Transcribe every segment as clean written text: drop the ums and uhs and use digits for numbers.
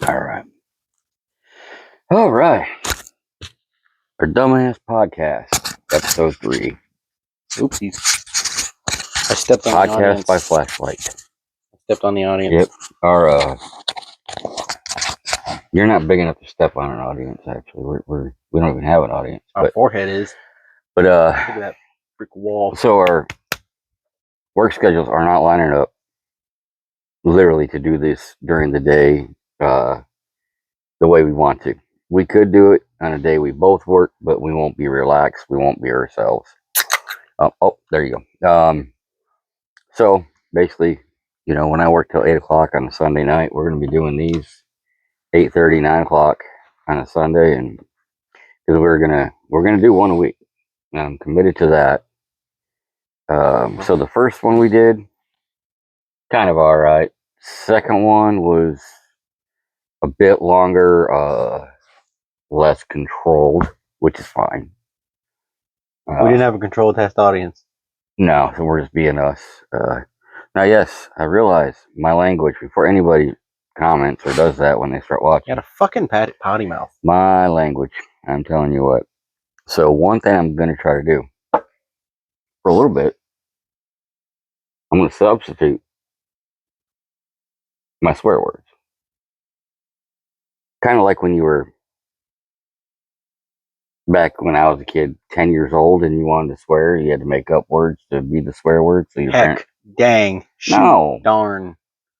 All right. All right. Our Dumbass Podcast, episode 3. Oopsies. I stepped on the Podcast audience. by Flashlight. Stepped on the audience. Yep. You're not big enough to step on an audience, actually. We don't even have an audience. Our forehead is. But, Look at that brick wall. so our work schedules are not lining up literally to do this during the day the way we want to. We could do it on a day we both work, but we won't be relaxed. We won't be ourselves. Oh, there you go. So basically, when I work till 8 o'clock on a Sunday night, we're going to be doing these 8:30, 9 o'clock on a Sunday, and because we're gonna do one a week. And I'm committed to that. So the first one we did, kind of all right. Second one was a bit longer, less controlled, which is fine. We didn't have a control test audience. No, so we're just being us. Now, yes, I realize my language, before anybody comments or does that when they start watching. You got a fucking potty mouth. My language, I'm telling you what. So one thing I'm going to try to do for a little bit, I'm going to substitute my swear words. Kind of like when you were back when I was a kid, 10 years old, and you wanted to swear, you had to make up words to be the swear word. So your Heck, dang, shoot, no, darn,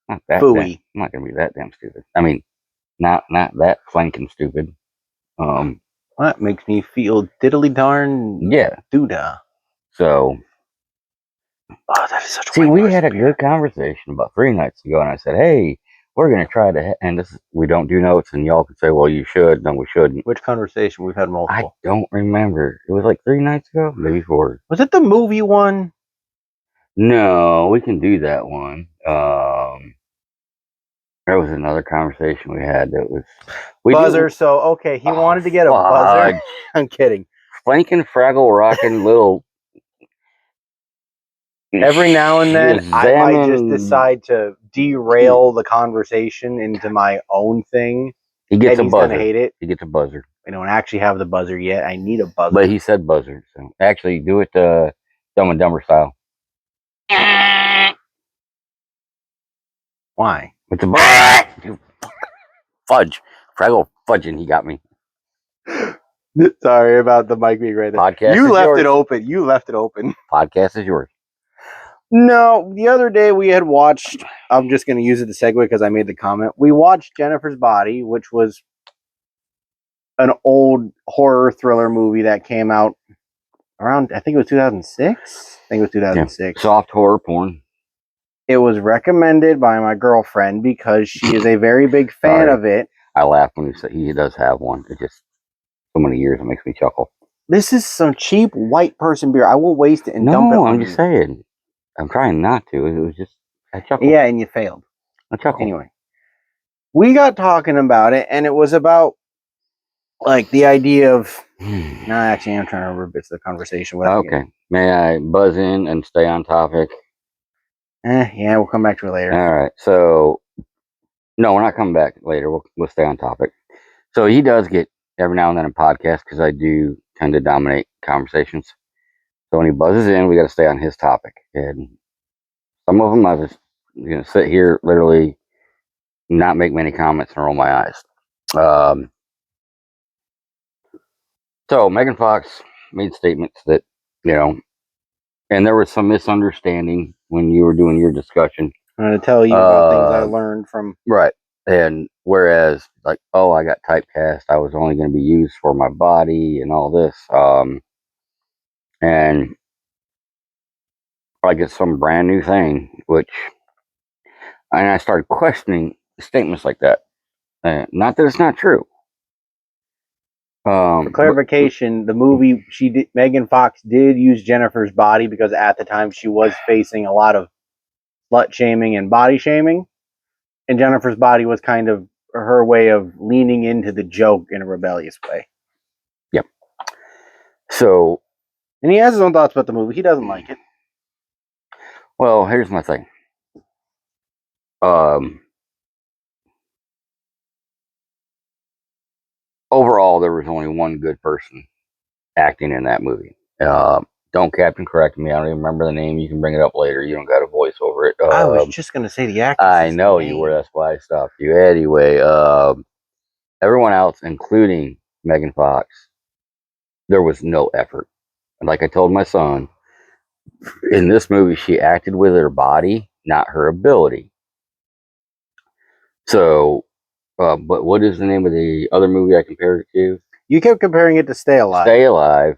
not that. phooey. I'm not going to be that damn stupid. I mean, not that flanking stupid. That makes me feel diddly darn. Yeah. Doodah. So. Oh, that is such a. See, we had a good conversation about 3 nights ago, and I said, "Hey, we're gonna try to." And we don't do notes, and y'all could say, "Well, you should." No, we shouldn't. Which conversation? We've had multiple. I don't remember. It was like 3 nights ago, maybe 4. Was it the movie one? No, we can do that one. There was another conversation we had that was buzzer. So okay, he wanted to get a buzzer. I'm kidding. Flanking, Fraggle, rocking, little. Every now and then, I might just decide to derail the conversation into my own thing. He gets a he's buzzer. Gonna hate it. He gets a buzzer. I don't actually have the buzzer yet. I need a buzzer. But he said buzzer. So actually, do it Dumb and Dumber style. Why? It's a buzzer. Fudge. Fraggle fudging. He got me. Sorry about the mic being right there. Podcast you is left yours. it open. You left it open. Podcast is yours. No, the other day we had watched, I'm just going to use it to segue because I made the comment. We watched Jennifer's Body, which was an old horror thriller movie that came out around, I think it was 2006. I think it was 2006. Yeah. Soft horror porn. It was recommended by my girlfriend because she is a very big fan of it. I laugh when he does have one. It just, so many years, it makes me chuckle. This is some cheap white person beer. I will waste it and dump it on I'm just saying. I'm trying not to. It was just, I chuckled. Yeah, and you failed. I chuckled. Anyway, we got talking about it, and it was about, like, the idea of... No, actually, I'm trying to remember bits of the conversation. Okay. May I buzz in and stay on topic? Yeah, we'll come back to it later. All right. So, no, we're not coming back later. We'll stay on topic. So he does get every now and then a podcast because I do tend to dominate conversations. So when he buzzes in, we got to stay on his topic. And some of them I just sit here, literally, not make many comments and roll my eyes. So Megan Fox made statements that, and there was some misunderstanding when you were doing your discussion. I'm going to tell you about things I learned from... Right. And whereas, like, oh, I got typecast, I was only going to be used for my body and all this. And like it's some brand new thing, and I started questioning statements like that. Not that it's not true. For clarification, the movie Megan Fox did use Jennifer's Body because at the time she was facing a lot of slut shaming and body shaming, and Jennifer's Body was kind of her way of leaning into the joke in a rebellious way. Yep. So, and he has his own thoughts about the movie. He doesn't like it. Well, here's my thing. recall, there was only one good person acting in that movie. Don't Captain correct me. I don't even remember the name. You can bring it up later. You don't got a voice over it. I was just gonna say the actress. I know you were. That's why I stopped you. Anyway, everyone else, including Megan Fox, there was no effort. And like I told my son, in this movie, she acted with her body, not her ability. So, but what is the name of the other movie I compared it to? You kept comparing it to Stay Alive. Stay Alive.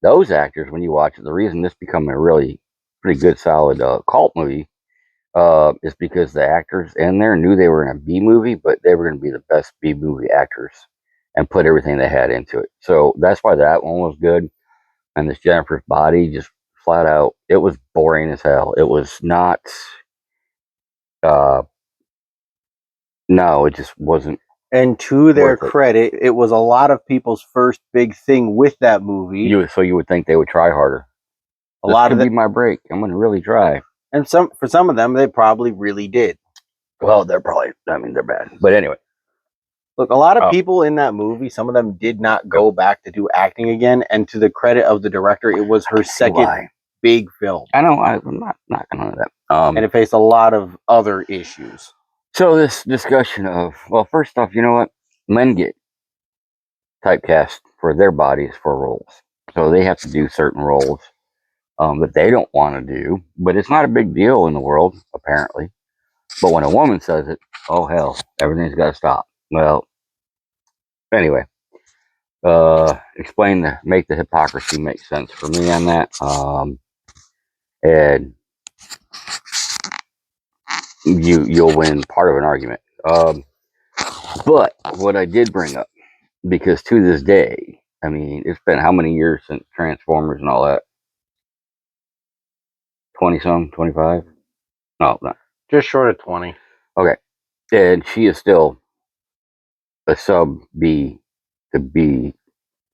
Those actors, when you watch it, the reason this become a really pretty good, solid cult movie is because the actors in there knew they were in a B movie, but they were going to be the best B movie actors and put everything they had into it. So that's why that one was good. And this Jennifer's Body, just flat out, it was boring as hell. It was not. No, it just wasn't. And to their worth it. credit, it was a lot of people's first big thing with that movie. So you would think they would try harder. A lot of be my break. I'm going to really try. And for some of them, they probably really did. Well, they're probably. I mean, they're bad. But anyway, look, a lot of people in that movie, some of them did not go back to do acting again. And to the credit of the director, it was her second big film. I know. I'm not knocking on that. And it faced a lot of other issues. So this discussion of, well, first off, you know what? Men get typecast for their bodies for roles. So they have to do certain roles that they don't want to do. But it's not a big deal in the world, apparently. But when a woman says it, oh, hell, everything's got to stop. Well, anyway, make the hypocrisy make sense for me on that. And you'll win part of an argument. But what I did bring up, because to this day, I mean, it's been how many years since Transformers and all that? 20-some, 25? No, not. Just short of 20. Okay. And she is still a sub B to B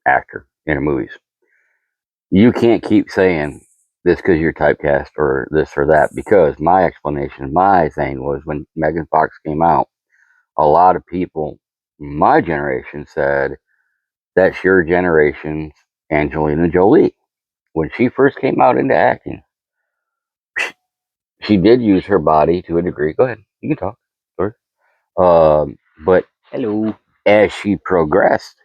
actor in her movies. You can't keep saying this because you're typecast or this or that, because my thing was when Megan Fox came out, a lot of people my generation said, that's your generation's Angelina Jolie. When she first came out into acting, she did use her body to a degree. Go ahead, you can talk. Sorry. But hello, as she progressed,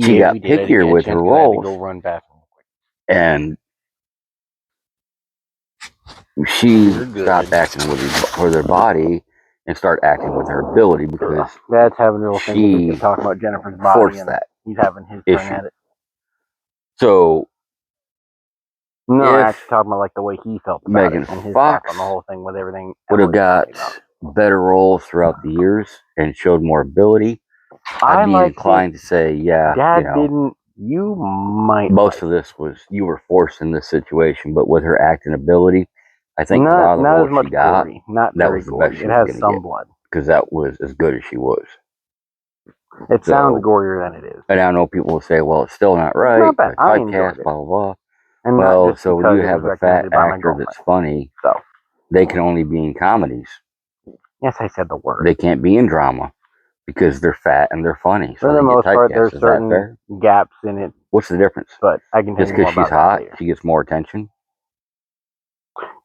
she got pickier with her roles, go run back. and she stopped acting with her body and start acting with her ability, because that's having a little thing. We can talk about Jennifer's body forced and that. He's having his turn at it. So no, actually talking about like the way he felt about Megan it and his Fox on the whole thing with everything would have got better roles throughout the years and showed more ability, I'd be inclined to say, yeah, Dad didn't. You might. Most of this was you were forced in this situation, but with her acting ability, I think not, a lot of the not roles as much she got, gory, not that very was the gory. best she it was has gonna some get, blood, because that was as good as she was. It sounds gorier than it is. And I know people will say, well, it's still not right. It's not bad. I enjoyed Typecast, it. blah, blah, blah. And well, so when you have a fat actor that's funny, so they can only be in comedies. Yes, I said the word. They can't be in drama because they're fat and they're funny. So for the most part, there's certain gaps in it. What's the difference? But I can tell just you more because she's hot, she gets more attention.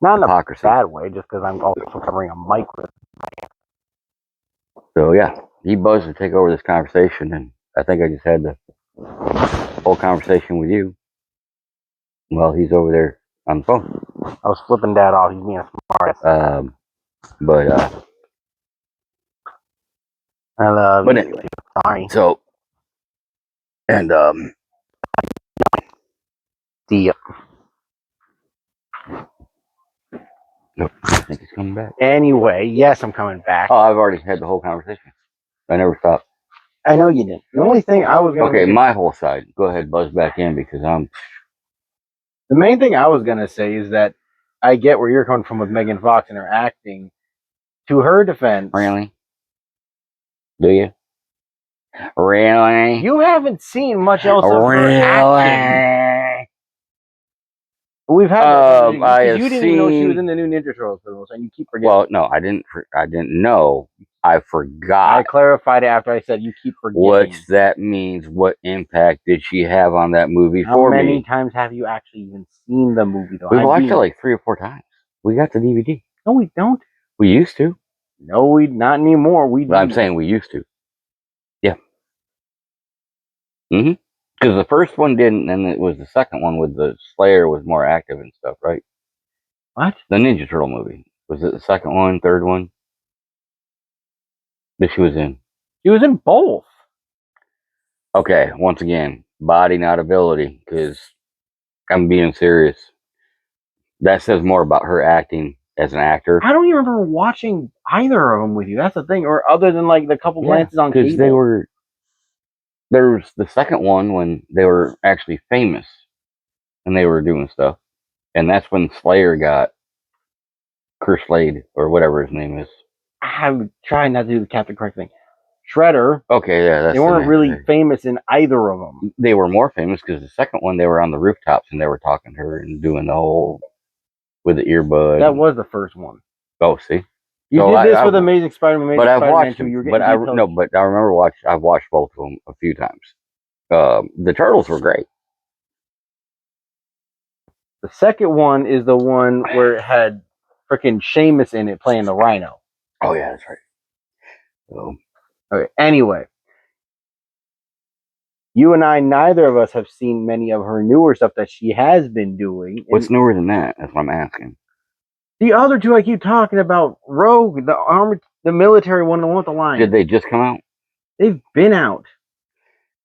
Not in a bad way, just because I'm also covering a mic with. So yeah, he buzzed to take over this conversation, and I think I just had the whole conversation with you. Well, he's over there on the phone. I was flipping Dad off. He's being a smart. I love you. Anyway, sorry. So, and the. Nope, I think he's coming back. Anyway, yes, I'm coming back. Oh, I've already had the whole conversation. I never stopped. I know you didn't. The only thing I was going to... Okay, my whole side. Go ahead, buzz back in, because I'm... The main thing I was going to say is that I get where you're coming from with Megan Fox and her acting. To her defense... Really? Do you? Really? You haven't seen much else of her acting. We've had that conversation, I because have you didn't even know she was seen. in the new Ninja Turtles for the most, and you keep forgetting. Well, no, I didn't. I didn't know. I I forgot. clarified it after I said you keep forgetting. What that means? What impact did she have on that movie How for many me? times have you actually even seen the movie, though? We watched it like 3 or 4 times. We got the DVD. No, we don't. We used to. No, we not anymore. We. But I'm saying we used to. Yeah. Because the first one didn't, and it was the second one with the Slayer was more active and stuff, right? What? The Ninja Turtle movie. Was it the second one, third one that she was in? She was in both. Okay, once again, body, not ability, because I'm being serious. That says more about her acting as an actor. I don't even remember watching either of them with you. That's the thing. Or other than like the couple glances on because cable. they were. There was the second one when they were actually famous and they were doing stuff, and that's when Slayer got Slade or whatever his name is. I'm trying not to do the Captain Correct thing. Shredder. Okay, yeah, that's they weren't really famous in either of them. They were more famous because the second one they were on the rooftops and they were talking to her and doing the whole with the earbud. That was the first one. Oh, see, you did this with Amazing Spider-Man. But I've watched them. But I remember I've watched both of them a few times. The Turtles were great. The second one is the one where it had freaking Sheamus in it playing the Rhino. Oh yeah, that's right. So, okay. Anyway, you and I, neither of us have seen many of her newer stuff that she has been doing. What's newer than that? That's what I'm asking. The other two I keep talking about, Rogue, the military one, the one with the line. Did they just come out? They've been out.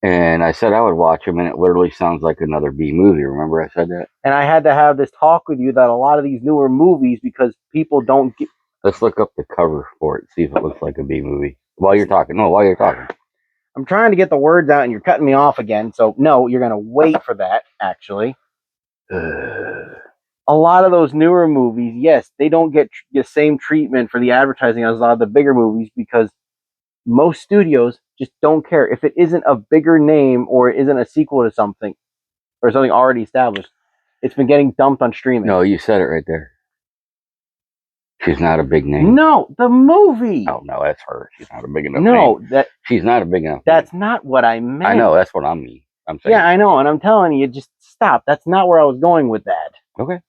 And I said I would watch them, and it literally sounds like another B movie. Remember I said that? And I had to have this talk with you that a lot of these newer movies, because people don't get... Let's look up the cover for it, see if it looks like a B movie. While you're talking. I'm trying to get the words out, and you're cutting me off again. So, no, you're going to wait for that, actually. A lot of those newer movies, yes, they don't get the same treatment for the advertising as a lot of the bigger movies, because most studios just don't care. If it isn't a bigger name or it isn't a sequel to something or something already established, it's been getting dumped on streaming. No, you said it right there. She's not a big name. No, the movie. Oh, no, that's her. She's not a big enough name. She's not a big enough That's name. Not what I meant. I know, that's what I mean. I'm saying. Yeah, I know, and I'm telling you, just stop. That's not where I was going with that. Okay.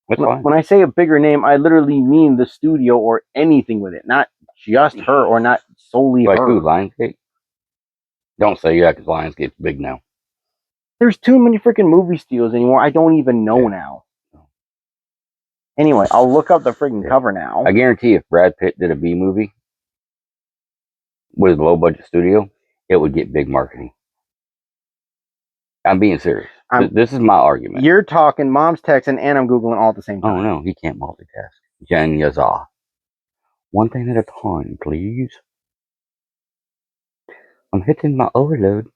That's fine. When I say a bigger name, I literally mean the studio or anything with it, not just her or not solely like her. Who, Lionsgate? Don't say yeah, because Lionsgate's big now. There's too many freaking movie studios anymore. I don't even know now. Anyway, I'll look up the freaking cover now. I guarantee if Brad Pitt did a B movie with a low budget studio, it would get big marketing. I'm being serious. This is my argument. You're talking, Mom's texting, and I'm Googling all at the same time. Oh, no, he can't multitask. Jen Yazah. One thing at a time, please. I'm hitting my overload.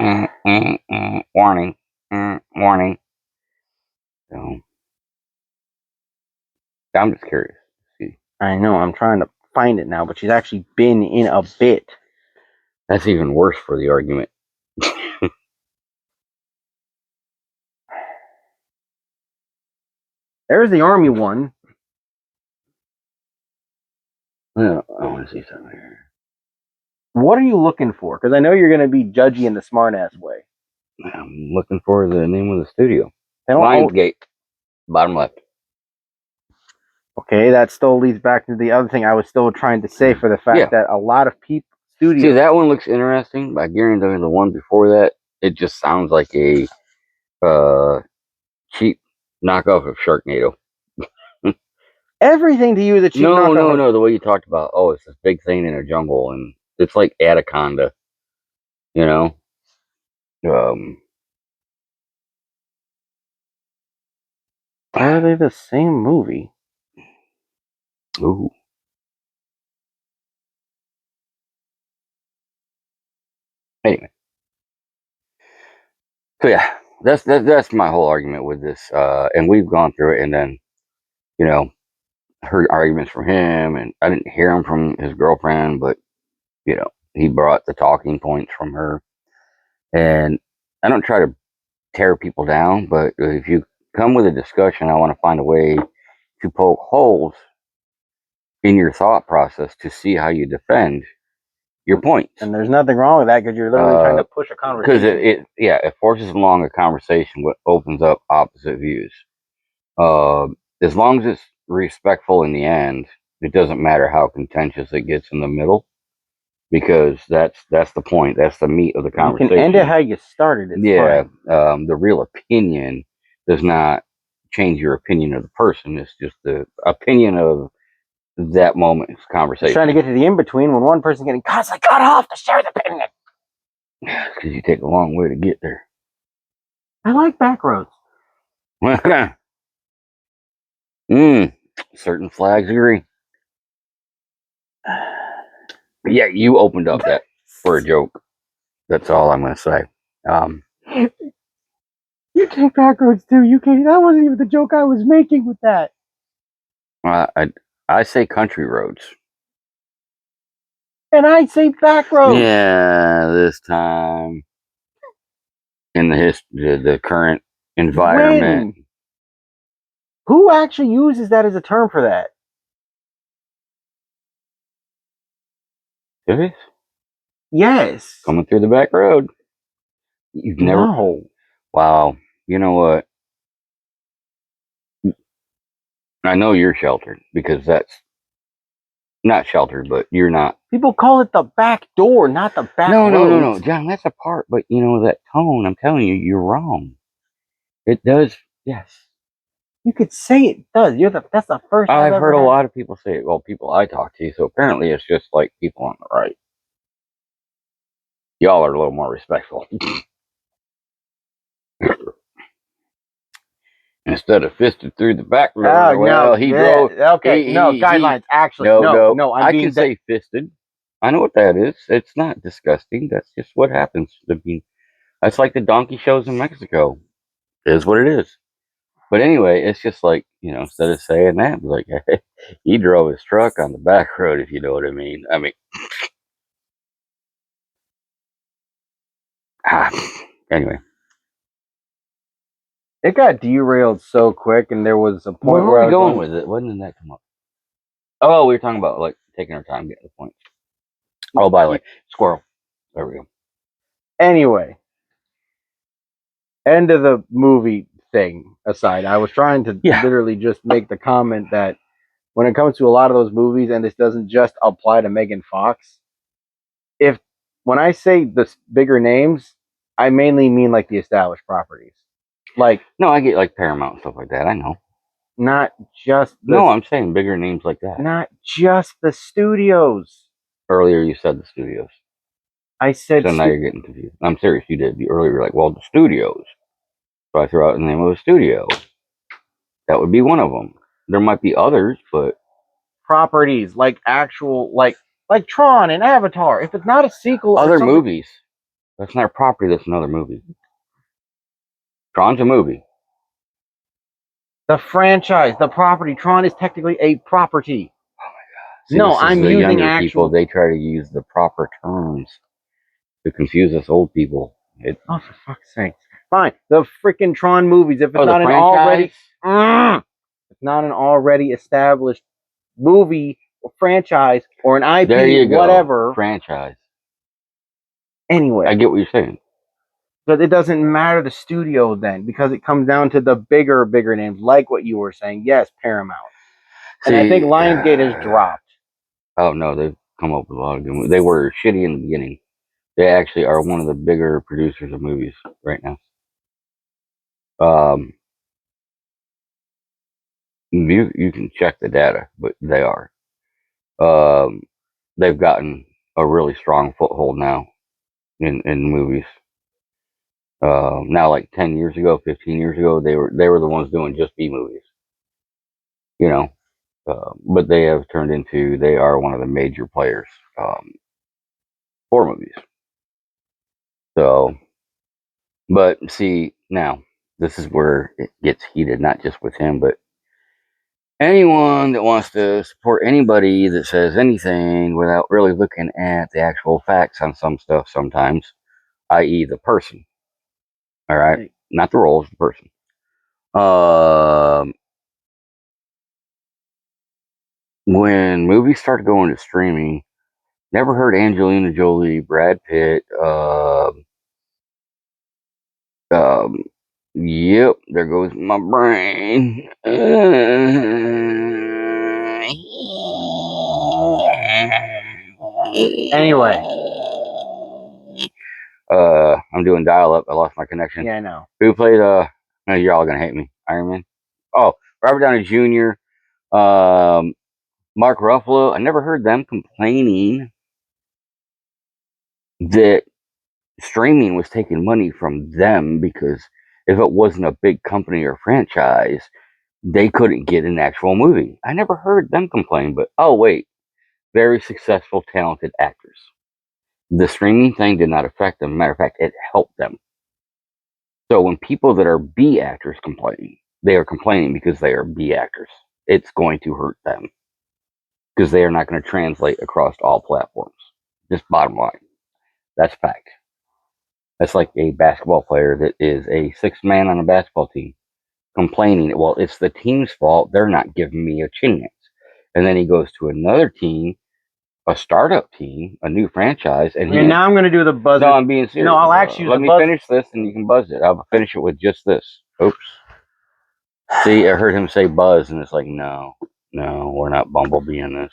Warning. Warning. So, I'm just curious. See. I know, I'm trying to find it now, but she's actually been in a bit. That's even worse for the argument. There's the Army one. Yeah, I want to see something here. What are you looking for? Because I know you're going to be judgy in the smart-ass way. I'm looking for the name of the studio. Lionsgate. Bottom left. Okay, that still leads back to the other thing I was still trying to say, for the fact that a lot of people... studios... See, that one looks interesting, but I guarantee the one before that, it just sounds like a cheap knockoff of Sharknado. Everything to you is a cheap knockoff. No. The way you talked about, it's this big thing in a jungle, and it's like Anaconda. You know? Are they the same movie? Ooh. Anyway. So yeah, that's my whole argument with this. And we've gone through it, and then, heard arguments from him, and I didn't hear them from his girlfriend, but he brought the talking points from her. And I don't try to tear people down, but if you come with a discussion. I want to find a way to poke holes in your thought process to see how you defend your points. And there's nothing wrong with that because you're literally trying to push a Because conversation. it forces along a conversation, what opens up opposite views. As long as it's respectful in the end, it doesn't matter how contentious it gets in the middle, because that's the point. That's the meat of the You conversation. can end it how you started. It's fine. The real opinion does not change your opinion of the person. It's just the opinion of that moment's conversation. It's trying to get to the in between when one person's getting constantly cut off to share the opinion. Because you take a long way to get there. I like back roads. Certain flags agree. But yeah, you opened up that for a joke. That's all I'm going to say. You take back roads too. You can't. That wasn't even the joke I was making with that. I say country roads. And I say back roads. Yeah, this time in the current environment. When? Who actually uses that as a term for that? Serious? Yes. Coming through the back road. You've never. No. Wow. You know what? I know you're sheltered because that's not sheltered, but you're not. People call it the back door, not the back road. No, John, that's a part. But you know that tone. I'm telling you, you're wrong. It does. Yes. You could say it does. That's the first. I've heard a lot of people say it. Well, people I talk to. So apparently, it's just like people on the right. Y'all are a little more respectful. Instead of fisted through the back door, drove. Okay, guidelines. Actually, no. I can say fisted. I know what that is. It's not disgusting. That's just what happens. I mean, that's like the donkey shows in Mexico. It is what it is. But anyway, it's just like, instead of saying that, like, he drove his truck on the back road, if you know what I mean. Anyway. It got derailed so quick, and there was a point where where are we going with it? When did that come up? Oh, we were talking about, like, taking our time getting to the point. Oh, by the way, squirrel. There we go. Anyway, end of the movie thing aside, I was trying to literally just make the comment that when it comes to a lot of those movies, and this doesn't just apply to Megan Fox, when I say the bigger names, I mainly mean like the established properties. Like, no, I get like Paramount and stuff like that. I know. Not just no, I'm saying bigger names like that. Not just the studios. Earlier you said the studios. I said so now you're getting confused. I'm serious, you did. Earlier you were like, well, the studios. So I threw out the name of a studio. That would be one of them. There might be others, but properties like actual like Tron and Avatar. If it's not a sequel, other movies. That's not a property. That's another movie. Tron's a movie. The franchise, the property. Tron is technically a property. Oh my God! See, no, I'm the using younger actual people. They try to use the proper terms to confuse us old people. Oh, for fuck's sake! Fine, the freaking Tron movies. If it's not an already, it's not an already established movie or franchise or an IP, there you go. Whatever franchise. Anyway, I get what you're saying. But it doesn't matter the studio then, because it comes down to the bigger names, like what you were saying. Yes, Paramount. See, and I think Lionsgate has dropped. Oh no, they've come up with a lot of good movies. They were shitty in the beginning. They actually are one of the bigger producers of movies right now. You can check the data, but they are. They've gotten a really strong foothold now in movies. Now, like 10 years ago, 15 years ago, they were the ones doing just B movies. But they have turned into, they are one of the major players for movies. So, but see, now, this is where it gets heated, not just with him, but anyone that wants to support anybody that says anything without really looking at the actual facts on some stuff sometimes, i.e. the person. All right? Not the roles, the person. Um, when movies started going to streaming, never heard Angelina Jolie, Brad Pitt. Um, yep, there goes my brain. Anyway. I'm doing dial up. I lost my connection. Yeah, I know. Who played? No, you're all gonna hate me. Iron Man. Oh, Robert Downey Jr. Mark Ruffalo. I never heard them complaining that streaming was taking money from them because if it wasn't a big company or franchise, they couldn't get an actual movie. I never heard them complain, but oh wait, very successful, talented actors. The streaming thing did not affect them. Matter of fact, it helped them. So when people that are B actors complain, they are complaining because they are B actors. It's going to hurt them because they are not going to translate across all platforms. Just bottom line. That's fact. That's like a basketball player that is a sixth man on a basketball team complaining, well, it's the team's fault. They're not giving me a chance. And then he goes to another team, a startup team, a new franchise, and now I'm going to do the buzzer. No, I'm being serious. No, I'll actually let me finish this, and you can buzz it. I'll finish it with just this. Oops. See, I heard him say buzz, and it's like, no, we're not Bumblebee in this.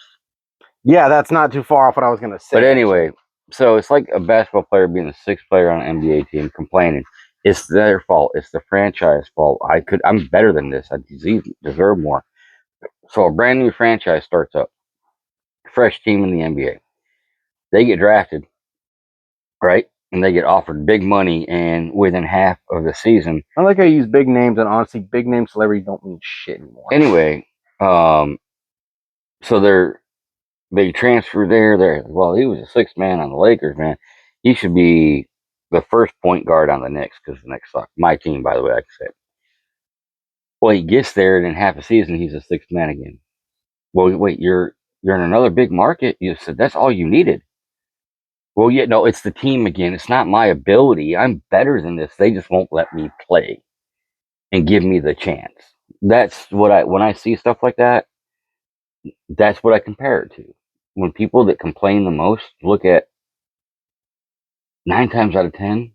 Yeah, that's not too far off what I was going to say. But anyway, so it's like a basketball player being the sixth player on an NBA team complaining. It's their fault. It's the franchise fault. I'm better than this. I deserve more. So a brand new franchise starts up, fresh team in the NBA. They get drafted, right? And they get offered big money, and within half of the season, I like how you use big names, and honestly, big name celebrities don't mean shit anymore. Anyway, so they transfer there. Well, he was a sixth man on the Lakers, man. He should be the first point guard on the Knicks because the Knicks suck. My team, by the way, I can say it. Well, he gets there, and in half a season, he's a sixth man again. Well, wait, you're in another big market. You said that's all you needed. Well, yeah, no, it's the team again. It's not my ability. I'm better than this. They just won't let me play and give me the chance. That's what when I see stuff like that, that's what I compare it to. When people that complain the most look at 9 times out of 10,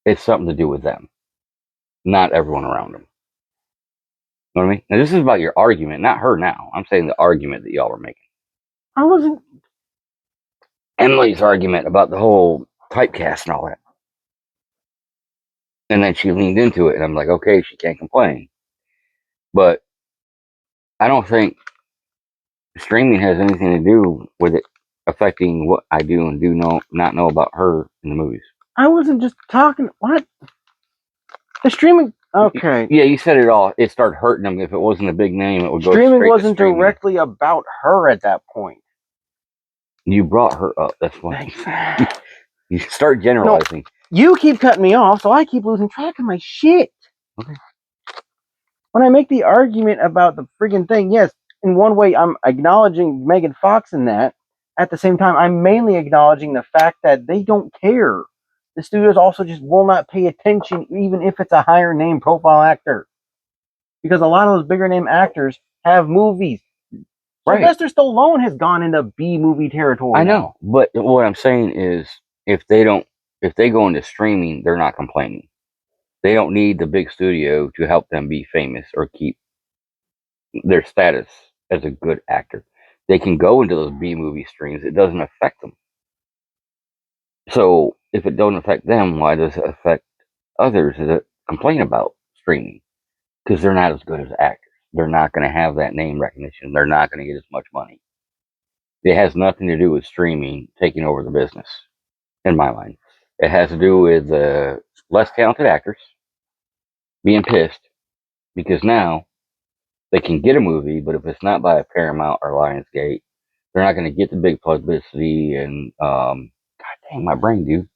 it's something to do with them, not everyone around them. You know what I mean? Now, this is about your argument, not her now. I'm saying the argument that y'all were making. I wasn't. Emily's argument about the whole typecast and all that. And then she leaned into it, and I'm like, okay, she can't complain. But I don't think streaming has anything to do with it affecting what I do and not know about her in the movies. I wasn't just talking. What? The streaming. Okay. Yeah, you said it all. It started hurting them. If it wasn't a big name, it would go Streaming straight wasn't to streaming. directly about her at that point. You brought her up. That's why. You start generalizing. No, you keep cutting me off, so I keep losing track of my shit. Okay. When I make the argument about the friggin' thing, yes, in one way I'm acknowledging Megan Fox in that. At the same time, I'm mainly acknowledging the fact that they don't care. The studios also just will not pay attention, even if it's a higher name profile actor. Because a lot of those bigger name actors have movies. Right. Sylvester Stallone has gone into B movie territory. I know, but what I'm saying is, if they go into streaming, they're not complaining. They don't need the big studio to help them be famous or keep their status as a good actor. They can go into those B movie streams. It doesn't affect them. So if it don't affect them, why does it affect others that complain about streaming? Because they're not as good as actors. They're not going to have that name recognition. They're not going to get as much money. It has nothing to do with streaming taking over the business, in my mind. It has to do with less talented actors being pissed because now they can get a movie, but if it's not by a Paramount or Lionsgate, they're not going to get the big publicity and, God dang, my brain, dude,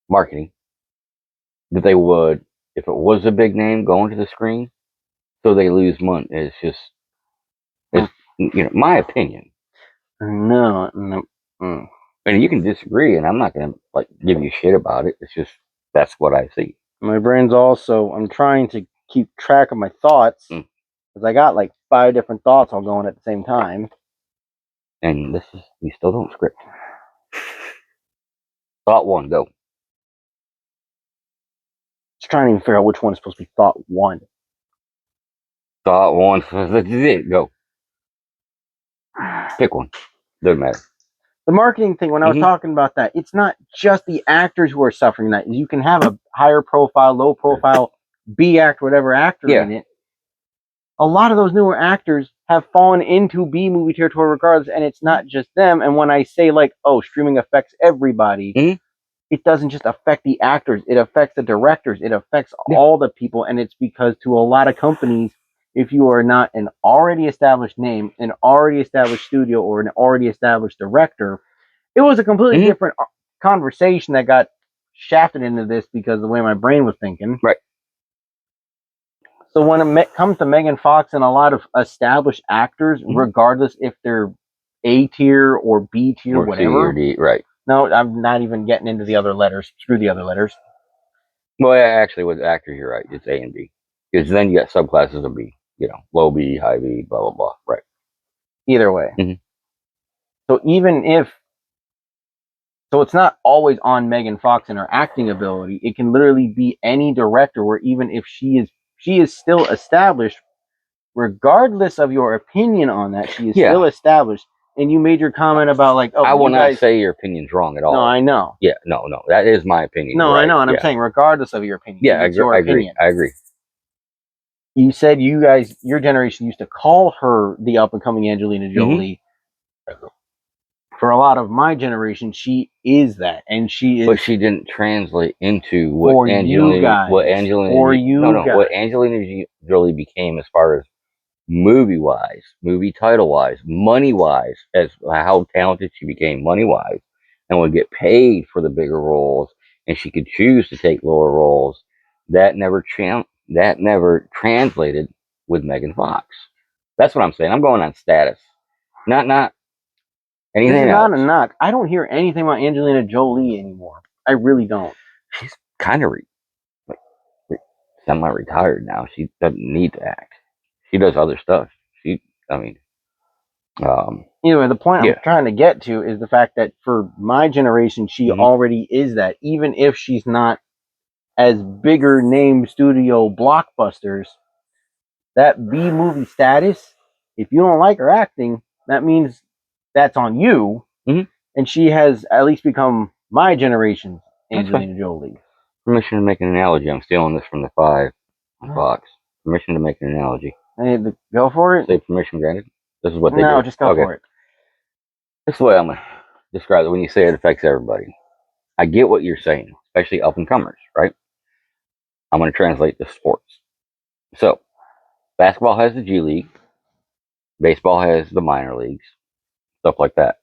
marketing that they would if it was a big name going to the screen. So they lose money. It's my opinion. No. And you can disagree, and I'm not going to give you shit about it. It's just that's what I see. My brain's also, I'm trying to keep track of my thoughts Mm. because I got like 5 different thoughts all going at the same time. And we still don't script. Thought 1, go. Just trying to even figure out which one is supposed to be thought 1. Thought 1, this is it, go. Pick one. Doesn't matter. The marketing thing, when I was Mhm. talking about that, it's not just the actors who are suffering that. You can have a higher profile, low profile, B actor, whatever actor Yeah. in it. A lot of those newer actors have fallen into B movie territory regardless, and it's not just them. And when I say like, oh, streaming affects everybody, Mhm. it doesn't just affect the actors, it affects the directors, it affects Yeah. all the people, and it's because to a lot of companies, if you are not an already established name, an already established studio, or an already established director, it was a completely Mhm. different conversation that got shafted into this because of the way my brain was thinking. Right. So when it comes to Megan Fox and a lot of established actors, Mhm. regardless if they're A tier or B tier, Or C whatever. or D, right. No, I'm not even getting into the other letters. Screw the other letters. Well, yeah, actually, with actors, you're right. It's A and B. Because then you got subclasses of B. Low B, high B, blah, blah, blah. Right. Either way. Mhm. So even if, so it's not always on Megan Fox and her acting ability. It can literally be any director where even if she is still established, regardless of your opinion on that, she is Yeah. still established. And you made your comment about like, oh, I will you not guys, say your opinion's wrong at all. no, I know. Yeah, no. That is my opinion. No, right? I know, and I'm Yeah. saying regardless of your opinion, Yeah, it's your I agree. opinion. I agree. You said you guys, your generation used to call her the up and coming Angelina Jolie. For a lot of my generation, she is that, and she is. But she didn't translate into For what you Angelina, guys. what Angelina, For you no, guys. what Angelina Jolie became as far as movie wise, movie title wise, money wise, as how talented she became money wise, and would get paid for the bigger roles, and she could choose to take lower roles. That never translated with Megan Fox. That's what I'm saying. I'm going on status, not This anything is else. not a knock. I don't hear anything about Angelina Jolie anymore. I really don't. She's kind of semi-retired now. She doesn't need to act. She does other stuff. I mean, Anyway, the point yeah. I'm trying to get to is the fact that for my generation, she Mhm. already is that. Even if she's not as bigger name studio blockbusters, that B movie status, if you don't like her acting, that means that's on you. Mhm. And she has at least become my generation's That's Angelina fine. Jolie. Permission to make an analogy. I'm stealing this from the 5 on Fox. Permission to make an analogy. Hey, go for it. Say permission granted. This is what they do. No, just go for it. This is the way I'm gonna describe it. When you say it affects everybody, I get what you're saying, especially up and comers, right? I'm gonna translate the sports. So, basketball has the G League, baseball has the minor leagues, stuff like that.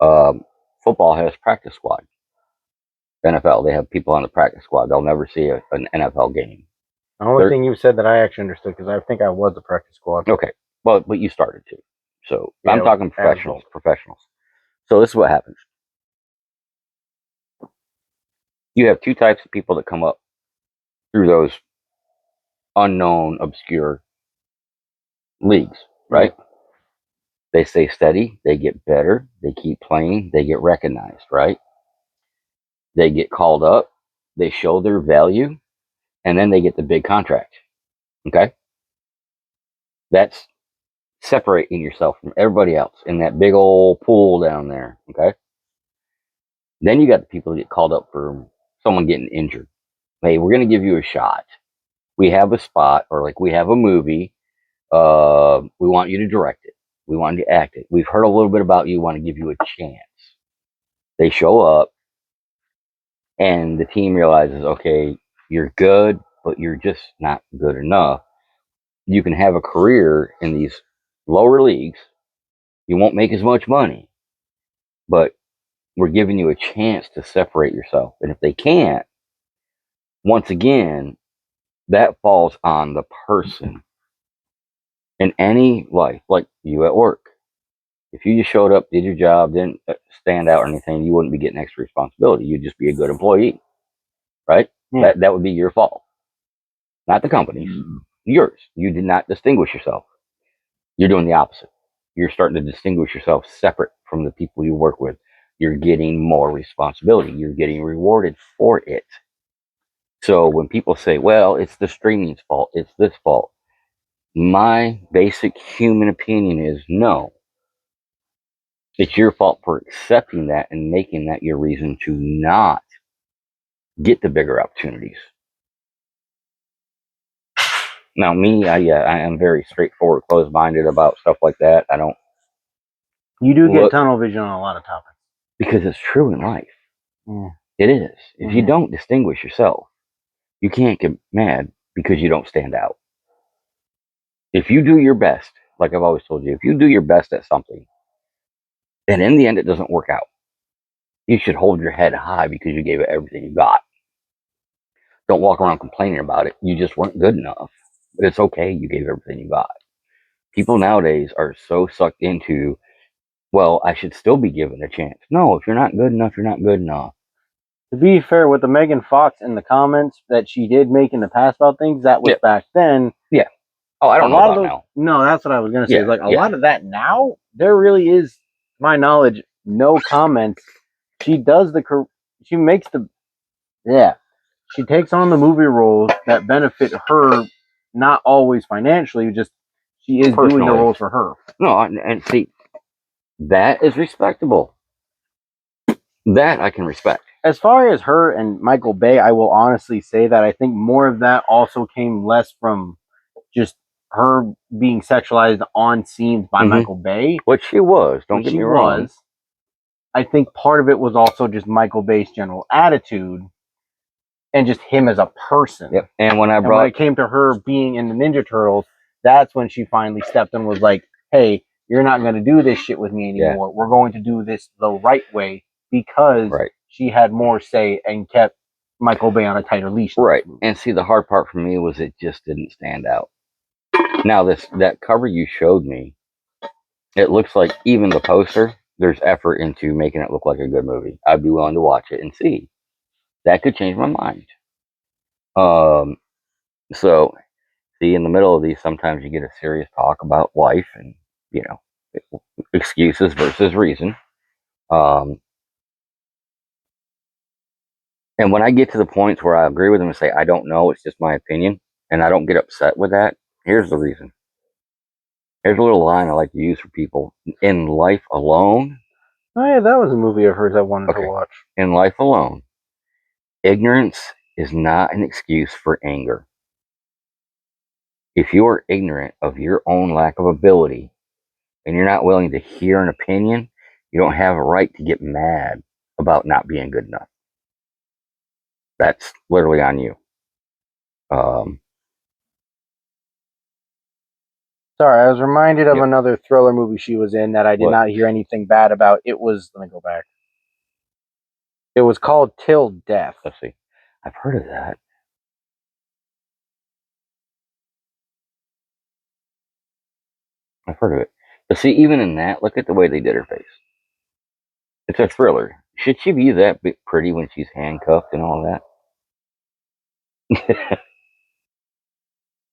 Um, Football has practice squad. NFL, they have people on the practice squad. They'll never see an NFL game. The only thing you said that I actually understood, because I think I was the practice squad. Okay, but you started to. So Yeah, I'm talking professionals. So this is what happens. You have two types of people that come up through those unknown, obscure leagues, right? They stay steady, they get better, they keep playing, they get recognized, right? They get called up, they show their value, and then they get the big contract. Okay? That's separating yourself from everybody else in that big old pool down there. Okay? Then you got the people that get called up for someone getting injured. Hey, we're going to give you a shot. We have a spot, or like we have a movie. We want you to direct it. We want you to act it. We've heard a little bit about you. Want to give you a chance. They show up, and the team realizes, okay, you're good, but you're just not good enough. You can have a career in these lower leagues. You won't make as much money, but we're giving you a chance to separate yourself. And if they can't, once again, that falls on the person in any life, like you at work. If you just showed up, did your job, didn't stand out or anything, you wouldn't be getting extra responsibility. You'd just be a good employee, right? Yeah. That would be your fault, not the company's. Yours. You did not distinguish yourself. You're doing the opposite. You're starting to distinguish yourself separate from the people you work with. You're getting more responsibility. You're getting rewarded for it. So when people say, well, it's the streaming's fault, it's this fault, my basic human opinion is no. It's your fault for accepting that and making that your reason to not get the bigger opportunities. Now, me, I am very straightforward, closed-minded about stuff like that. I don't You do get look tunnel vision on a lot of topics. because it's true in life. Yeah. It is. If you Mhm. don't distinguish yourself, you can't get mad because you don't stand out. If you do your best, like I've always told you, if you do your best at something, and in the end it doesn't work out, you should hold your head high because you gave it everything you got. Don't walk around complaining about it. You just weren't good enough. But it's okay. You gave everything you got. People nowadays are so sucked into, well, I should still be given a chance. No, if you're not good enough, you're not good enough. To be fair, with the Megan Fox in the comments that she did make in the past about things, that was Yeah. back then. Yeah. Oh, I don't know about now. No, that's what I was gonna say. Yeah, Like a yeah. lot of that now, there really is, to my knowledge, no comments. She does she makes she takes on the movie roles that benefit her, not always financially, just she is doing the Personally. roles for her. No, and see, that is respectable. That I can respect. As far as her and Michael Bay, I will honestly say that I think more of that also came less from just her being sexualized on scenes by Michael Bay. Which she was, don't get me wrong. I think part of it was also just Michael Bay's general attitude and just him as a person. Yep. And when it came to her being in the Ninja Turtles, that's when she finally stepped in and was like, hey, you're not going to do this shit with me anymore. Yeah. We're going to do this the right way, because she had more say and kept Michael Bay on a tighter leash. Right. And see, the hard part for me was it just didn't stand out. Now, that cover you showed me, it looks like even the poster, there's effort into making it look like a good movie. I'd be willing to watch it and see. That could change my mind. So, see, in the middle of these, sometimes you get a serious talk about life and, you know, excuses versus reason. And when I get to the points where I agree with them and say, I don't know, it's just my opinion, and I don't get upset with that, here's the reason. Here's a little line I like to use for people. In life alone. Oh, yeah, that was a movie of hers I wanted to watch. In life alone, ignorance is not an excuse for anger. If you are ignorant of your own lack of ability and you're not willing to hear an opinion, you don't have a right to get mad about not being good enough. That's literally on you. Sorry, I was reminded of another thriller movie she was in that I did not hear anything bad about. It was, let me go back. It was called Till Death. Let's see. I've heard of that. I've heard of it. But see, even in that, look at the way they did her face. It's a thriller. Should she be that pretty when she's handcuffed and all that?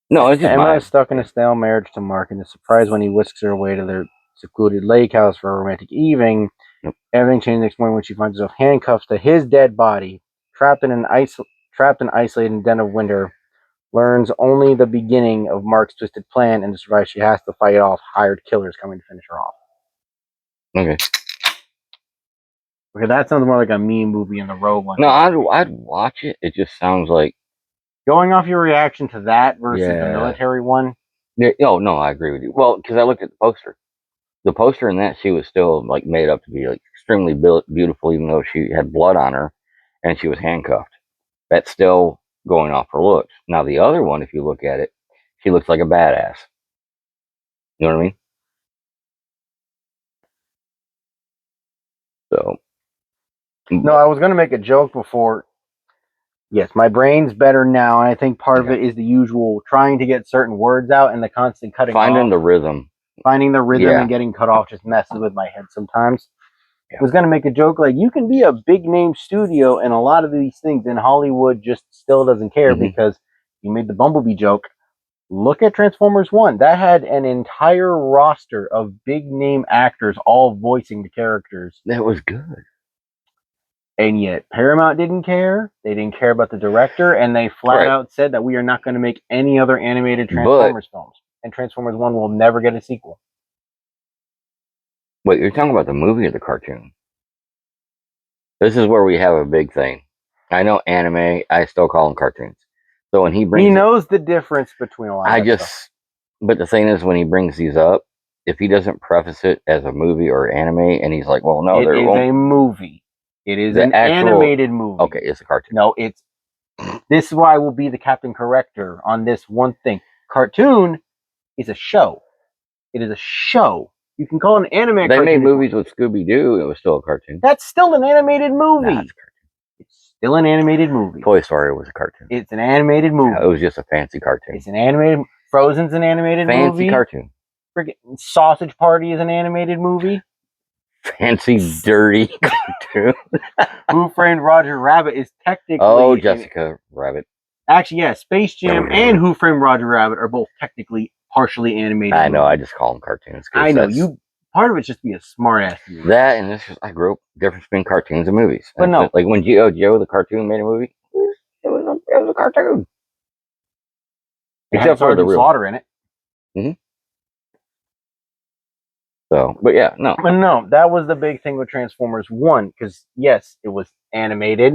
No, it's just Emma is stuck in a stale marriage to Mark, and is surprised when he whisks her away to their secluded lake house for a romantic evening. Yep. Everything changes next morning when she finds herself handcuffed to his dead body, trapped in isolated den of winter. Learns only the beginning of Mark's twisted plan, and to survive, she has to fight off hired killers coming to finish her off. Okay, that sounds more like a meme movie in the Rogue One. No, I'd watch it. It just sounds like, going off your reaction to that versus the military one. Yeah, oh no, I agree with you. Well, because I looked at the poster. The poster in that, she was still like made up to be like extremely beautiful, even though she had blood on her and she was handcuffed. That's still going off her looks. Now the other one, if you look at it, she looks like a badass. You know what I mean? So. No, I was going to make a joke before. Yes, my brain's better now, and I think part of it is the usual trying to get certain words out and the constant cutting off. Finding the rhythm. Finding the rhythm and getting cut off just messes with my head sometimes. Yeah. was going to make a joke like, you can be a big name studio and a lot of these things, and Hollywood just still doesn't care because you made the Bumblebee joke. Look at Transformers 1. That had an entire roster of big name actors all voicing the characters. That was good. And yet Paramount didn't care. They didn't care about the director, and they flat out said that we are not going to make any other animated Transformers films. And Transformers 1 will never get a sequel. Wait, you're talking about the movie or the cartoon? This is where we have a big thing. I know anime, I still call them cartoons. So when he knows the difference between a lot of stuff. But the thing is, when he brings these up, if he doesn't preface it as a movie or anime, and he's like, well, no, it is a movie. It is an animated movie. Okay, it's a cartoon. No, it's... This is why I will be the captain corrector on this one thing. Cartoon is a show. It is a show. You can call it an anime. They made movies with Scooby-Doo. It was still a cartoon. That's still an animated movie. Nah, it's still an animated movie. Toy Story was a cartoon. It's an animated movie. Yeah, it was just a fancy cartoon. It's an animated... Frozen's an animated movie. Fancy cartoon. Friggin' Sausage Party is an animated movie. Fancy, dirty cartoon. Who Framed Roger Rabbit is technically... Oh, Jessica Rabbit. Actually, yeah, Space Jam and Who Framed Roger Rabbit are both technically partially animated. I know, I just call them cartoons. I know, you... Part of it's just to be a smart ass. That, and this is... I grew up difference between cartoons and movies. But no. Like when G.I. Joe, the cartoon, made a movie, it was a cartoon. Except for the real Slaughter in it. Mm-hmm. So, but yeah, no. But no, that was the big thing with Transformers 1, because yes, it was animated.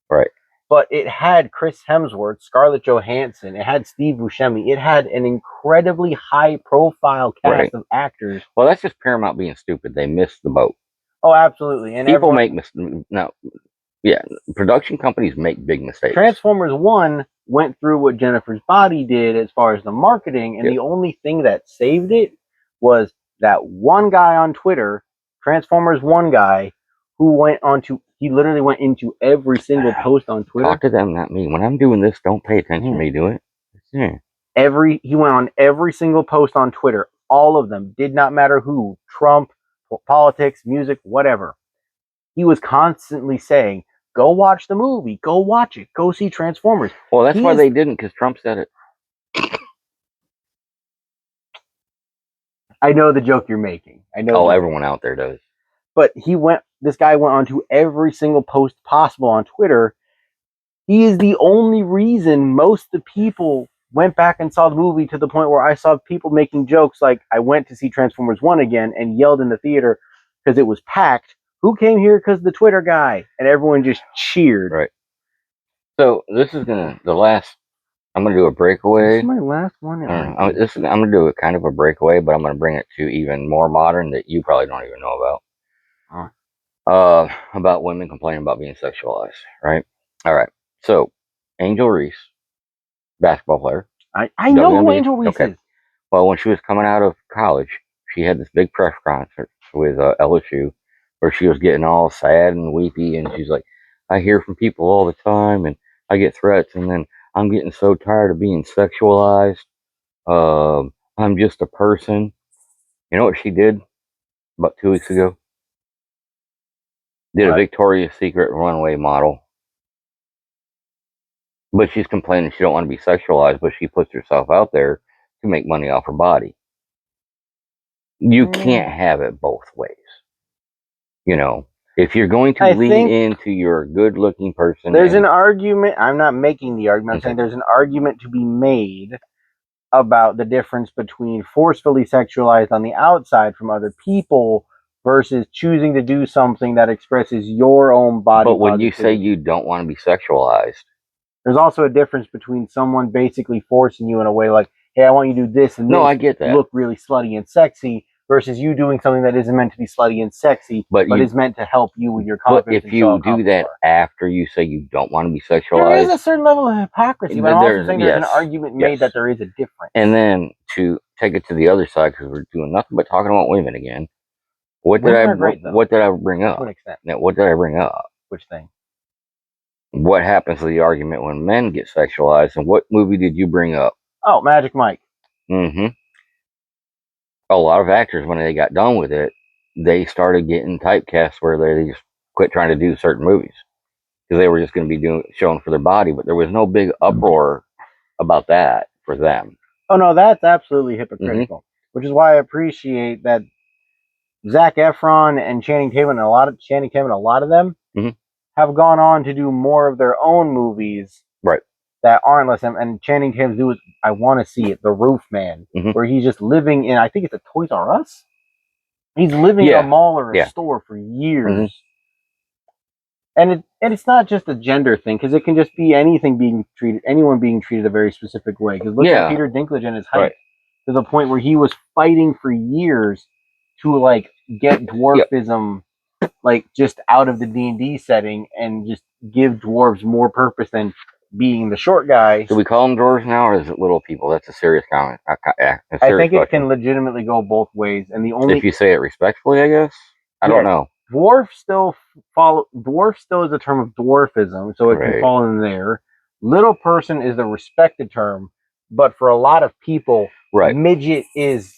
Right. But it had Chris Hemsworth, Scarlett Johansson, it had Steve Buscemi, it had an incredibly high-profile cast of actors. Well, that's just Paramount being stupid. They missed the boat. Oh, absolutely. And people make mistakes. No, yeah, production companies make big mistakes. Transformers 1 went through what Jennifer's Body did as far as the marketing, and the only thing that saved it was that one guy on Twitter, Transformers 1 guy, who went on to... He literally went into every single post on Twitter. Talk to them, not me. When I'm doing this, don't pay attention to me do it. He went on every single post on Twitter. All of them. Did not matter who. Trump, politics, music, whatever. He was constantly saying, go watch the movie. Go watch it. Go see Transformers. Well, that's why they didn't, because Trump said it. I know the joke you're making. I know. Oh, everyone out there does. But this guy went on to every single post possible on Twitter. He is the only reason most of the people went back and saw the movie, to the point where I saw people making jokes like, I went to see Transformers 1 again and yelled in the theater because it was packed. Who came here because the Twitter guy? And everyone just cheered. Right. So this is I'm going to do a breakaway. This is my last one. I'm going to do a kind of a breakaway, but I'm going to bring it to even more modern that you probably don't even know about. About women complaining about being sexualized, right? All right. So, Angel Reese, basketball player. I know who Angel Reese is. Well, when she was coming out of college, she had this big press conference with LSU where she was getting all sad and weepy, and she's like, I hear from people all the time, and I get threats, and then I'm getting so tired of being sexualized. I'm just a person. You know what she did about 2 weeks ago? Did a Victoria's Secret runway model. But she's complaining she don't want to be sexualized, but she puts herself out there to make money off her body. You can't have it both ways. You know, if you're going to lean into your good-looking person... There's an argument. I'm not making the argument. I'm saying there's an argument to be made about the difference between forcefully sexualized on the outside from other people versus choosing to do something that expresses your own body. But when you say you don't want to be sexualized... There's also a difference between someone basically forcing you in a way like, hey, I want you to do this and this. No, I get that. Look really slutty and sexy, versus you doing something that isn't meant to be slutty and sexy, but is meant to help you with your confidence. But if you do that after you say you don't want to be sexualized... There is a certain level of hypocrisy, but I'm also saying there's an argument made that there is a difference. And then to take it to the other side, because we're doing nothing but talking about women again, what did I bring up? To an extent. Now, what did I bring up? Which thing? What happens to the argument when men get sexualized, and what movie did you bring up? Oh, Magic Mike. Mm-hmm. A lot of actors, when they got done with it, they started getting typecast where they just quit trying to do certain movies because they were just going to be showing for their body, but there was no big uproar about that for them. Oh no, that's absolutely hypocritical. Which is why I appreciate that Zac Efron and Channing Tatum and a lot of them Mhm. have gone on to do more of their own movies, Right. that aren't less than. And Channing Tatum's do it. I want to see it, The Roof Man, Mhm. where he's just living in. I think it's a Toys R Us. He's living in a mall or a store for years. And it's not just a gender thing, because it can just be anyone being treated a very specific way. Because look at Peter Dinklage and his height, to the point where he was fighting for years to like get dwarfism like just out of the D&D setting and just give dwarves more purpose than being the short guy. Do we call them dwarves now, or is it little people? That's a serious comment. I think it can legitimately go both ways, and the only if you say it respectfully, I guess. I don't know. Dwarf still is a term of dwarfism, so it can fall in there. Little person is the respected term, but for a lot of people, midget is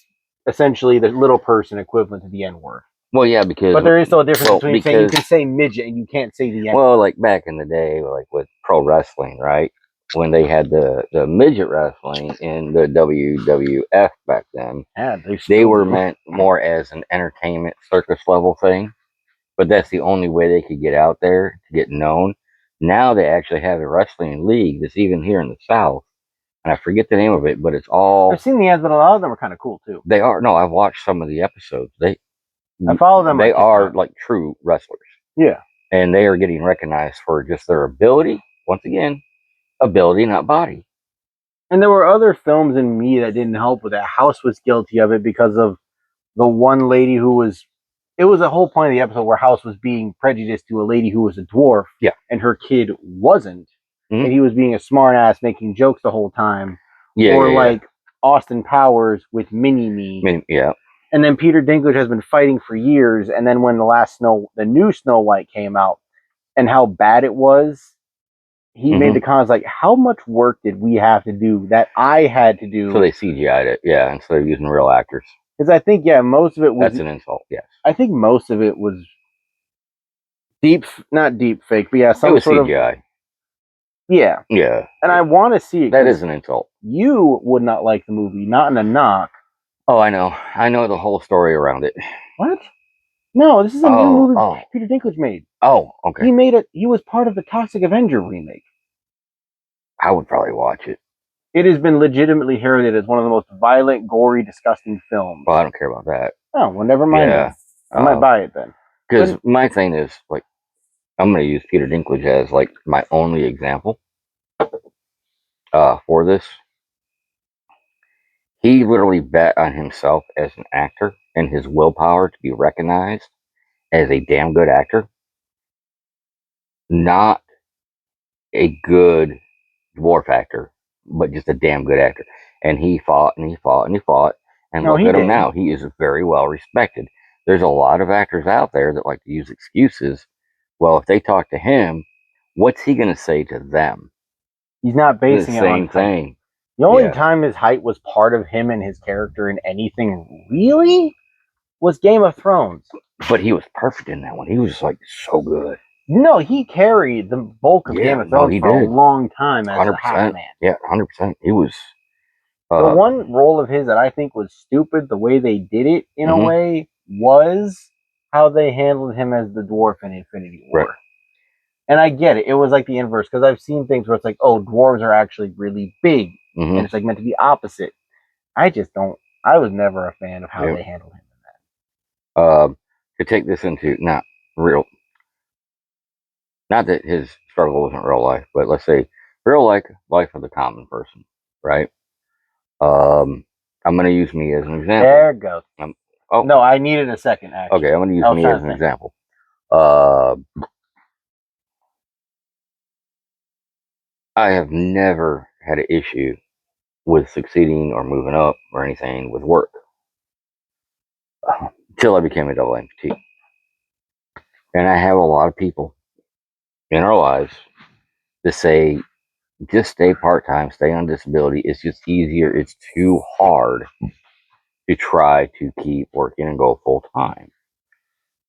essentially the little person equivalent to the N-word. Well, yeah, because but there is still a difference between saying you can say midget and you can't say the N-word. Well, like back in the day, like with pro wrestling, right? When they had the midget wrestling in the WWF back then, they were meant more as an entertainment circus level thing. But that's the only way they could get out there to get known. Now they actually have a wrestling league that's even here in the South, and I forget the name of it, but it's all. I've seen the ads, but a lot of them are kind of cool too. They are. No, I've watched some of the episodes. I follow them. They are like true wrestlers. Yeah, and they are getting recognized for just their ability. Once again, ability, not body. And there were other films in me that didn't help with that. House was guilty of it because of the one lady who was. It was a whole point of the episode where House was being prejudiced to a lady who was a dwarf, and her kid wasn't, and he was being a smart ass, making jokes the whole time. Like Austin Powers with Mini-Me. And then Peter Dinklage has been fighting for years, and then when the new Snow White came out, and how bad it was, he made the comments like, how much work did we have to do that I had to do? So they CGI'd it, instead of using real actors. Because I think, most of it was... That's an insult, yes. I think most of it was not deep fake, but some it was sort CGI. Of... Yeah. Yeah. And I want to see it. That is an insult. You would not like the movie, not in a knock. Oh, I know. I know the whole story around it. What? No, this is a new movie Peter Dinklage made. Oh, okay. He was part of the Toxic Avenger remake. I would probably watch it. It has been legitimately heralded as one of the most violent, gory, disgusting films. Well, I don't care about that. Oh, well, never mind then. I might buy it then. Because my thing is, like, I'm going to use Peter Dinklage as, like, my only example for this. He literally bet on himself as an actor and his willpower to be recognized as a damn good actor. Not a good dwarf actor, but just a damn good actor. And he fought and he fought and he fought. And look at him now. He is very well respected. There's a lot of actors out there that like to use excuses. Well, if they talk to him, what's he going to say to them? He's not basing it on the same thing. The only time his height was part of him and his character in anything really was Game of Thrones. But he was perfect in that one. He was like so good. No, he carried the bulk of Game of Thrones for a long time as 100%. a half man. Yeah, 100%. He was. The one role of his that I think was stupid, the way they did it in a way, was how they handled him as the dwarf in Infinity War. Right. And I get it. It was like the inverse, because I've seen things where it's like, oh, dwarves are actually really big. And it's like meant to be opposite. I just don't. I was never a fan of how they handled him in that. To take this into not that his struggle wasn't real life, but let's say real life of the common person, right? I'm going to use me as an example. There it goes. No, I needed a second, actually. Okay, I'm going to use me as an example. I have never had an issue with succeeding or moving up or anything with work until I became a double amputee. And I have a lot of people in our lives that say, just stay part-time, stay on disability. It's just easier. It's too hard to try to keep working and go full-time.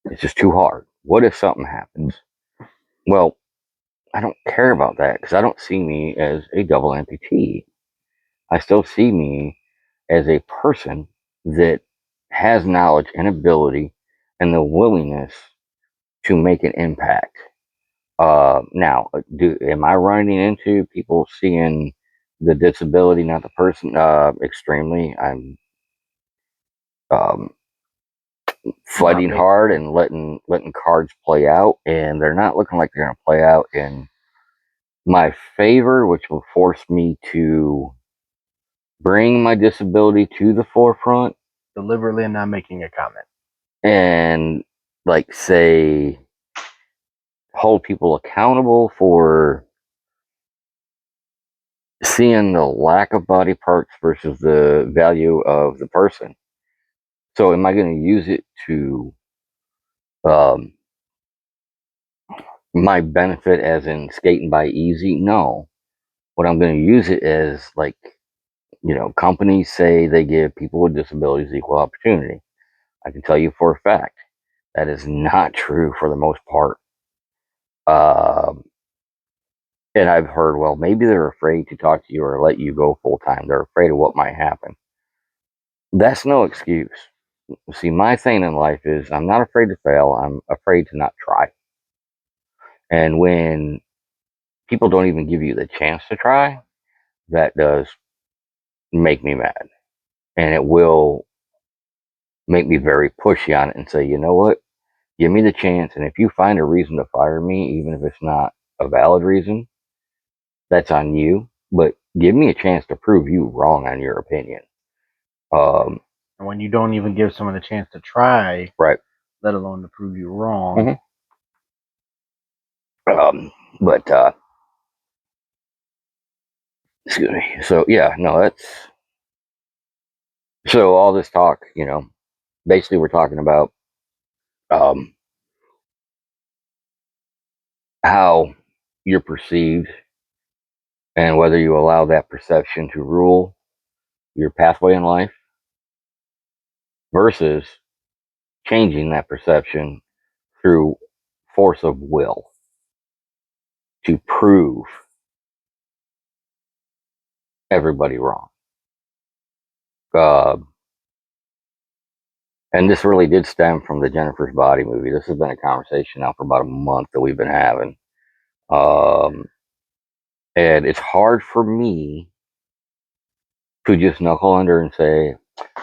It's just too hard. What if something happens? Well, I don't care about that because I don't see me as a double amputee. I still see me as a person that has knowledge and ability and the willingness to make an impact. Now, am I running into people seeing the disability, not the person? Extremely. I'm um, fighting hard and letting cards play out, and they're not looking like they're going to play out in my favor, which will force me to bring my disability to the forefront Deliberately and not making a comment. and, like, say, hold people accountable for seeing the lack of body parts versus the value of the person. So, am I going to use it to um, my benefit, as in skating by easy? No. What I'm going to use it as, like, companies say they give people with disabilities equal opportunity. I can tell you for a fact that is not true for the most part. Um, and I've heard, well, maybe they're afraid to talk to you or let you go full time. They're afraid of what might happen. That's no excuse. See, my thing in life is I'm not afraid to fail. I'm afraid to not try. And when people don't even give you the chance to try, that does make me mad. And it will make me very pushy on it and say, you know what? Give me the chance. And if you find a reason to fire me, even if it's not a valid reason, that's on you. But give me a chance to prove you wrong on your opinion. And when you don't even give someone a chance to try, Right. let alone to prove you wrong. But excuse me. So yeah, no, that's so all this talk, basically we're talking about um, how you're perceived and whether you allow that perception to rule your pathway in life versus changing that perception through force of will to prove everybody wrong. Uh, and this really did stem from the Jennifer's Body movie. This has been a conversation now for about a month that we've been having. Um, and it's hard for me to just knuckle under and say,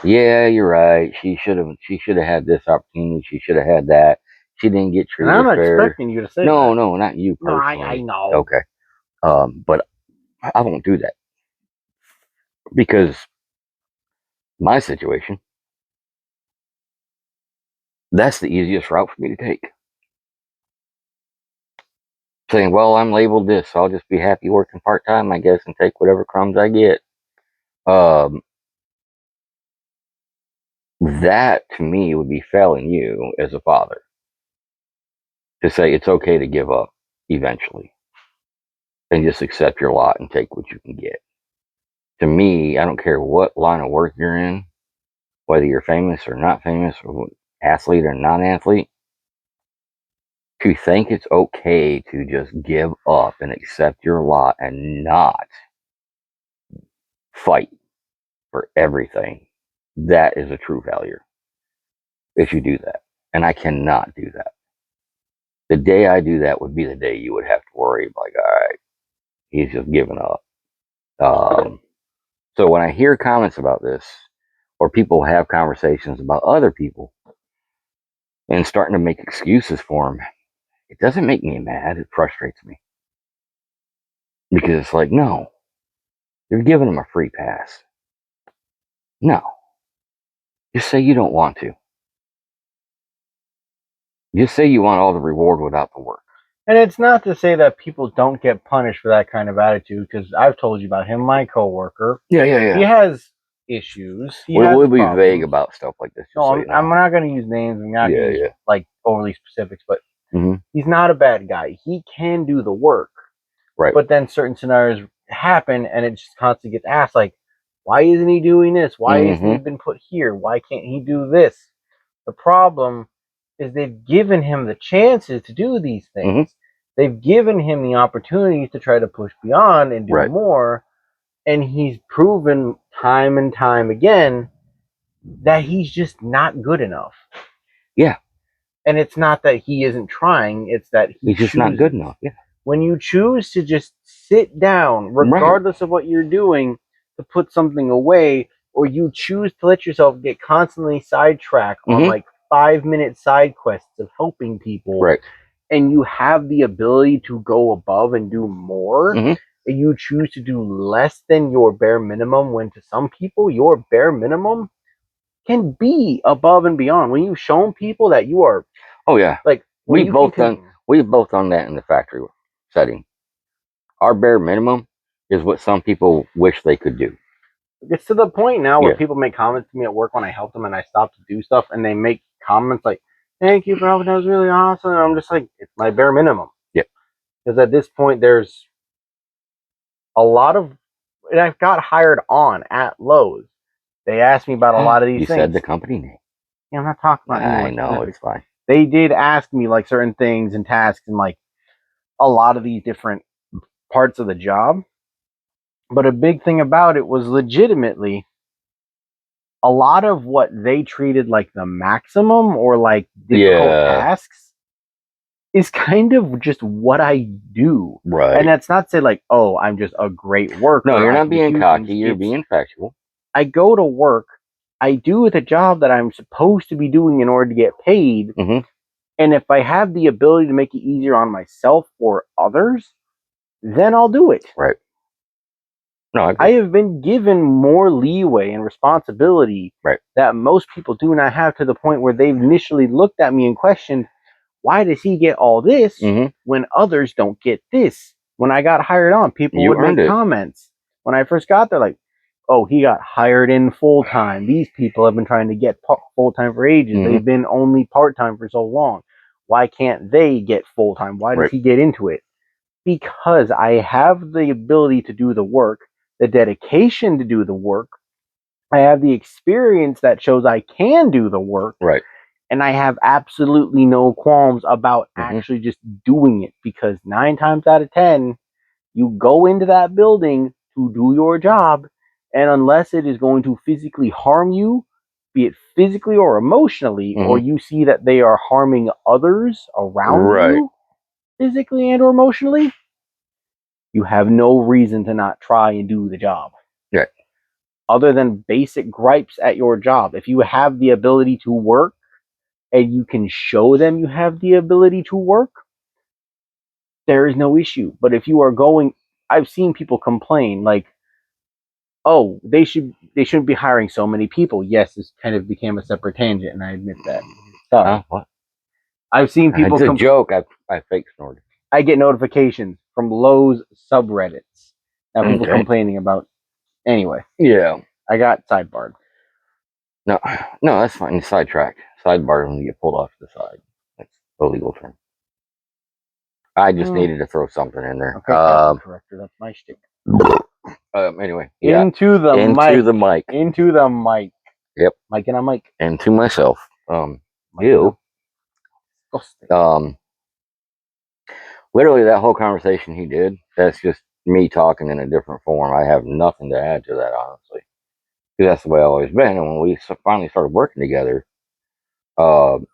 "Yeah, you're right. She should have had this opportunity. She should have had that. She didn't get And I'm treated not fair." expecting you to say No, that. no, not you No, personally. I know. Okay, but I won't do that because my situation, that's the easiest route for me to take. Saying, "Well, I'm labeled this, so I'll just be happy working part time, I guess, and take whatever crumbs I get." Um, that to me would be failing you as a father to say it's okay to give up eventually and just accept your lot and take what you can get. To me, I don't care what line of work you're in, whether you're famous or not famous, or athlete or non athlete, to think it's okay to just give up and accept your lot and not fight for everything, that is a true failure if you do that. And I cannot do that. The day I do that would be the day you would have to worry, like, all right, he's just giving up. So when I hear comments about this, or people have conversations about other people and starting to make excuses for them, it doesn't make me mad. It frustrates me because it's like, no, you're giving them a free pass. No, just say you don't want to. Just say you want all the reward without the work. And it's not to say that people don't get punished for that kind of attitude, because I've told you about him, my coworker. Yeah. He has issues. We'll be vague about stuff like this. No, I'm not going to use names. I'm not going to use like overly specifics, but he's not a bad guy. He can do the work. Right. But then certain scenarios happen, and it just constantly gets asked, like, why isn't he doing this? Why isn't he been put here? Why can't he do this? The problem is they've given him the chances to do these things. They've given him the opportunities to try to push beyond and do Right. more, and he's proven time and time again that he's just not good enough. Yeah. And it's not that he isn't trying, it's that He's just not good enough. Yeah. When you choose to just sit down, regardless of what you're doing, to put something away, or you choose to let yourself get constantly sidetracked on like 5-minute side quests of helping people, Right. and you have the ability to go above and do more, and you choose to do less than your bare minimum, when to some people your bare minimum can be above and beyond. When you've shown people that you are, oh yeah, like, we've both done that in the factory setting. Our bare minimum is what some people wish they could do. It's to the point now where people make comments to me at work when I help them and I stop to do stuff, and they make comments like, "Thank you for helping, that was really awesome." And I'm just like, it's my bare minimum. Yeah. Because at this point, there's a lot of, and I've got hired on at Lowe's. They asked me about a lot of these you things. You said the company name. Yeah, I'm not talking about I know, it's fine. They did ask me like certain things and tasks and like a lot of these different parts of the job. But a big thing about it was legitimately a lot of what they treated like the maximum or like difficult tasks is kind of just what I do. Right. And that's not to say like, oh, I'm just a great worker. No, you're not being cocky. You're being factual. I go to work. I do the job that I'm supposed to be doing in order to get paid. And if I have the ability to make it easier on myself or others, then I'll do it. Right. No, I have been given more leeway and responsibility that most people do not have, to the point where they've initially looked at me and questioned, why does he get all this when others don't get this? When I got hired on, people would make comments. When I first got there, like, oh, he got hired in full-time. These people have been trying to get full-time for ages. They've been only part-time for so long. Why can't they get full-time? Why does he get into it? Because I have the ability to do the work, the dedication to do the work. I have the experience that shows I can do the work. Right. And I have absolutely no qualms about actually just doing it, because 9 times out of 10, you go into that building to do your job, and unless it is going to physically harm you, be it physically or emotionally, or you see that they are harming others around you, physically and or emotionally, you have no reason to not try and do the job. Right. Other than basic gripes at your job. If you have the ability to work and you can show them you have the ability to work, there is no issue. But if you are going, I've seen people complain like, oh, they shouldn't be hiring so many people. Yes, this kind of became a separate tangent, and I admit that. What? I've seen people. It's a joke. I fake snorted. I get notifications from Lowe's subreddits. Now people complaining about. Anyway. Yeah. I got sidebarred. No, that's fine. Sidetracked. Sidebar when you get pulled off to the side. That's a legal term. I just needed to throw something in there. Okay, corrector. That's my shtick. Anyway. Into the mic. Into the mic. Yep. Mic and a mic. And to myself. You. Literally that whole conversation he did, that's just me talking in a different form. I have nothing to add to that, honestly. Because that's the way I've always been. And when we finally started working together, when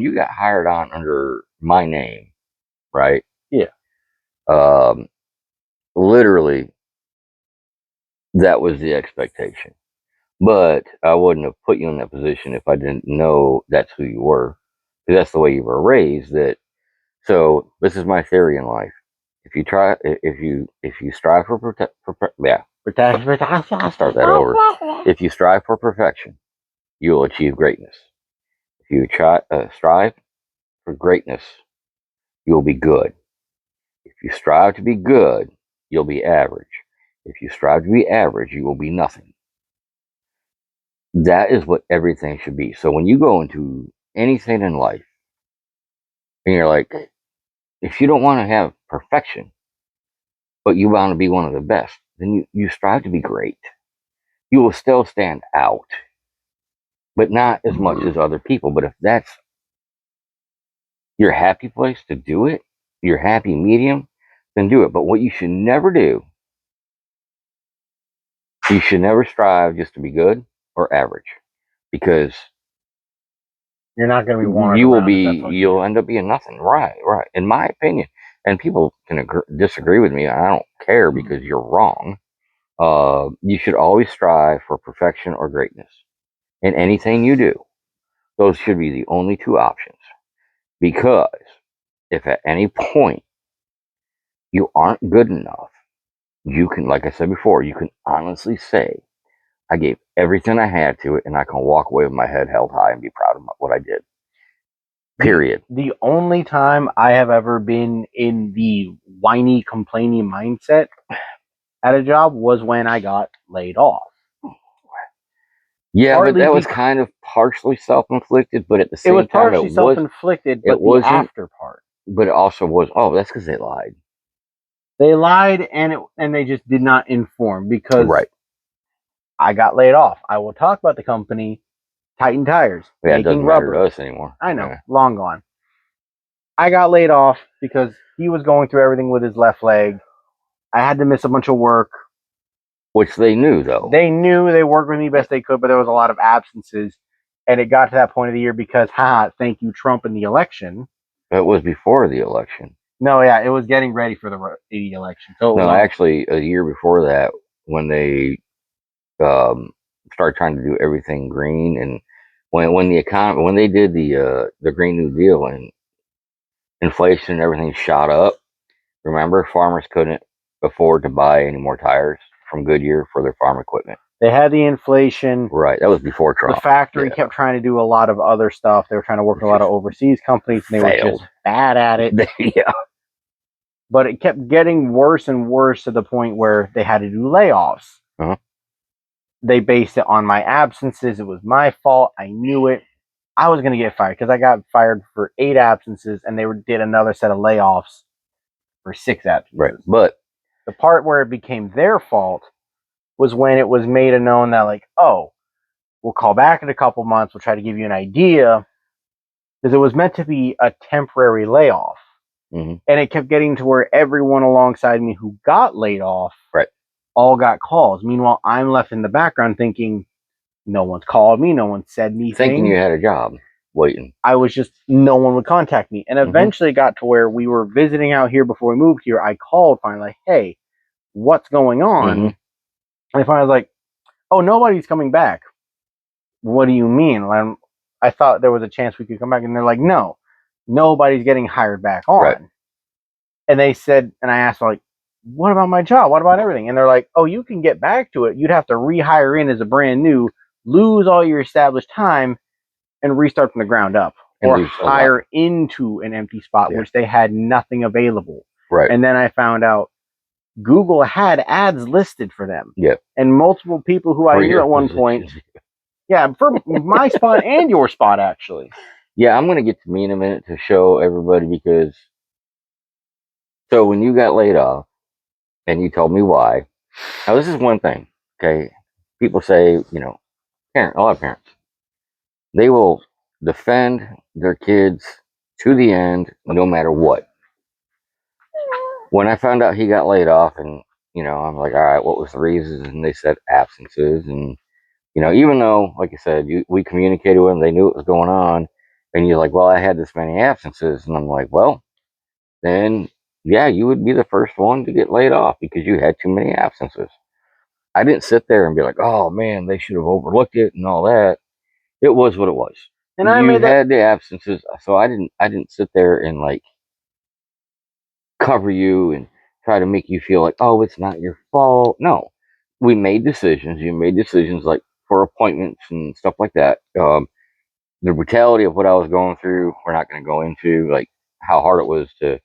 you got hired on under my name, right? Yeah. Literally, that was the expectation. But I wouldn't have put you in that position if I didn't know that's who you were. Because that's the way you were raised. So this is my theory in life. If you strive for I'll start that over. If you strive for perfection, you will achieve greatness. If you strive for greatness, you will be good. If you strive to be good, you'll be average. If you strive to be average, you will be nothing. That is what everything should be. So when you go into anything in life, and you're like, if you don't want to have perfection, but you want to be one of the best, then you strive to be great. You will still stand out. but not as much as other people. But if that's your happy place to do it, your happy medium, then do it. But what you should never do, you should never strive just to be good or average, because You're not going to be wanted you will around be, if that's all you you'll do. end up being nothing. Right, right. In my opinion, and people can disagree with me. I don't care because you're wrong. You should always strive for perfection or greatness in anything you do. Those should be the only two options. Because if at any point you aren't good enough, you can, like I said before, you can honestly say, I gave everything I had to it, and I can walk away with my head held high and be proud of what I did. Period. The only time I have ever been in the whiny, complaining mindset at a job was when I got laid off. Yeah, but Partly that was bec- kind of partially self-inflicted, but at the It was same time, partially self-inflicted, it but the wasn't, after part. but it also was, oh, that's because they lied. They lied and they just did not inform because Right. I got laid off. I will talk about the company, Titan Tires, Yeah, it making doesn't matter rubber. to us anymore. I know, Yeah. long gone. I got laid off because he was going through everything with his left leg. I had to miss a bunch of work. Which they knew, though. They knew they worked with me best they could, but there was a lot of absences. And it got to that point of the year because, thank you, Trump, in the election. It was before the election. No, yeah, it was getting ready for the election. So No, actually, a year before that, when they started trying to do everything green, and when the economy, when they did the Green New Deal and inflation and everything shot up, remember, farmers couldn't afford to buy any more tires from Goodyear for their farm equipment. they had the inflation. Right, that was before Trump. The factory kept trying to do a lot of other stuff. They were trying to work with a lot of overseas companies, and they were just bad at it. Yeah. But it kept getting worse and worse to the point where they had to do layoffs. Uh-huh. They based it on my absences. It was my fault. I knew it. I was going to get fired because I got fired for 8 absences, and they did another set of layoffs for 6 absences. Right. But the part where it became their fault was when it was made known that, like, oh, we'll call back in a couple months. We'll try to give you an idea, because it was meant to be a temporary layoff. Mm-hmm. And it kept getting to where everyone alongside me who got laid off all got calls. Meanwhile, I'm left in the background thinking, no one's called me, no one said anything. Thinking you had a job waiting. I was just, no one would contact me. And eventually it got to where we were visiting out here before we moved here. I called finally, like, hey, what's going on? And finally I was like, oh, nobody's coming back. What do you mean? I thought there was a chance we could come back. And they're like, no, nobody's getting hired back on. Right. And they said, and I asked, like, what about my job? What about everything? And they're like, oh, you can get back to it. You'd have to rehire in as a brand new, lose all your established time, and restart from the ground up. Or hire into an empty spot, which they had nothing available. Right. And then I found out Google had ads listed for them. Yeah. And multiple people who I knew at one point. Yeah, for my spot and your spot, actually. Yeah, I'm going to get to me in a minute to show everybody, because so when you got laid off and you told me why. Now, this is one thing, okay? People say, you know, a lot of parents, they will defend their kids to the end, no matter what. When I found out he got laid off, and, you know, I'm like, all right, what was the reasons? And they said absences. And, you know, even though, like I said, we communicated with them, they knew what was going on. And you're like, well, I had this many absences. And I'm like, well, then, yeah, you would be the first one to get laid off because you had too many absences. I didn't sit there and be like, oh, man, they should have overlooked it and all that. It was what it was. And you had the absences, so I didn't sit there and, like, cover you and try to make you feel like, oh, it's not your fault. No, we made decisions. You made decisions, like, for appointments and stuff like that. The brutality of what I was going through, we're not going to go into, like, how hard it was to,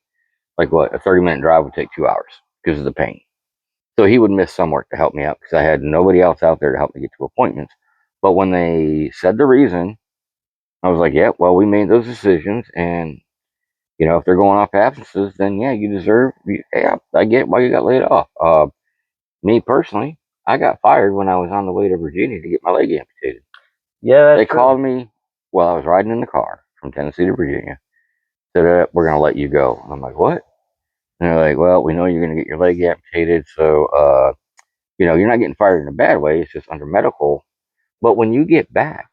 like, what, a 30-minute drive would take 2 hours because of the pain. So he would miss some work to help me out because I had nobody else out there to help me get to appointments. But when they said the reason, I was like, yeah, well, we made those decisions, and, you know, if they're going off absences, then yeah, you deserve. Yeah, I get why you got laid off. Me personally, I got fired when I was on the way to Virginia to get my leg amputated. Yeah, They called me while I was riding in the car from Tennessee to Virginia. Said, we're going to let you go. And I'm like, what? And they're like, well, we know you're going to get your leg amputated. So, you're not getting fired in a bad way. It's just under medical. But when you get back,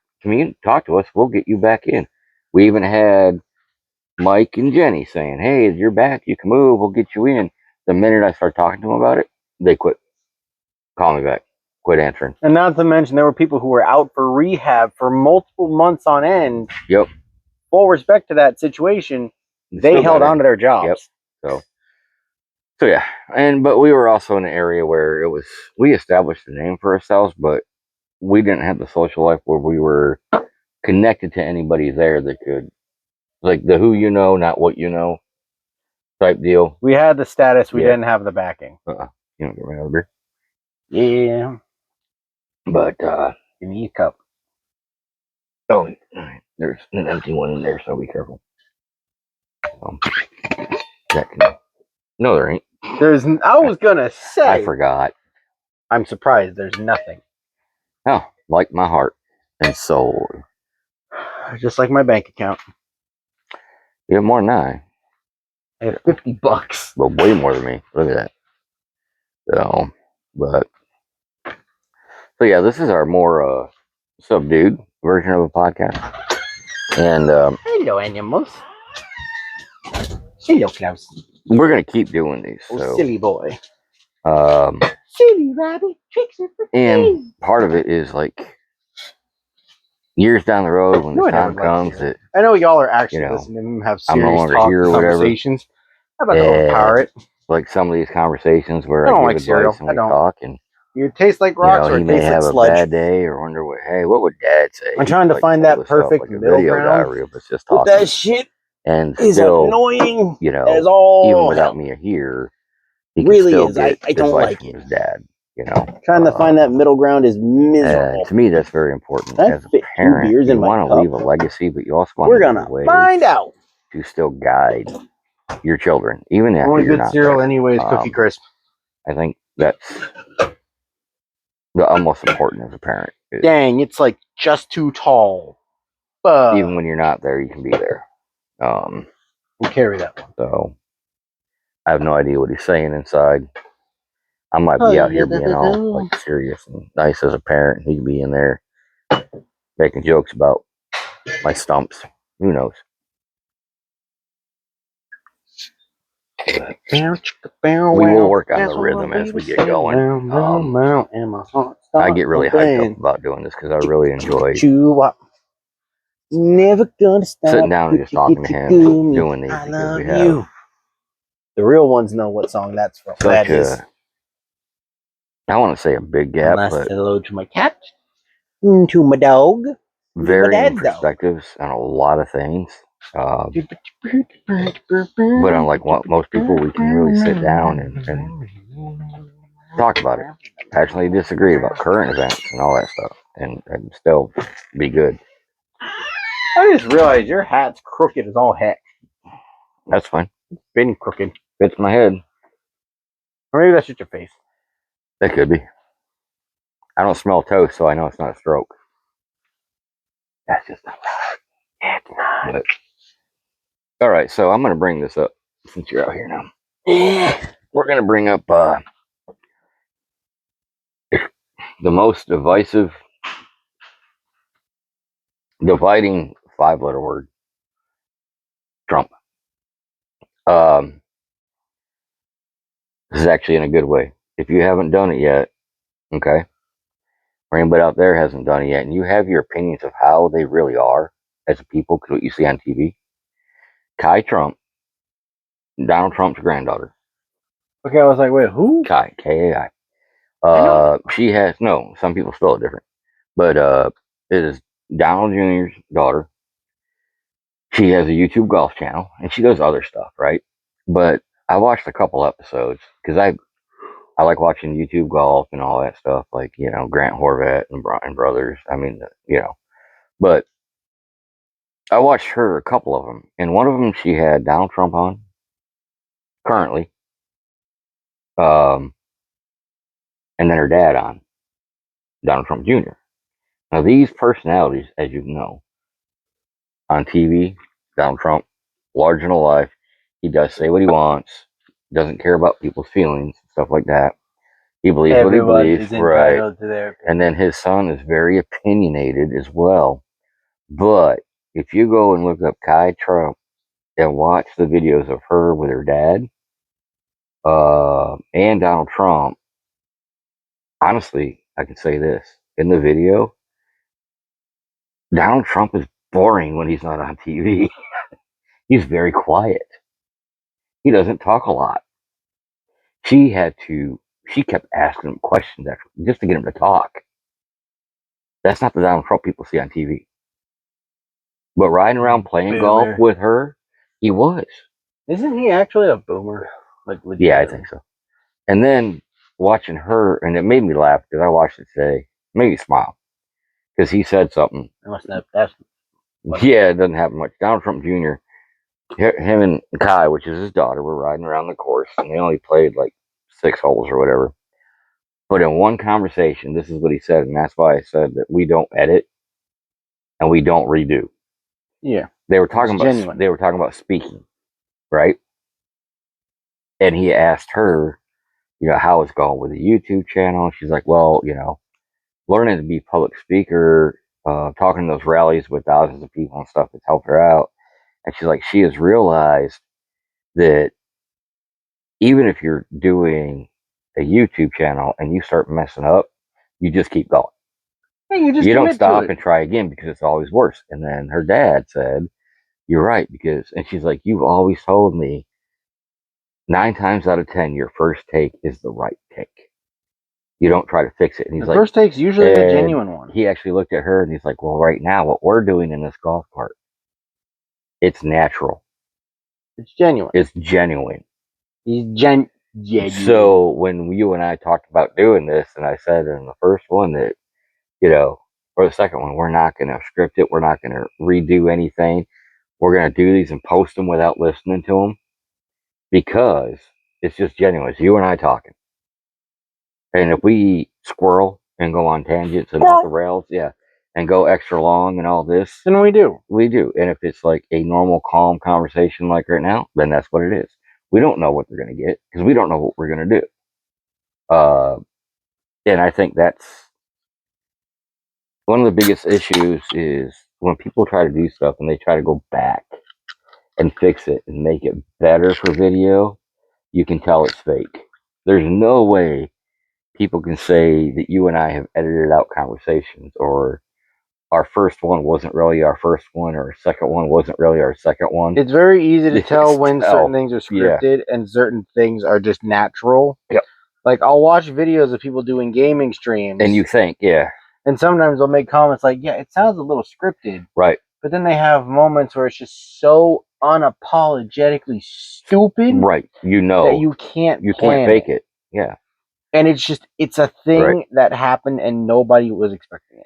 talk to us. We'll get you back in. We even had Mike and Jenny saying, hey, you're back. You can move. We'll get you in. The minute I started talking to them about it, they quit calling me back, quit answering. And not to mention, there were people who were out for rehab for multiple months on end. Yep. Full respect to that situation. They held on to their jobs. Yep. So yeah, but we were also in an area where we established a name for ourselves, but we didn't have the social life where we were connected to anybody there that could, like the who you know, not what you know type deal. We had the status, we didn't have the backing. You don't get another beer. Yeah. But give me a cup. Oh, there's an empty one in there, so be careful. No, there ain't. I was gonna say. I forgot. I'm surprised there's nothing. Oh, like my heart and soul. Just like my bank account. You have more than I. I have $50. Well, way more than me. Look at that. So yeah, this is our more subdued version of a podcast. And hello, animals. Hello, Klaus. We're gonna keep doing these. So. Silly boy. Silly rabbit tricks are for and part of it is like years down the road when the time comes that I know y'all are actually listening to them have serious I'm no longer here or conversations. How about the old pirate? Like some of these conversations where I don't give like advice cereal. and we talk and you taste like rocks or he it may tastes have like a sludge. bad day or wonder what would Dad say. I'm trying to find that perfect middle ground. Diary of us just talking. But that shit and is still, annoying. As all even without me here, he really can still is. get I don't advice like from it. his dad. Trying to find that middle ground is miserable. To me, that's very important. As a parent, you want to leave a legacy, but you also want We're gonna find out to still guide your children, even after only you're good not cereal there. anyway is Cookie Crisp. I think that's the most important as a parent. Dang, it's like just too tall. Even when you're not there, you can be there. We'll carry that one. So I have no idea what he's saying inside. I might be out here being all like serious and nice as a parent. He could be in there making jokes about my stumps. Who knows? We will work on the rhythm as we get going. I get really hyped up about doing this because I really enjoy never gonna stop sitting down and just talking to him, doing these because we have the real ones know what song that's from. That is. I want to say a big gap, but hello to my cat, to my dog, varying perspectives on a lot of things. But unlike what most people, we can really sit down and talk about it. Passionately disagree about current events and all that stuff, and still be good. I just realized your hat's crooked as all heck. That's fine. It's been crooked. Fits my head. Or maybe that's just your face. That could be. I don't smell toast, so I know it's not a stroke. That's just not right. It's not. But, all right, so I'm going to bring this up since you're out here now. We're going to bring up the most divisive, dividing 5-letter word. Trump. This is actually in a good way. If you haven't done it yet, okay, or anybody out there hasn't done it yet, and you have your opinions of how they really are as a people, because what you see on TV, Kai Trump, Donald Trump's granddaughter. Okay, I was like, wait, who? Kai, Kai. She has, no, some people spell it different, but it is Donald Jr.'s daughter. She has a YouTube golf channel, and she does other stuff, right? But I watched a couple episodes, because I like watching YouTube golf and all that stuff, like, Grant Horvat and Brian Brothers. I mean, but I watched her a couple of them, and one of them she had Donald Trump on, currently, and then her dad on, Donald Trump Jr. Now, these personalities, as you know, on TV, Donald Trump, larger than life, he does say what he wants, doesn't care about people's feelings, stuff like that. He believes what he Everyone believes, is right? entitled to their opinion. And then his son is very opinionated as well. But if you go and look up Kai Trump and watch the videos of her with her dad, and Donald Trump, honestly, I can say this. In the video, Donald Trump is boring when he's not on TV. He's very quiet. He doesn't talk a lot. She had to, she kept asking him questions just to get him to talk. That's not the Donald Trump people see on TV. But riding around playing golf Boomer. with her, he was. Isn't he actually a boomer? Like, Yeah, I think so. And then watching her, and it made me laugh because I watched it today. It made me smile because he said something. That's Yeah, it doesn't happen much. Donald Trump Jr., him and Kai, which is his daughter, were riding around the course, and they only played like 6 holes or whatever. But in one conversation, this is what he said, and that's why I said that we don't edit and we don't redo. yeah. They were talking It's about genuine. they were talking about speaking, right? And he asked her, how it's going with the YouTube channel. She's like, well, learning to be a public speaker, talking to those rallies with thousands of people and stuff that's helped her out. And she's like, she has realized that even if you're doing a YouTube channel and you start messing up, you just keep going. Hey, you just You don't commit to stop it. and try again because it's always worse. And then her dad said, you're right, and she's like, you've always told me 9 times out of 10, your first take is the right take. You don't try to fix it. And he's The like, first take's usually the and genuine one. he actually looked at her and he's like, well, right now, what we're doing in this golf cart, it's natural. It's genuine. It's genuine. He's genuine. So when you and I talked about doing this, and I said in the first one that, or the second one, we're not going to script it. We're not going to redo anything. We're going to do these and post them without listening to them because it's just genuine. It's you and I talking. And if we squirrel and go on tangents and off the rails, yeah, and go extra long and all this, then we do. We do. And if it's like a normal, calm conversation like right now, then that's what it is. We don't know what they're going to get because we don't know what we're going to do. And I think that's one of the biggest issues is when people try to do stuff and they try to go back and fix it and make it better for video, you can tell it's fake. There's no way people can say that you and I have edited out conversations or our first one wasn't really our first one or our second one wasn't really our second one. It's very easy to tell when certain things are scripted and certain things are just natural. Yep. Like, I'll watch videos of people doing gaming streams. And you think, and sometimes they'll make comments like, yeah, it sounds a little scripted. Right. But then they have moments where it's just so unapologetically stupid. Right. That you can't fake it. Yeah. And it's a thing that happened and nobody was expecting it.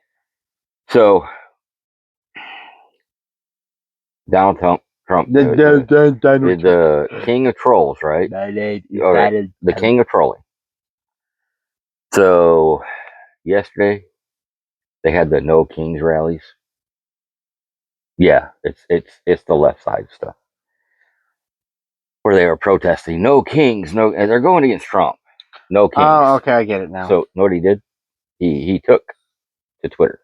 So Donald Trump, the king of trolls, right? The king of trolling. So yesterday they had the No Kings rallies. Yeah, it's the left side stuff where they were protesting no kings, and they're going against Trump. No kings. Oh, okay, I get it now. So you know what he did? He took to Twitter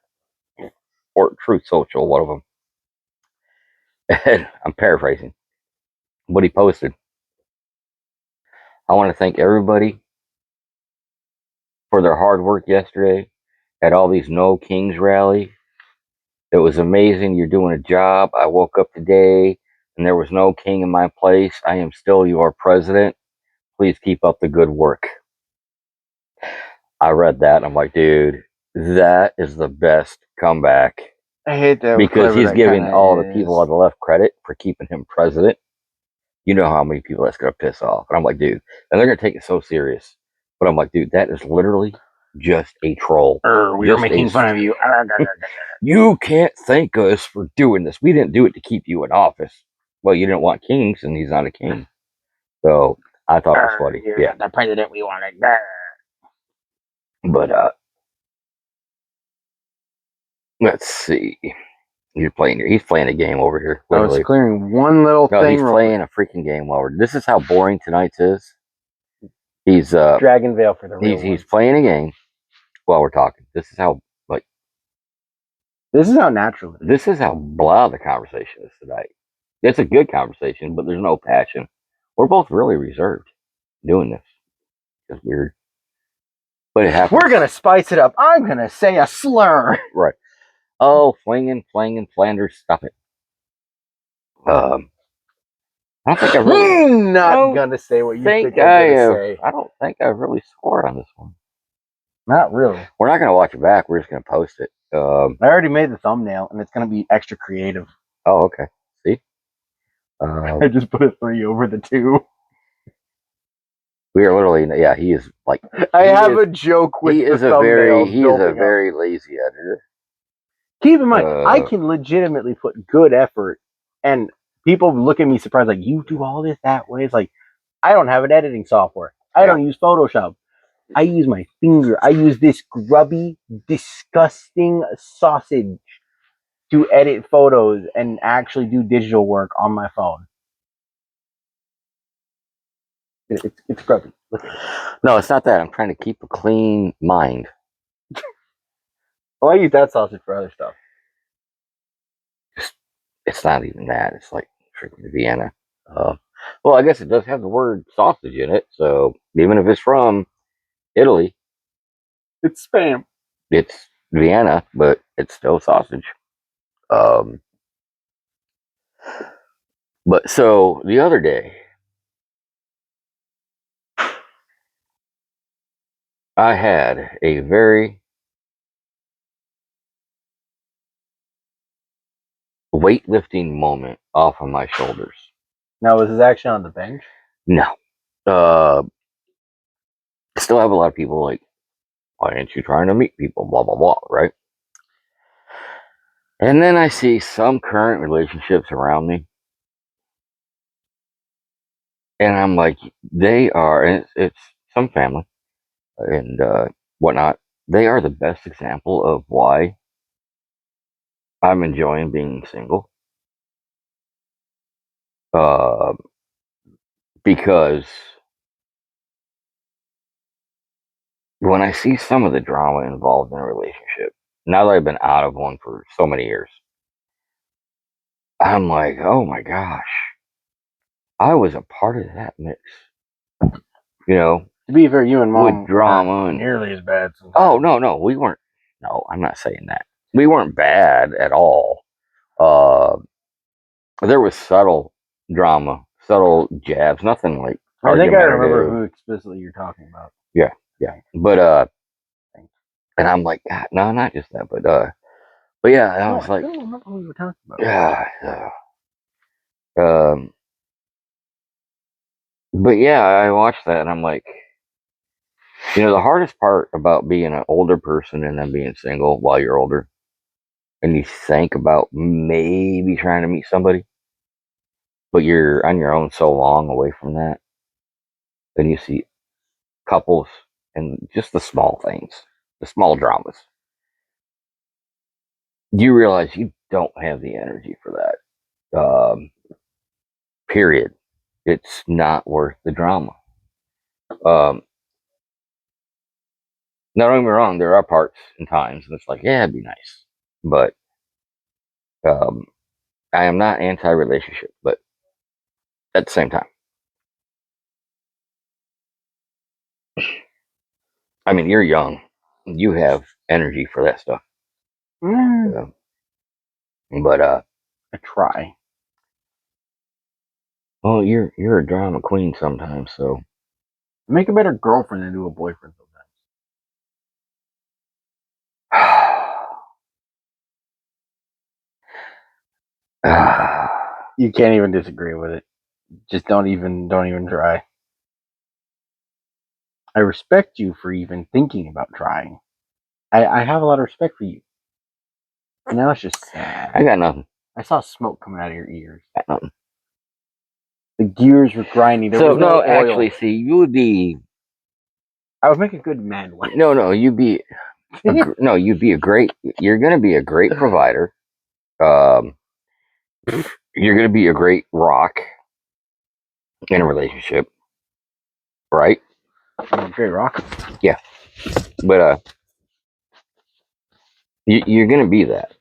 or Truth Social, one of them. And I'm paraphrasing what he posted. I want to thank everybody for their hard work yesterday at all these No Kings rally. It was amazing. You're doing a job. I woke up today and there was no king in my place. I am still your president. Please keep up the good work. I read that and I'm like, dude, that is the best comeback. I hate that because he's giving all the people on the left credit for keeping him president. You know how many people that's going to piss off. And I'm like, dude, and they're going to take it so serious. But I'm like, dude, that is literally just a troll. We are making fun of you. You can't thank us for doing this. We didn't do it to keep you in office. Well, you didn't want kings, and he's not a king. So I thought it was funny. You're the president we wanted. But Let's see. He's playing a game over here. I was Literally. clearing one little No, thing. he's playing a freaking game while we're. This is how boring tonight's is. He's Dragon Veil for the real he's playing a game while we're talking. This is how This is how natural it is. this is how blah the conversation is tonight. It's a good conversation, but there's no passion. We're both really reserved doing this. It's weird, but it happens. We're gonna spice it up. I'm gonna say a slur. Right. Oh, flinging, Flanders, stop it. I don't think I really Not gonna say what you think I'm gonna say. I don't think I really scored on this one. Not really. We're not gonna watch it back. We're just gonna post it. I already made the thumbnail, and it's gonna be extra creative. Oh, okay. See, I just put a 3 over the 2. we are literally. Yeah, he is like. I have a joke with He is a very lazy editor. Keep in mind, I can legitimately put good effort, and people look at me surprised, like, you do all this that way. It's like, I don't have an editing software. I don't use Photoshop. I use my finger. I use this grubby, disgusting sausage to edit photos and actually do digital work on my phone. It's grubby. No, it's not that. I'm trying to keep a clean mind. Well, I use that sausage for other stuff. It's not even that. It's like freaking Vienna. Well, I guess it does have the word sausage in it. So even if it's from Italy, It's spam. it's Vienna, but it's still sausage. But so the other day, I had a very weightlifting moment off of my shoulders. Now, was this actually on the bench? No. Still have a lot of people like, why aren't you trying to meet people? Blah, blah, blah, right? And then I see some current relationships around me. And I'm like, they are, and it's some family and whatnot. They are the best example of why I'm enjoying being single. Because when I see some of the drama involved in a relationship, now that I've been out of one for so many years, I'm like, oh my gosh, I was a part of that mix. You know, To be fair, you and Mom with drama and nearly as bad. Sometimes. oh no, we weren't. No, I'm not saying that. We weren't bad at all. There was subtle drama, subtle jabs, nothing like. I think I remember who explicitly you're talking about. Yeah, but and I'm like, God, no, not just that, but yeah, I was like, I don't remember who you were talking about. yeah, but yeah, I watched that and I'm like, you know, the hardest part about being an older person and then being single while you're older, and you think about maybe trying to meet somebody, but you're on your own so long away from that, then you see couples and just the small things, the small dramas. You realize you don't have the energy for that. Period. It's not worth the drama. Now, don't get me wrong, there are parts and times, and it's like, yeah, it'd be nice. But I am not anti-relationship, but at the same time, I mean, you're young, you have energy for that stuff. But I try. well, you're a drama queen sometimes, so Make a better girlfriend than do a boyfriend sometimes. You can't even disagree with it. Just don't even try. I respect you for even thinking about trying. I have a lot of respect for you. And now it's just sad. I got nothing. I saw smoke coming out of your ears. Got nothing. The gears were grinding. There So was no oil. actually, see, you would be. I would make a good man. No, you'd be. No, you're going to be a great provider. Um, you're going to be a great rock in a relationship, right? Great rock. Yeah. But you're going to be that.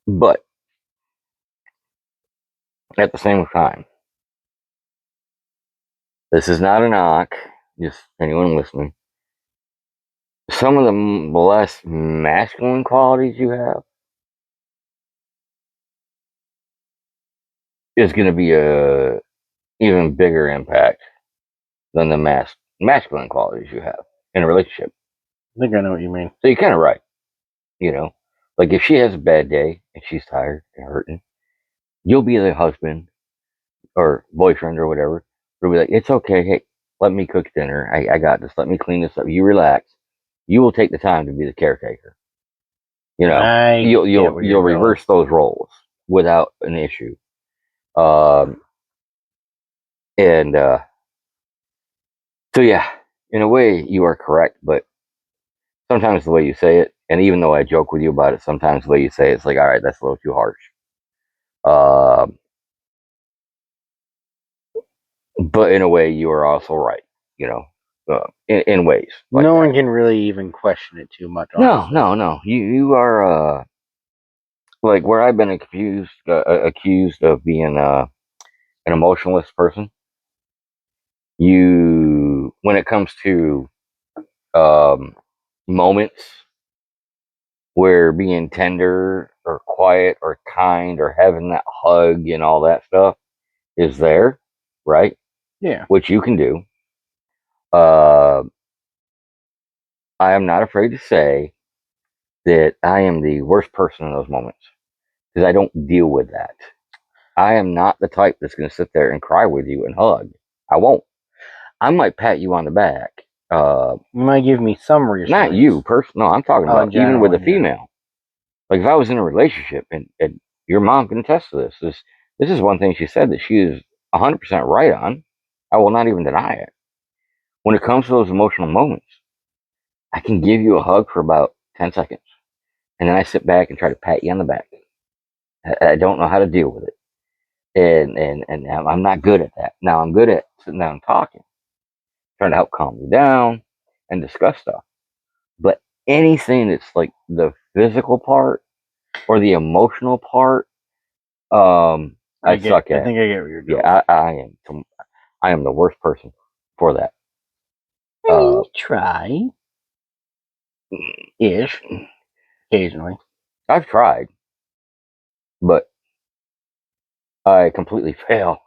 But at the same time, this is not a knock, just anyone listening. Some of the less masculine qualities you have is going to be a even bigger impact than the masculine qualities you have in a relationship. I think I know what you mean. So you're kind of right. Like if she has a bad day and she's tired and hurting, you'll be the husband or boyfriend or whatever. You'll be like, it's okay. Hey, let me cook dinner. I got this. Let me clean this up. You relax. You will take the time to be the caretaker. You'll reverse those roles without an issue. And so yeah, in a way you are correct, but sometimes the way you say it, and even though I joke with you about it, sometimes the way you say it's like, all right, that's a little too harsh. But in a way, you are also right. In ways. Like no one can really even question it too much. Honestly. No. You are like where I've been accused of being an emotionless person. When it comes to moments where being tender or quiet or kind or having that hug and all that stuff is there, right? Yeah. Which you can do. I am not afraid to say that I am the worst person in those moments because I don't deal with that. I am not the type that's going to sit there and cry with you and hug. I won't. I might pat you on the back. You might give me some reassurance. Not you, No, I'm talking about even with a female. Like if I was in a relationship, and your mom can attest to this. This is one thing she said that she is 100% right on. I will not even deny it. When it comes to those emotional moments, I can give you a hug for about 10 seconds. And then I sit back and try to pat you on the back. I don't know how to deal with it. And I'm not good at that. Now I'm good at sitting down and talking, trying to help calm you down and discuss stuff. But anything that's like the physical part or the emotional part, I suck at. I think I get what you're doing. Yeah, I am the worst person for that. Try. Ish. Occasionally. I've tried, but I completely fail.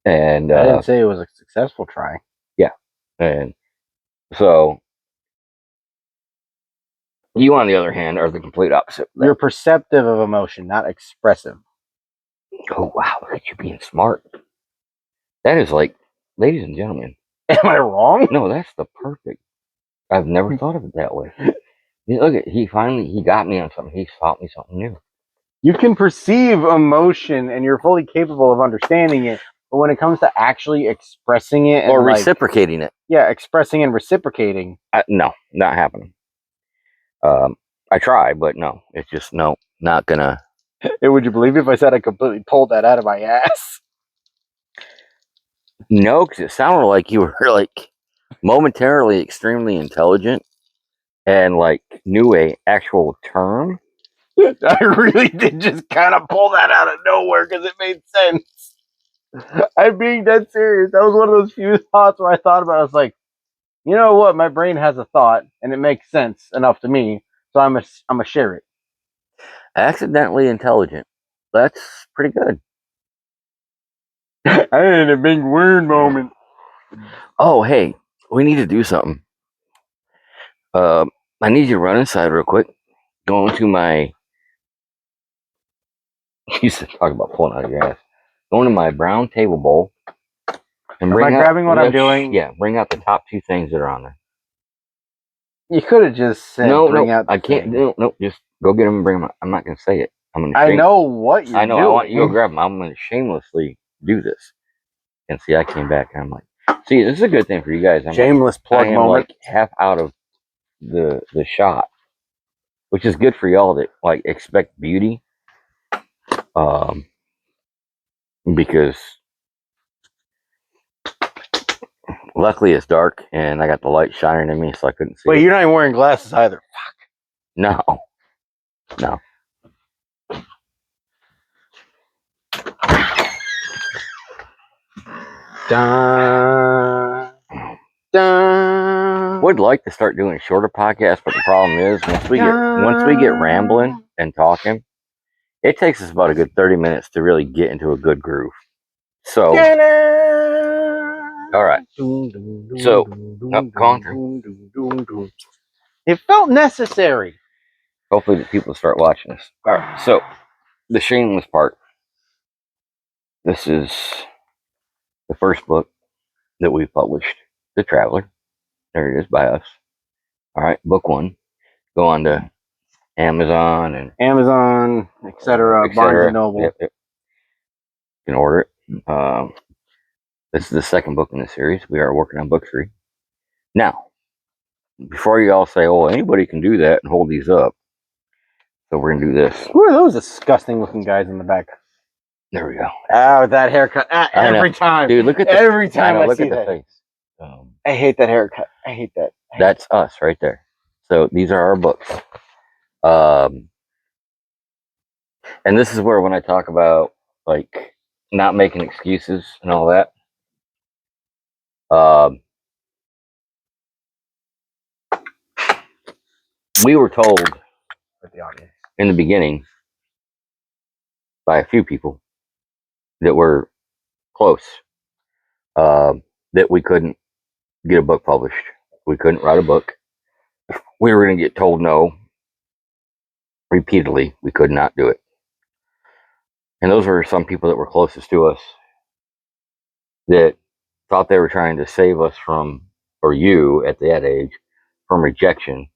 And I didn't say it was a successful try. Yeah. And so you, on the other hand, are the complete opposite. You're perceptive of emotion, not expressive. Oh, wow. Look at you being smart. That is like, ladies and gentlemen. Am I wrong? No, that's the perfect. I've never thought of it that way. Look at, he got me on something. He taught me something new. You can perceive emotion and you're fully capable of understanding it. But when it comes to actually expressing it or reciprocating it. Yeah, expressing and reciprocating. No, not happening. I try, but no, it's just no, not gonna. Would you believe if I said I completely pulled that out of my ass? No, because it sounded like you were like momentarily extremely intelligent and like knew a actual term. I really did just kind of pull that out of nowhere because it made sense. I'm being dead serious. That was one of those few thoughts where I thought about it. I was like, you know what? My brain has a thought and it makes sense enough to me, so I'm gonna share it. Accidentally intelligent. That's pretty good. I had a big weird moment. Oh, hey, we need to do something. I need you to run inside real quick. Go into my. You said talk about pulling out of your ass. Go into my brown table bowl. And grabbing what I'm doing? Yeah, bring out the top 2 things that are on there. You could have just said, I can't. No, just go get them and bring them out. I'm not going to say it. I know what you're doing. I want you to go grab them. I'm going to shamelessly do this. And see, I came back and I'm like, See, this is a good thing for you guys. Shameless plug I am moment. like half out of the shot, which is good for y'all that like expect beauty. Because luckily it's dark and I got the light shining in me, so I couldn't see. Wait, it. you're not even wearing glasses either. No, no. Dun, dun, Would like to start doing shorter podcasts, but the problem is once we get rambling and talking, it takes us about a good 30 minutes to really get into a good groove. So, all right. So, it felt necessary. Hopefully, the people start watching this. All right. So, the shameless part. This is the first book that we published, The Traveler. There it is by us. All right, book 1. Go on to Amazon and Amazon, etc. Barnes and Noble. Yep. You can order it. This is the second book in the series. We are working on book 3. Now, before you all say, "Oh, anybody can do that and hold these up," so we're gonna do this. Who are those disgusting looking guys in the back? There we go. Oh, that haircut! Every time, dude. Look at every time I look see at the that. face. I hate that haircut. I hate that. That's us right there. So these are our books. And this is where when I talk about like not making excuses and all that. We were told in the beginning by a few people that were close that we couldn't get a book published. We couldn't write a book. We were going to get told no repeatedly. We could not do it. And those were some people that were closest to us that thought they were trying to save us from, or you at that age, from rejection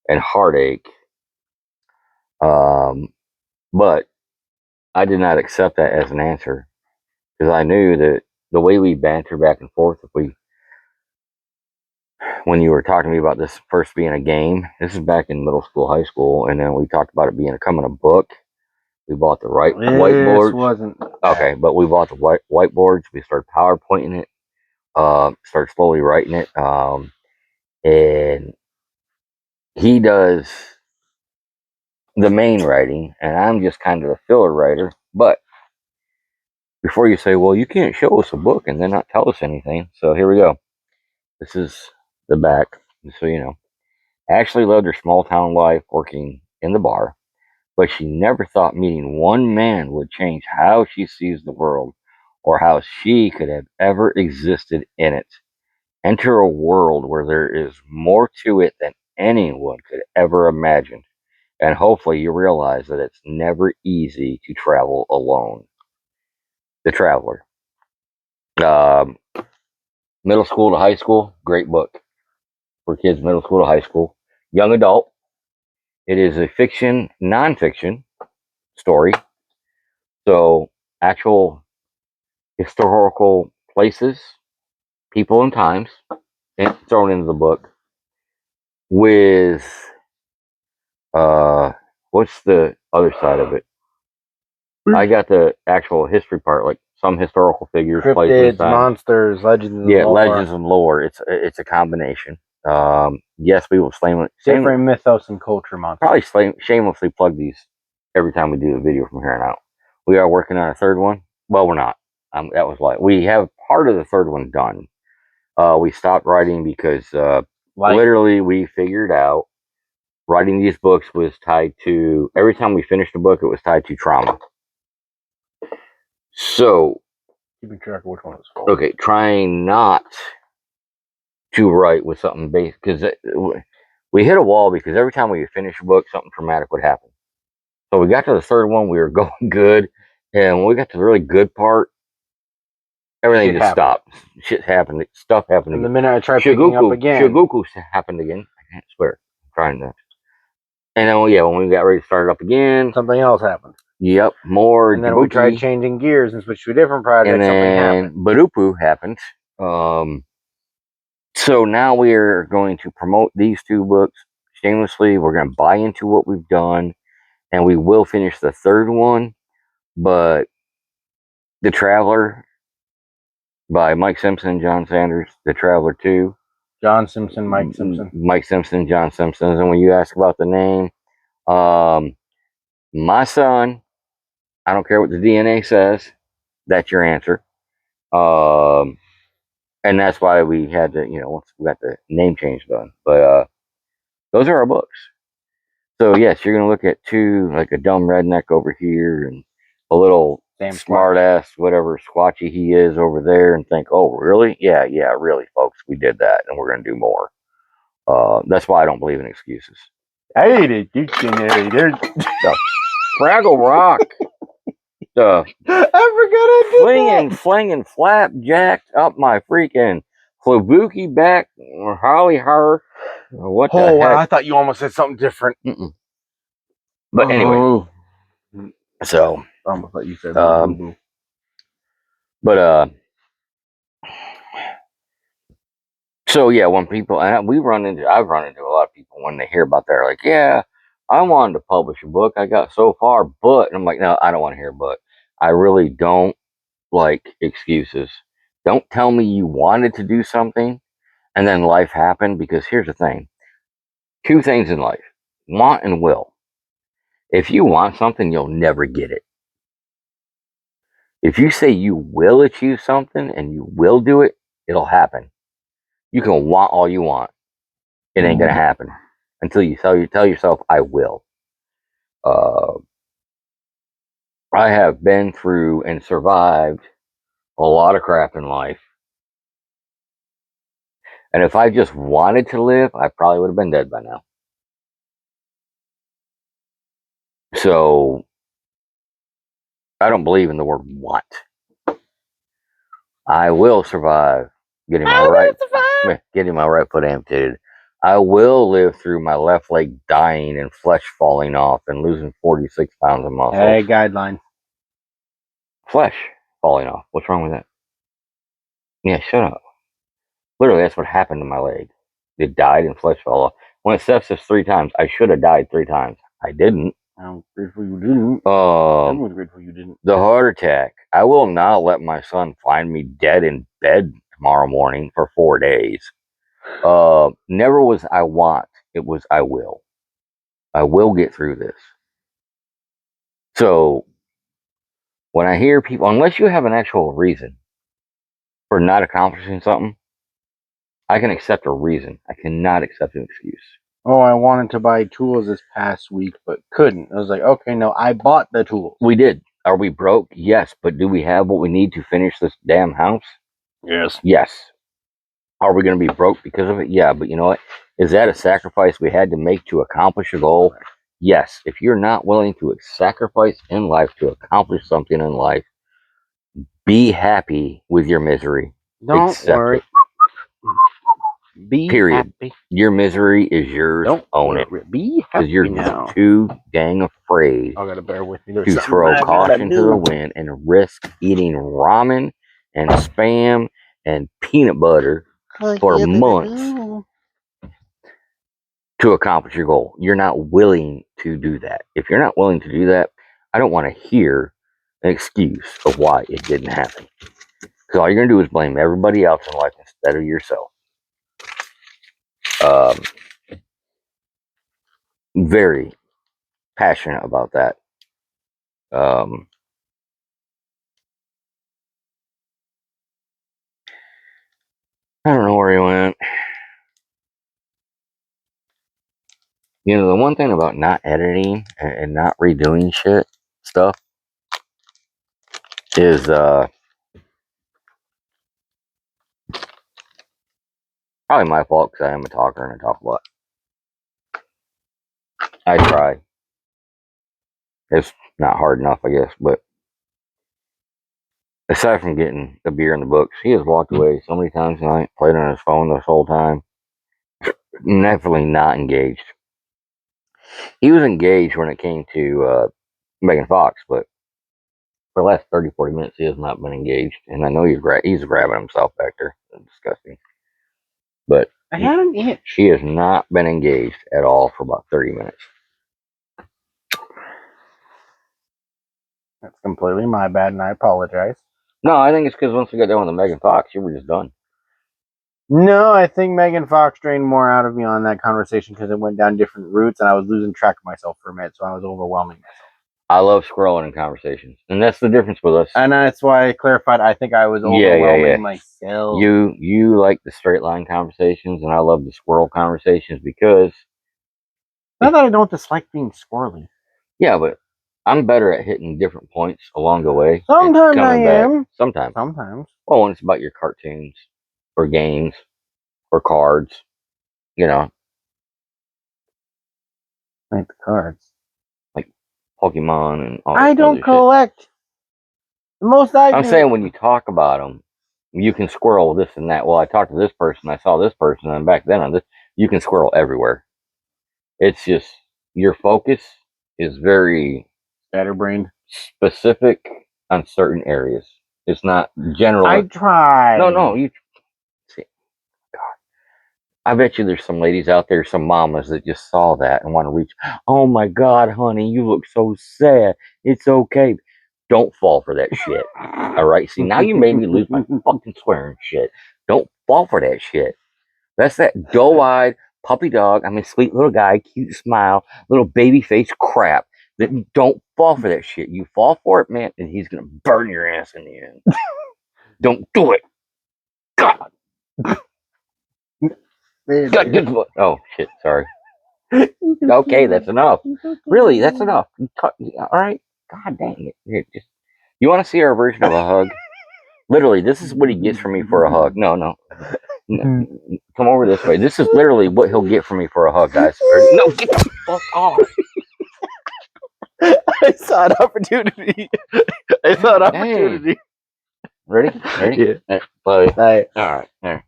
and heartache. But I did not accept that as an answer because I knew that the way we banter back and forth, when you were talking to me about this first being a game, this is back in middle school, high school, and then we talked about it coming a book. We bought the whiteboards. Wasn't okay, but we bought the whiteboards. We started PowerPointing it. Started slowly writing it. And he does the main writing, and I'm just kind of the filler writer. But before you say, well, you can't show us a book and then not tell us anything. So here we go. This is the back, so you know. Ashley loved her small town life working in the bar, but she never thought meeting one man would change how she sees the world or how she could have ever existed in it. Enter a world where there is more to it than anyone could ever imagine. And hopefully you realize that it's never easy to travel alone. The Traveler. Middle school to high school, great book for kids, middle school to high school. Young adult. It is a fiction, non-fiction story. So actual historical places, people, and times thrown into the book with what's the other side of it? I got the actual history part, like some historical figures, places, cryptids, monsters, legends, and lore. Legends and lore. It's a combination. Yes, we will different mythos and culture monsters. Probably shamelessly plug these every time we do a video from here on out. We are working on a third one. Well, we're not. That was like we have part of the third one done. We stopped writing because literally we figured out writing these books was tied to every time we finished a book, it was tied to trauma. So keeping track of which one was okay, trying not to write with something based because we hit a wall because every time we finish a book, something traumatic would happen. So we got to the third one, we were going good, and when we got to the really good part, everything just stopped. Shit happened. Stuff happened. And the minute I tried picking up again, Shogoku happened again. I can't swear. I'm trying to. And then, when we got ready to start it up again, something else happened. Yep, more. And then we tried changing gears and switched to a different project. And then Barupu happened, So now we are going to promote these two books shamelessly. We're going to buy into what we've done, and we will finish the third one. But The Traveler by Mike Simpson and John Sanders, The Traveler 2. John Simpson, Mike Simpson. Mike Simpson, John Simpson. And when you ask about the name, my son, I don't care what the DNA says, that's your answer. And that's why we had to, once we got the name change done. But those are our books. So yes, you're gonna look at two, like a dumb redneck over here and a little Damn smart ass, whatever squatchy he is over there, and think, oh really? Yeah, really, folks, we did that, and we're gonna do more. That's why I don't believe in excuses. Hey, the dictionary. There's Fraggle Rock, the I forgot flinging flapjacked up my freaking Flabuki back or Holly Har. What the heck? Wow, I thought you almost said something different. But anyway, so I almost thought you said boo-boo. But so yeah, when people I've run into a lot of people when they hear about that, like, yeah, I wanted to publish a book, I got so far, but and I'm like, no, I don't want to hear but. I really don't like excuses. Don't tell me you wanted to do something and then life happened, because here's the thing. Two things in life: want and will. If you want something, you'll never get it. If you say you will achieve something and you will do it, it'll happen. You can want all you want. It ain't gonna happen until you tell yourself, I will. I have been through and survived a lot of crap in life. And if I just wanted to live, I probably would have been dead by now. So I don't believe in the word want. I will survive getting my right foot amputated. I will live through my left leg dying and flesh falling off and losing 46 pounds of muscle. Hey, guideline. Flesh falling off. What's wrong with that? Yeah, shut up. Literally, that's what happened to my leg. It died and flesh fell off. Went sepsis 3 times. I should have died 3 times. I didn't. I'm grateful you didn't. Everyone's grateful you didn't. The heart attack. I will not let my son find me dead in bed tomorrow morning for 4 days. Never was I want. It was I will. I will get through this. So when I hear people, unless you have an actual reason for not accomplishing something, I can accept a reason. I cannot accept an excuse. Oh, I wanted to buy tools this past week, but couldn't. I was like, okay, no, I bought the tools. We did. Are we broke? Yes. But do we have what we need to finish this damn house? Yes. Yes. Are we going to be broke because of it? Yeah. But you know what? Is that a sacrifice we had to make to accomplish a goal? Yes. If you're not willing to sacrifice in life to accomplish something in life, be happy with your misery. Don't Accept worry. it. Be Period. happy. Your misery is yours. Don't own it. Be happy Because you're now. too dang afraid I gotta bear with me. to throw caution to the wind and risk eating ramen and spam and peanut butter for months to accomplish your goal. You're not willing to do that. If you're not willing to do that, I don't want to hear an excuse of why it didn't happen. Because all you're going to do is blame everybody else in life instead of yourself. Very passionate about that. I don't know where he went. You know, the one thing about not editing and not redoing stuff is probably my fault, because I am a talker and I talk a lot. I try. It's not hard enough, I guess, but aside from getting the beer in the books, he has walked away so many times tonight, played on his phone this whole time. Definitely not engaged. He was engaged when it came to Megan Fox, but for the last 30, 40 minutes, he has not been engaged. And I know he's grabbing himself back there. disgusting. But I had an itch. she has not been engaged at all for about 30 minutes. That's completely my bad, and I apologize. No, I think it's because once we got done with the Megan Fox, you were just done. No, I think Megan Fox drained more out of me on that conversation because it went down different routes, and I was losing track of myself for a minute, so I was overwhelming myself. I love squirreling in conversations, and that's the difference with us. And that's why I clarified. I think I was overwhelming myself. You like the straight line conversations, and I love the squirrel conversations because Not that I don't dislike being squirrely. yeah, but I'm better at hitting different points along the way. and Sometimes I coming back. am. Sometimes. Sometimes. Well, when it's about your cartoons or games or cards, you know, Like the cards. like Pokemon and all that I don't other shit. collect. The most I I'm do. saying when you talk about them, you can squirrel this and that. Well, I talked to this person, I saw this person, and back then on this, you can squirrel everywhere. It's just your focus is very Scatterbrained. specific on certain areas. It's not general. I try. No, you see. God, I bet you there's some ladies out there, some mamas that just saw that and want to reach. Oh my God, honey, you look so sad. It's okay. Don't fall for that shit. All right. See, now you made me lose my fucking swearing shit. Don't fall for that shit. That's that doe-eyed puppy dog. I mean, sweet little guy, cute smile, little baby face crap. That don't fall for that shit. You fall for it, man, and he's gonna burn your ass in the end. Don't do it. God. God, good. Oh shit. Sorry. Okay, that's enough. Really, that's enough. All right. God dang it. Here, just you want to see our version of a hug? Literally, this is what he gets from me for a hug. No. Come over this way. This is literally what he'll get from me for a hug, guys. No, get the fuck off. I saw an opportunity. Hey. Ready? Yeah. Play. All right. There.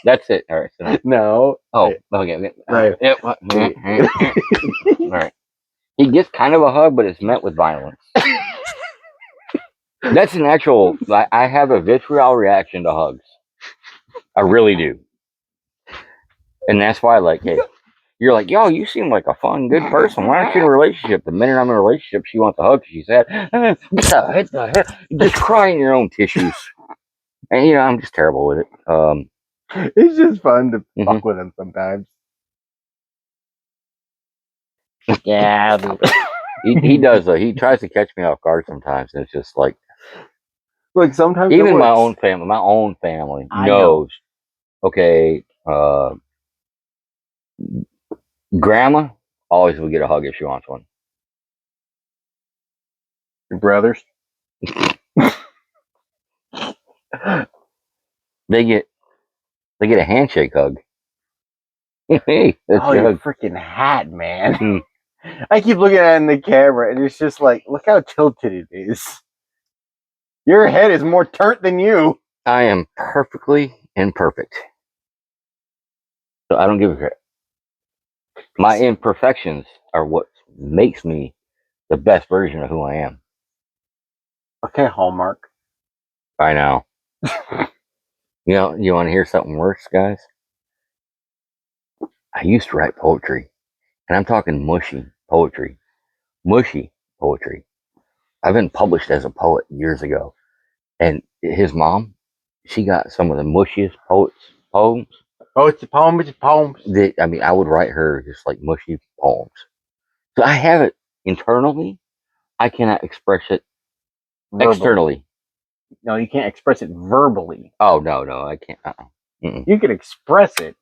That's it. All right. So No. oh, okay. Right. Yep. All right. He gets kind of a hug, but it's met with violence. That's an actual. I have a vitriol reaction to hugs. I really do, and that's why, like, hey, you're like, yo, you seem like a fun, good person. Why aren't you in a relationship? The minute I'm in a relationship, she wants a hug. She's sad. What the hell? You just cry in your own tissues, and you know I'm just terrible with it. It's just fun to fuck with him sometimes. Yeah, he does though. He tries to catch me off guard sometimes, and it's just like sometimes even my own family knows. Okay, grandma always will get a hug if she wants one. Your brothers. They get a handshake hug. Hey, that's your your hug. freaking hat, man. I keep looking at it in the camera, and it's just like, look how tilted it is. Your head is more turned than you. I am perfectly imperfect, so I don't give a crap. My imperfections are what makes me the best version of who I am. Okay, Hallmark. I know. You know, you want to hear something worse, guys? I used to write poetry, and I'm talking mushy poetry. Mushy poetry. I've been published as a poet years ago, and his mom, she got some of the mushiest poems. Oh, it's a poem. It's a poem. I mean, I would write her just like mushy poems. So I have it internally. I cannot express it Verbally. externally. No, you can't express it verbally. Oh no, I can't. You can express it.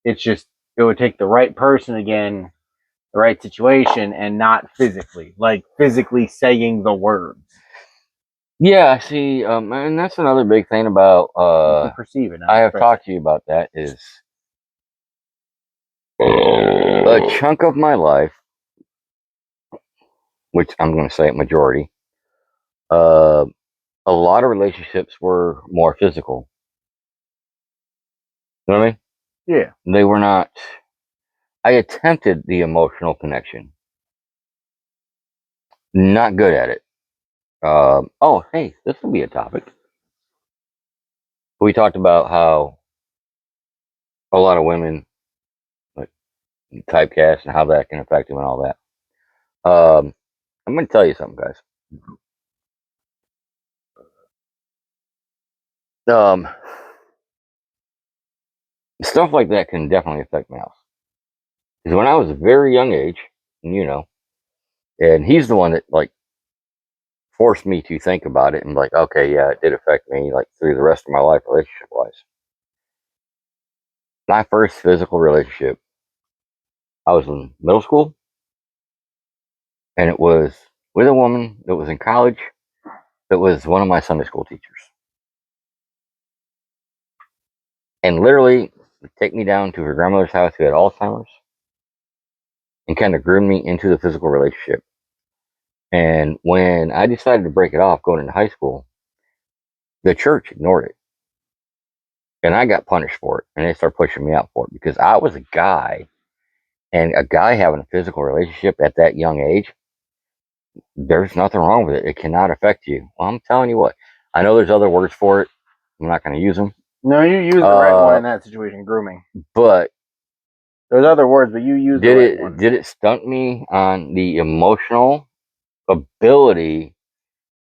It's just it would take the right person again, the right situation, and not physically, like physically saying the words. Yeah, see, and that's another big thing about. You can perceive it. I have talked to you about that. Is a chunk of my life, which I'm going to say a majority. A lot of relationships were more physical. You know what I mean? Yeah. They were not. I attempted the emotional connection. Not good at it. Oh, hey, this will be a topic. We talked about how a lot of women like typecast and how that can affect them and all that. I'm going to tell you something, guys. Stuff like that can definitely affect males. Because when I was a very young age, and he's the one that like forced me to think about it and like, okay, yeah, it did affect me like through the rest of my life, relationship wise. My first physical relationship, I was in middle school, and it was with a woman that was in college that was one of my Sunday school teachers. And literally take me down to her grandmother's house who had Alzheimer's and kind of groomed me into the physical relationship. And when I decided to break it off going into high school, the church ignored it. And I got punished for it. And they started pushing me out for it because I was a guy, and a guy having a physical relationship at that young age, there's nothing wrong with it. It cannot affect you. Well, I'm telling you what, I know there's other words for it. I'm not going to use them. No, you use the right one in that situation, grooming. But there's other words, but you use the right one. Did it stunt me on the emotional ability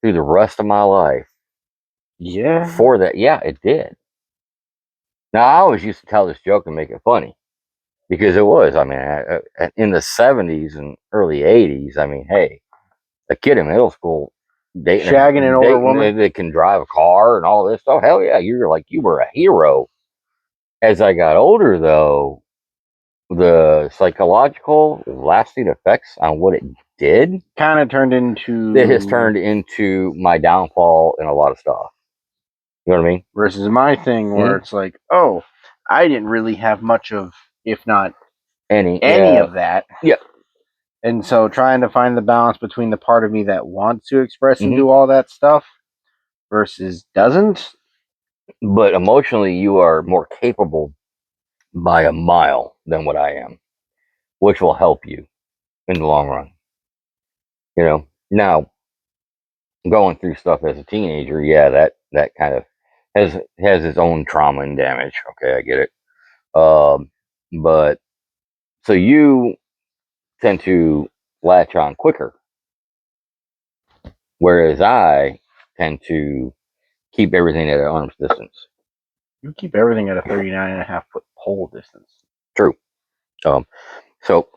through the rest of my life? Yeah. For that, yeah, it did. Now, I always used to tell this joke and make it funny because it was. I mean, in the 70s and early 80s, I mean, hey, a kid in middle school shagging an older woman that can drive a car and all this stuff. Hell yeah, you were a hero. As I got older, though, the psychological lasting effects on what it did kind of turned into it has turned into my downfall in a lot of stuff. You know what I mean? Versus my thing where it's like, oh, I didn't really have much of, if not any of that. Yeah. And so trying to find the balance between the part of me that wants to express and do all that stuff versus doesn't. But emotionally, you are more capable by a mile than what I am, which will help you in the long run. Now going through stuff as a teenager, yeah, that kind of has its own trauma and damage. Okay, I get it. But so you tend to latch on quicker, whereas I tend to keep everything at an arm's distance. You keep everything at a 39.5-foot pole distance. True. So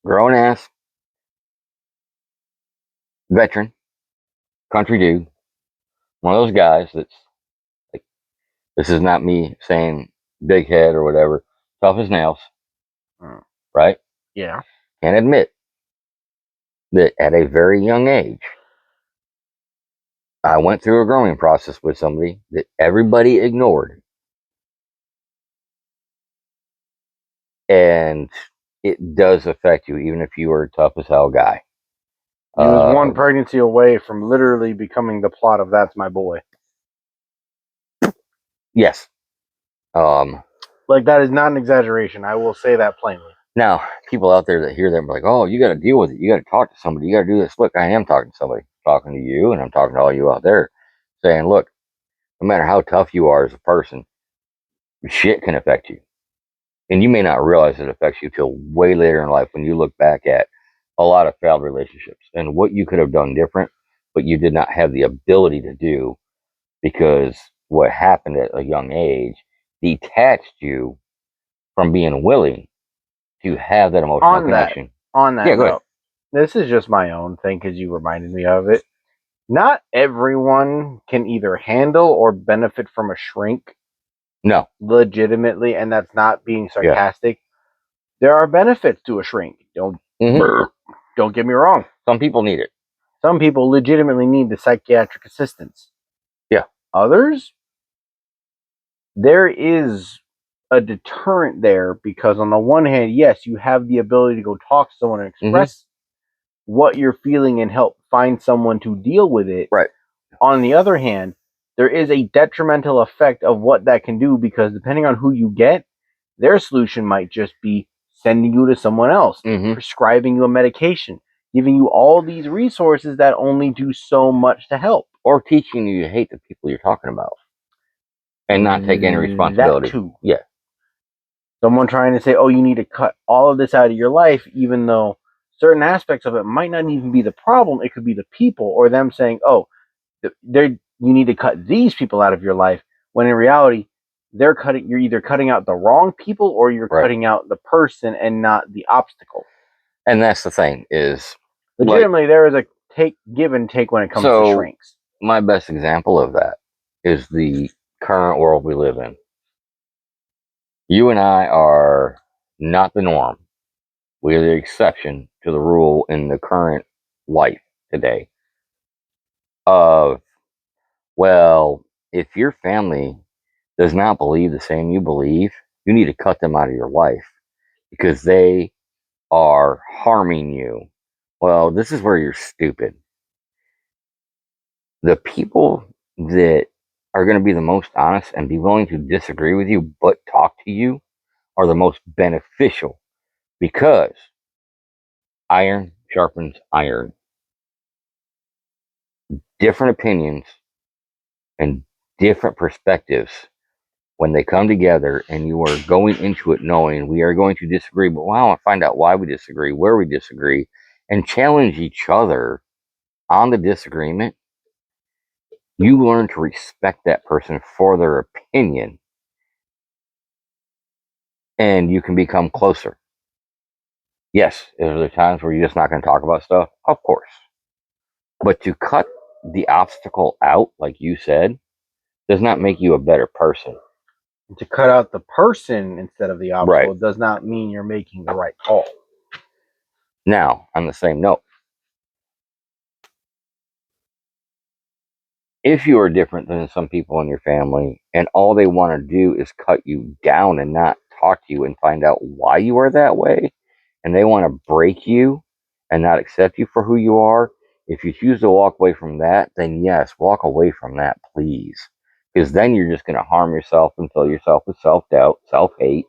grown ass veteran, country dude, one of those guys that's like, this is not me saying big head or whatever, tough as nails, right? Yeah. And admit that at a very young age, I went through a growing process with somebody that everybody ignored. And it does affect you, even if you are a tough as hell guy. He was one pregnancy away from literally becoming the plot of That's My Boy. Yes. Like, that is not an exaggeration. I will say that plainly. Now, people out there that hear that are like, oh, you got to deal with it. You got to talk to somebody. You got to do this. Look, I am talking to somebody, talking to you, and I'm talking to all you out there saying, look, no matter how tough you are as a person, shit can affect you. And you may not realize it affects you till way later in life when you look back at a lot of failed relationships and what you could have done different, but you did not have the ability to do because what happened at a young age detached you from being willing to have that emotional connection. On that note, this is just my own thing because you reminded me of it. Not everyone can either handle or benefit from a shrink. No. Legitimately, and that's not being sarcastic. Yeah. There are benefits to a shrink. Don't get me wrong. Some people need it. Some people legitimately need the psychiatric assistance. Yeah. Others, there is a deterrent there because on the one hand, yes, you have the ability to go talk to someone and express what you're feeling and help find someone to deal with it. Right. On the other hand, there is a detrimental effect of what that can do because depending on who you get, their solution might just be sending you to someone else, prescribing you a medication, giving you all these resources that only do so much to help. Or teaching you to hate the people you're talking about. and not take any responsibility. That too. Yeah. Someone trying to say, oh, you need to cut all of this out of your life, even though certain aspects of it might not even be the problem. It could be the people, or them saying, oh, you need to cut these people out of your life, when in reality, you're either cutting out the wrong people or you're Right. cutting out the person and not the obstacle. And that's the thing is, legitimately, there is a give and take when it comes to shrinks. My best example of that is the current world we live in. You and I are not the norm. We are the exception to the rule in the current life today. Of, well, if your family does not believe the same you believe, you need to cut them out of your life because they are harming you. Well, this is where you're stupid. The people that are going to be the most honest and be willing to disagree with you but talk to you are the most beneficial, because iron sharpens iron. Different opinions and different perspectives, when they come together and you are going into it knowing we are going to disagree, but I want to find out why we disagree, where we disagree, and challenge each other on the disagreement, you learn to respect that person for their opinion, and you can become closer. Yes, are there times where you're just not going to talk about stuff? Of course. But to cut the obstacle out, like you said, does not make you a better person. To cut out the person instead of the obstacle Right. does not mean you're making the right call. Now, on the same note, if you are different than some people in your family and all they want to do is cut you down and not talk to you and find out why you are that way, and they want to break you and not accept you for who you are, if you choose to walk away from that, then yes, walk away from that, please. Because then you're just going to harm yourself and fill yourself with self-doubt, self-hate,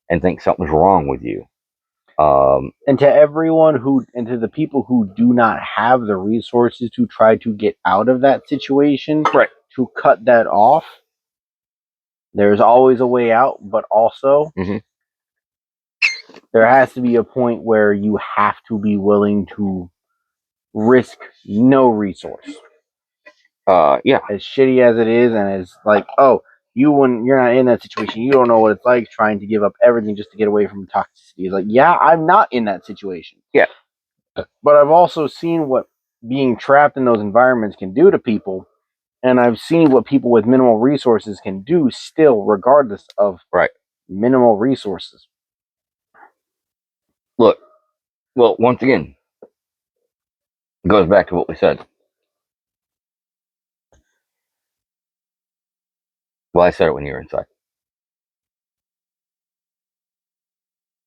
and think something's wrong with you. And to the people who do not have the resources to try to get out of that situation, Right. to cut that off, there's always a way out, but also there has to be a point where you have to be willing to risk no resource. Yeah. As shitty as it is, and as like, oh, you're not in that situation, you don't know what it's like trying to give up everything just to get away from toxicity. It's like, yeah, I'm not in that situation. Yeah. But I've also seen what being trapped in those environments can do to people, and I've seen what people with minimal resources can do still, regardless of minimal resources. Look, well, once again, it goes back to what we said. Well, I said it when you were inside.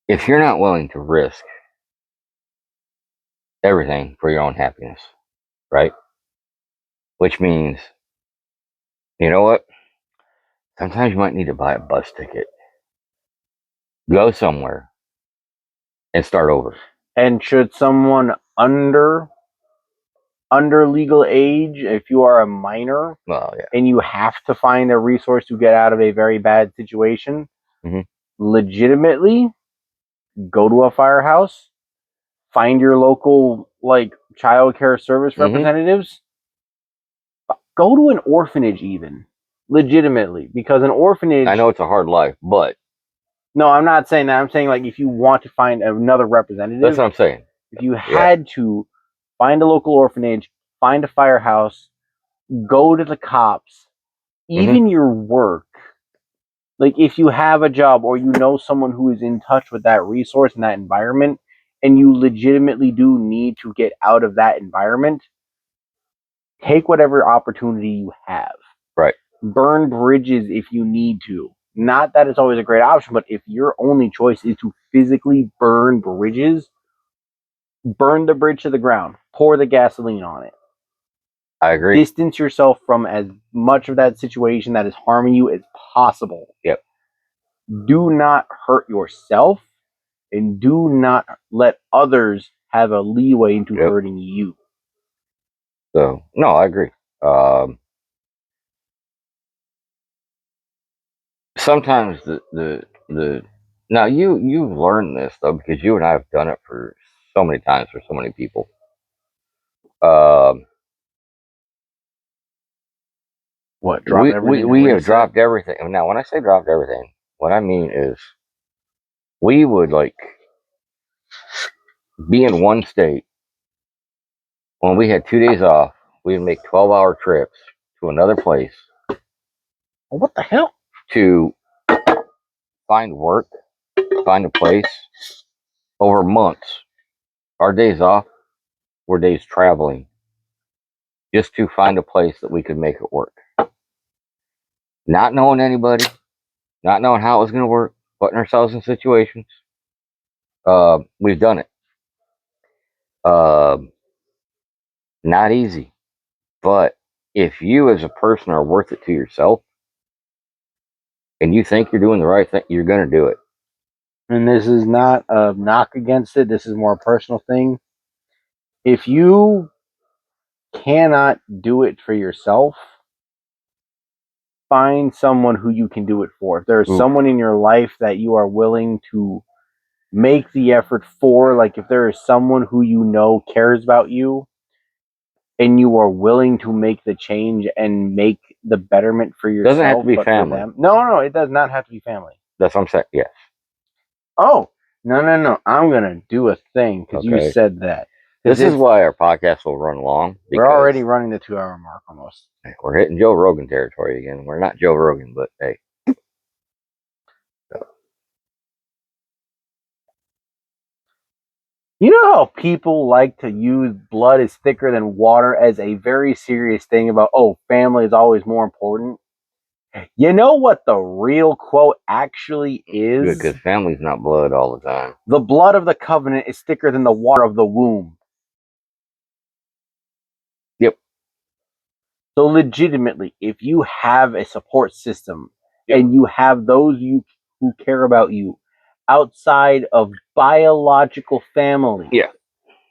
If you're not willing to risk everything for your own happiness, right? Which means, you know what? Sometimes you might need to buy a bus ticket, go somewhere, and start over. And should someone under legal age, if you are a minor, Well, yeah, and you have to find a resource to get out of a very bad situation, legitimately go to a firehouse, find your local child care service representatives, go to an orphanage even, legitimately, because an orphanage, I know it's a hard life, but no, I'm not saying that. I'm saying, like, if you want to find another representative, that's what I'm saying. If you had to find a local orphanage, find a firehouse, go to the cops, even your work, like if you have a job or you know someone who is in touch with that resource and that environment, and you legitimately do need to get out of that environment, take whatever opportunity you have. Right. Burn bridges if you need to. Not that it's always a great option, but if your only choice is to physically burn bridges, burn the bridge to the ground. Pour the gasoline on it. I agree. Distance yourself from as much of that situation that is harming you as possible. Yep. Do not hurt yourself, and do not let others have a leeway into hurting you. So, no, I agree. sometimes the now you've learned this though because you and I have done it for so many times for so many people. Um, What? Drop everything and we have reset? dropped everything. Now, when I say dropped everything, what I mean is we would like be in one state when we had 2 days off. We would make 12-hour trips to another place What the hell? to find work, find a place over months. Our days off were days traveling just to find a place that we could make it work. Not knowing anybody, not knowing how it was going to work, putting ourselves in situations. We've done it. Uh, Not easy, but if you as a person are worth it to yourself and you think you're doing the right thing, you're going to do it. And this is not a knock against it. This is more a personal thing. If you cannot do it for yourself, find someone who you can do it for. If there's Oof. someone in your life that you are willing to make the effort for, like if there is someone who you know cares about you and you are willing to make the change and make the betterment for yourself, Doesn't have to be but family. for them. No, it does not have to be family. That's what I'm saying. Yes. Oh, no. I'm going to do a thing because you Okay. said that. This is why our podcast will run long. We're already running the 2-hour mark almost. We're hitting Joe Rogan territory again. We're not Joe Rogan, but hey. You know how people like to use blood is thicker than water as a very serious thing about, oh, family is always more important? You know what the real quote actually is? Because family's not blood all the time. The blood of the covenant is thicker than the water of the womb. Yep. So legitimately, if you have a support system and you have those who care about you outside of biological family, Yeah.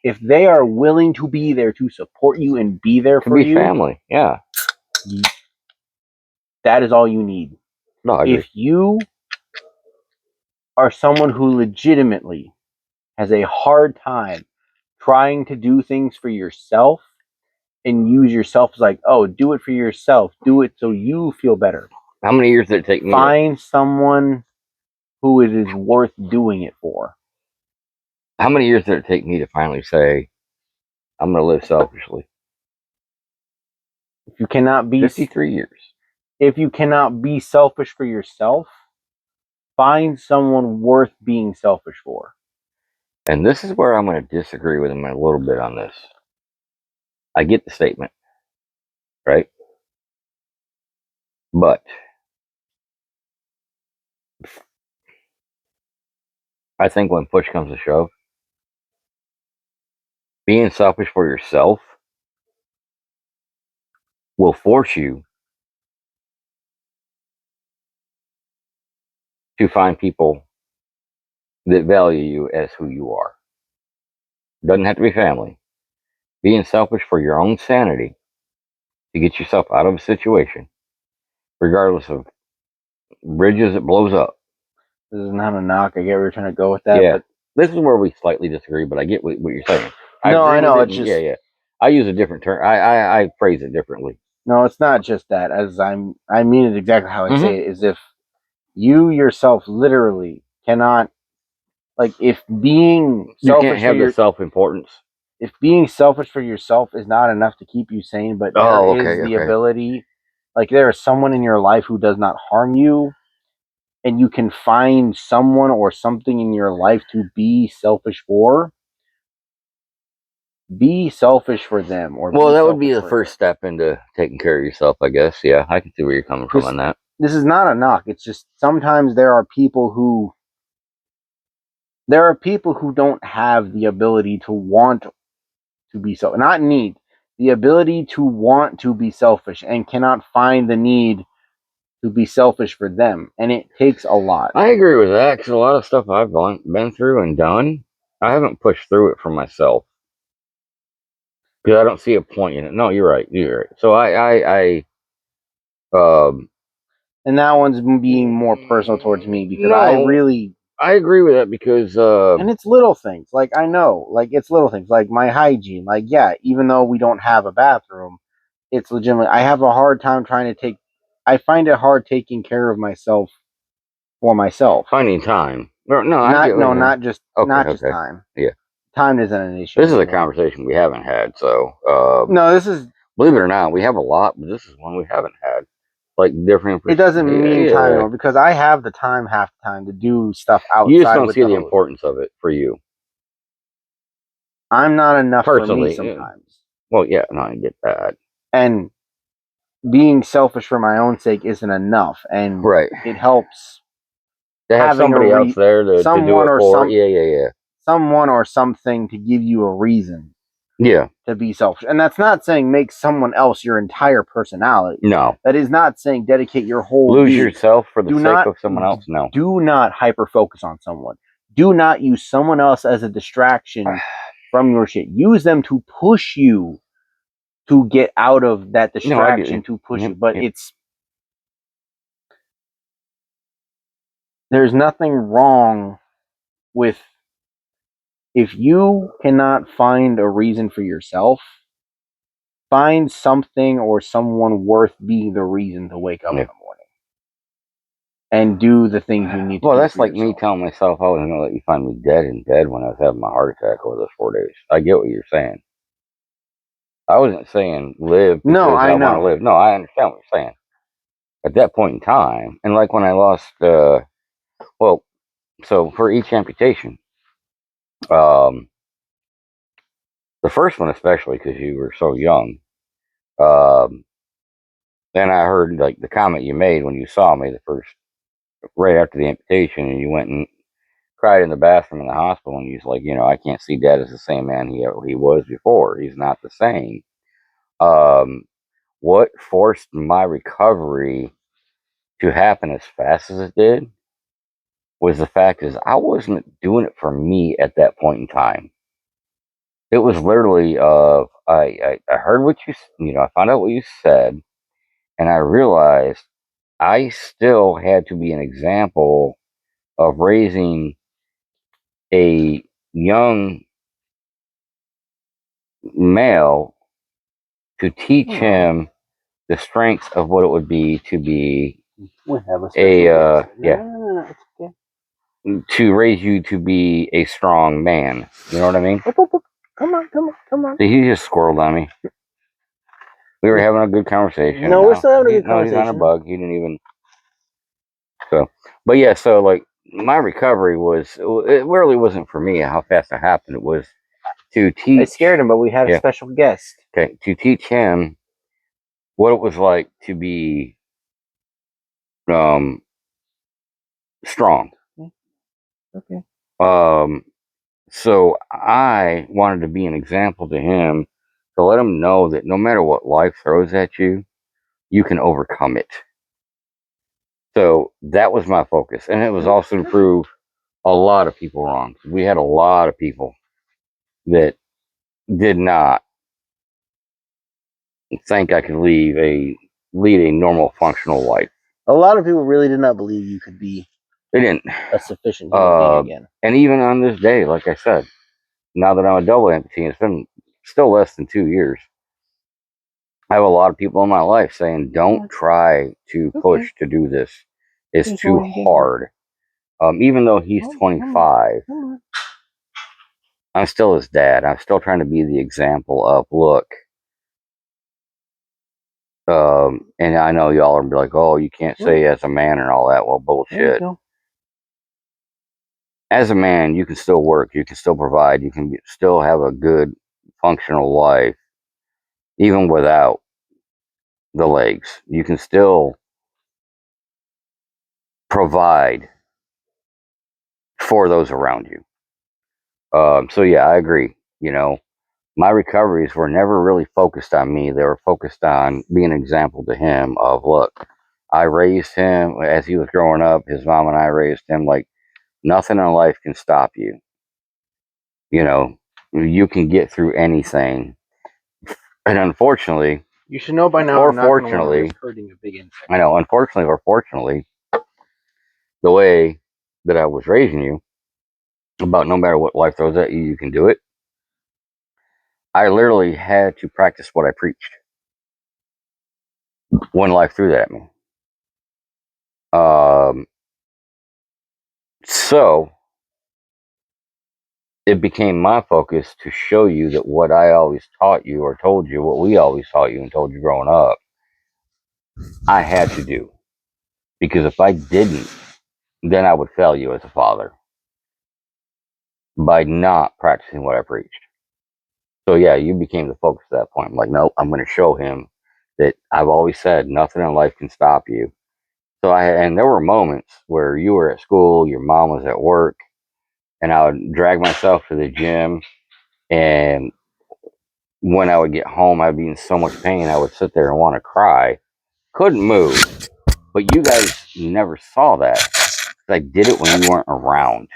if they are willing to be there to support you and be there Can for be you, family. Yeah. that is all you need. No, I agree. If you are someone who legitimately has a hard time trying to do things for yourself and use yourself as like, oh, do it for yourself, do it so you feel better. How many years did it take me? Find someone who it is worth doing it for. How many years did it take me to finally say, I'm going to live selfishly? If you cannot be 53 years. If you cannot be selfish for yourself, find someone worth being selfish for. And this is where I'm going to disagree with him a little bit on this. I get the statement, right? But I think when push comes to shove, being selfish for yourself will force you to find people that value you as who you are. Doesn't have to be family. Being selfish for your own sanity to get yourself out of a situation, regardless of bridges it blows up. This is not a knock. I get where you're trying to go with that. Yeah, But this is where we slightly disagree, but I get what you're saying. no, I know. It's just, yeah. I use a different term. I phrase it differently. No, it's not just that. I mean it exactly how I say it. Is if you yourself literally cannot, like, if being You selfish can't have for the self-importance. if being selfish for yourself is not enough to keep you sane, but there is the ability, like there is someone in your life who does not harm you, and you can find someone or something in your life to be selfish for, be selfish for them. Or well, that would be the first step into taking care of yourself, I guess. Yeah, I can see where you're coming from on that. This is not a knock. It's just sometimes there are people who don't have the ability to want to be not need, the ability to want to be selfish and cannot find the need to be selfish for them, and it takes a lot. I agree with that because a lot of stuff I've been through and done, I haven't pushed through it for myself because I don't see a point in it. No, you're right. So I And that one's being more personal towards me because I No. really, I agree with that because and it's little things. Like, I know, like, it's little things. Like, my hygiene. Like, yeah, even though we don't have a bathroom, it's legitimate. I have a hard time I find it hard taking care of myself for myself. finding time. No, I get what you're saying. Not just Okay. time. Yeah. Time isn't an issue. This is a conversation we haven't had, so No, this is. believe it or not, we have a lot, but this is one we haven't had. Like different. It doesn't mean yeah. time anymore because I have the time half the time to do stuff outside. You just don't with see the hose. importance of it for you. I'm not enough Personally, for me sometimes. Well, yeah, no, I get that. And being selfish for my own sake isn't enough, and Right. it helps To have having somebody else there to do someone it or for. Yeah. someone or something to give you a reason Yeah. to be selfish. And that's not saying make someone else your entire personality. No. That is not saying dedicate your whole Lose being. yourself for the sake of someone else. No. Do not hyper focus on someone. Do not use someone else as a distraction from your shit. Use them to push you to get out of that distraction, to push you. But there's nothing wrong with, if you cannot find a reason for yourself, find something or someone worth being the reason to wake up in the morning and do the things you need to do. Well, that's like yourself. me telling myself I was going to let you find me dead in bed when I was having my heart attack over those 4 days. I get what you're saying. I wasn't saying live because I want to live. No, I understand what you're saying. At that point in time, and like when I lost, well, so for each amputation, the first one especially because you were so young, then I heard like the comment you made when you saw me right after the amputation, and you went and cried in the bathroom in the hospital, and he's like, I can't see Dad as the same man he was before. He's not the same. What forced my recovery to happen as fast as it did was the fact is I wasn't doing it for me at that point in time. It was literally I heard what I found out what you said, and I realized I still had to be an example of raising a young male to teach him the strengths of what it would be to be to raise you to be a strong man. You know what I mean? Come on. See, he just squirreled on me. We were having a good conversation. No, we're still having a good conversation. No, he's on a bug. He didn't even. So, but yeah, so like my recovery it really wasn't for me how fast it happened. It was to teach. I scared him, but we had a special guest. Okay, to teach him what it was like to be strong. Okay. So I wanted to be an example to him to let him know that no matter what life throws at you, you can overcome it. So that was my focus. And it was also to prove a lot of people wrong. We had a lot of people that did not think I could lead a normal functional life. A lot of people really did not believe you could be They didn't. A sufficient human being again. And even on this day, like I said, now that I'm a double amputee, it's been still less than 2 years. I have a lot of people in my life saying, don't try to push to do this. It's too hard. Even though he's 25, I'm still his dad. I'm still trying to be the example of, look, and I know y'all are like, oh, you can't say as a man and all that. Well, bullshit. As a man, you can still work. You can still provide. You can still have a good, functional life, even without the legs. You can still provide for those around you. So yeah, I agree. My recoveries were never really focused on me. They were focused on being an example to him of, look, I raised him as he was growing up. His mom and I raised him like nothing in life can stop you. You can get through anything. And unfortunately, You should know by now. Or I'm not gonna wanna fortunately- risk hurting a big insect. I know, unfortunately or fortunately, the way that I was raising you about no matter what life throws at you, you can do it. I literally had to practice what I preached when life threw that at me. So it became my focus to show you that what I always taught you or told you, what we always taught you and told you growing up, I had to do. Because if I didn't, then I would fail you as a father by not practicing what I preached. So yeah, you became the focus at that point. I'm like, no, I'm going to show him that I've always said nothing in life can stop you. So and there were moments where you were at school, your mom was at work, and I would drag myself to the gym. And when I would get home, I'd be in so much pain, I would sit there and want to cry. Couldn't move. But you guys never saw that. I did it when you weren't around.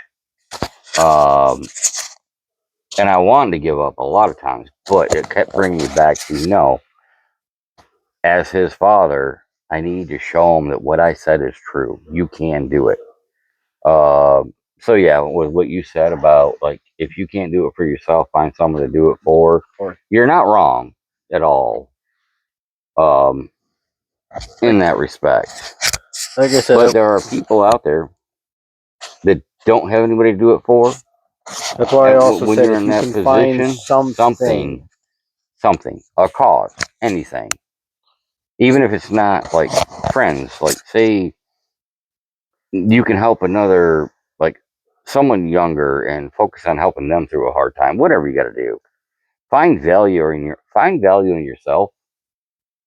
And I wanted to give up a lot of times, but it kept bringing me back to no. As his father, I need to show him that what I said is true. You can do it. So yeah, with what you said about like if you can't do it for yourself, find someone to do it for. You're not wrong at all. In that respect, Like I said, but there are people out there that don't have anybody to do it for. that's why I also when said you're if in you that can find position, something, a cause, anything, even if it's not like friends. Like say you can help another, like someone younger, and focus on helping them through a hard time. Whatever you got to do, find value in yourself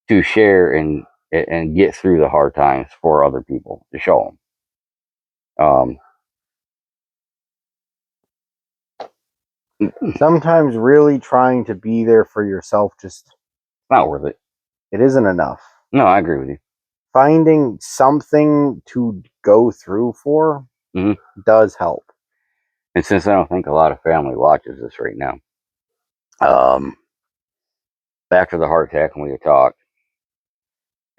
to share and get through the hard times for other people to show them. sometimes really trying to be there for yourself just Not worth it. it isn't enough. No, I agree with you. Finding something to go through for does help. And since I don't think a lot of family watches this right now, after the heart attack, when we had talked,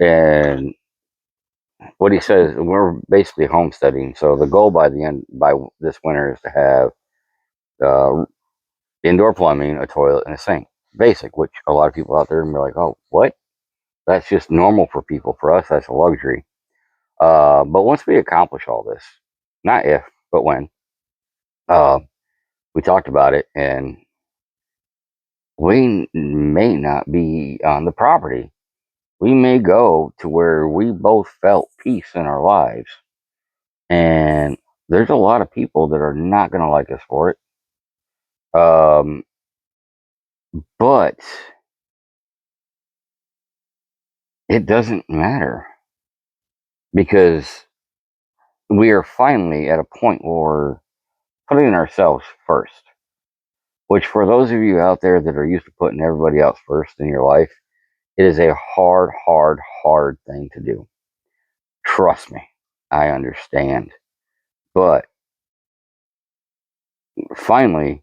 and what he says, we're basically homesteading. So the goal by this winter is to have indoor plumbing, a toilet, and a sink. Basic, which a lot of people out there are like, oh, what? That's just normal for people. For us, that's a luxury. But once we accomplish all this, not if, but when, we talked about it, and we may not be on the property. We may go to where we both felt peace in our lives. And there's a lot of people that are not going to like us for it. But it doesn't matter because we are finally at a point where we're putting ourselves first. Which, for those of you out there that are used to putting everybody else first in your life, it is a hard, hard, hard thing to do. Trust me, I understand. But finally,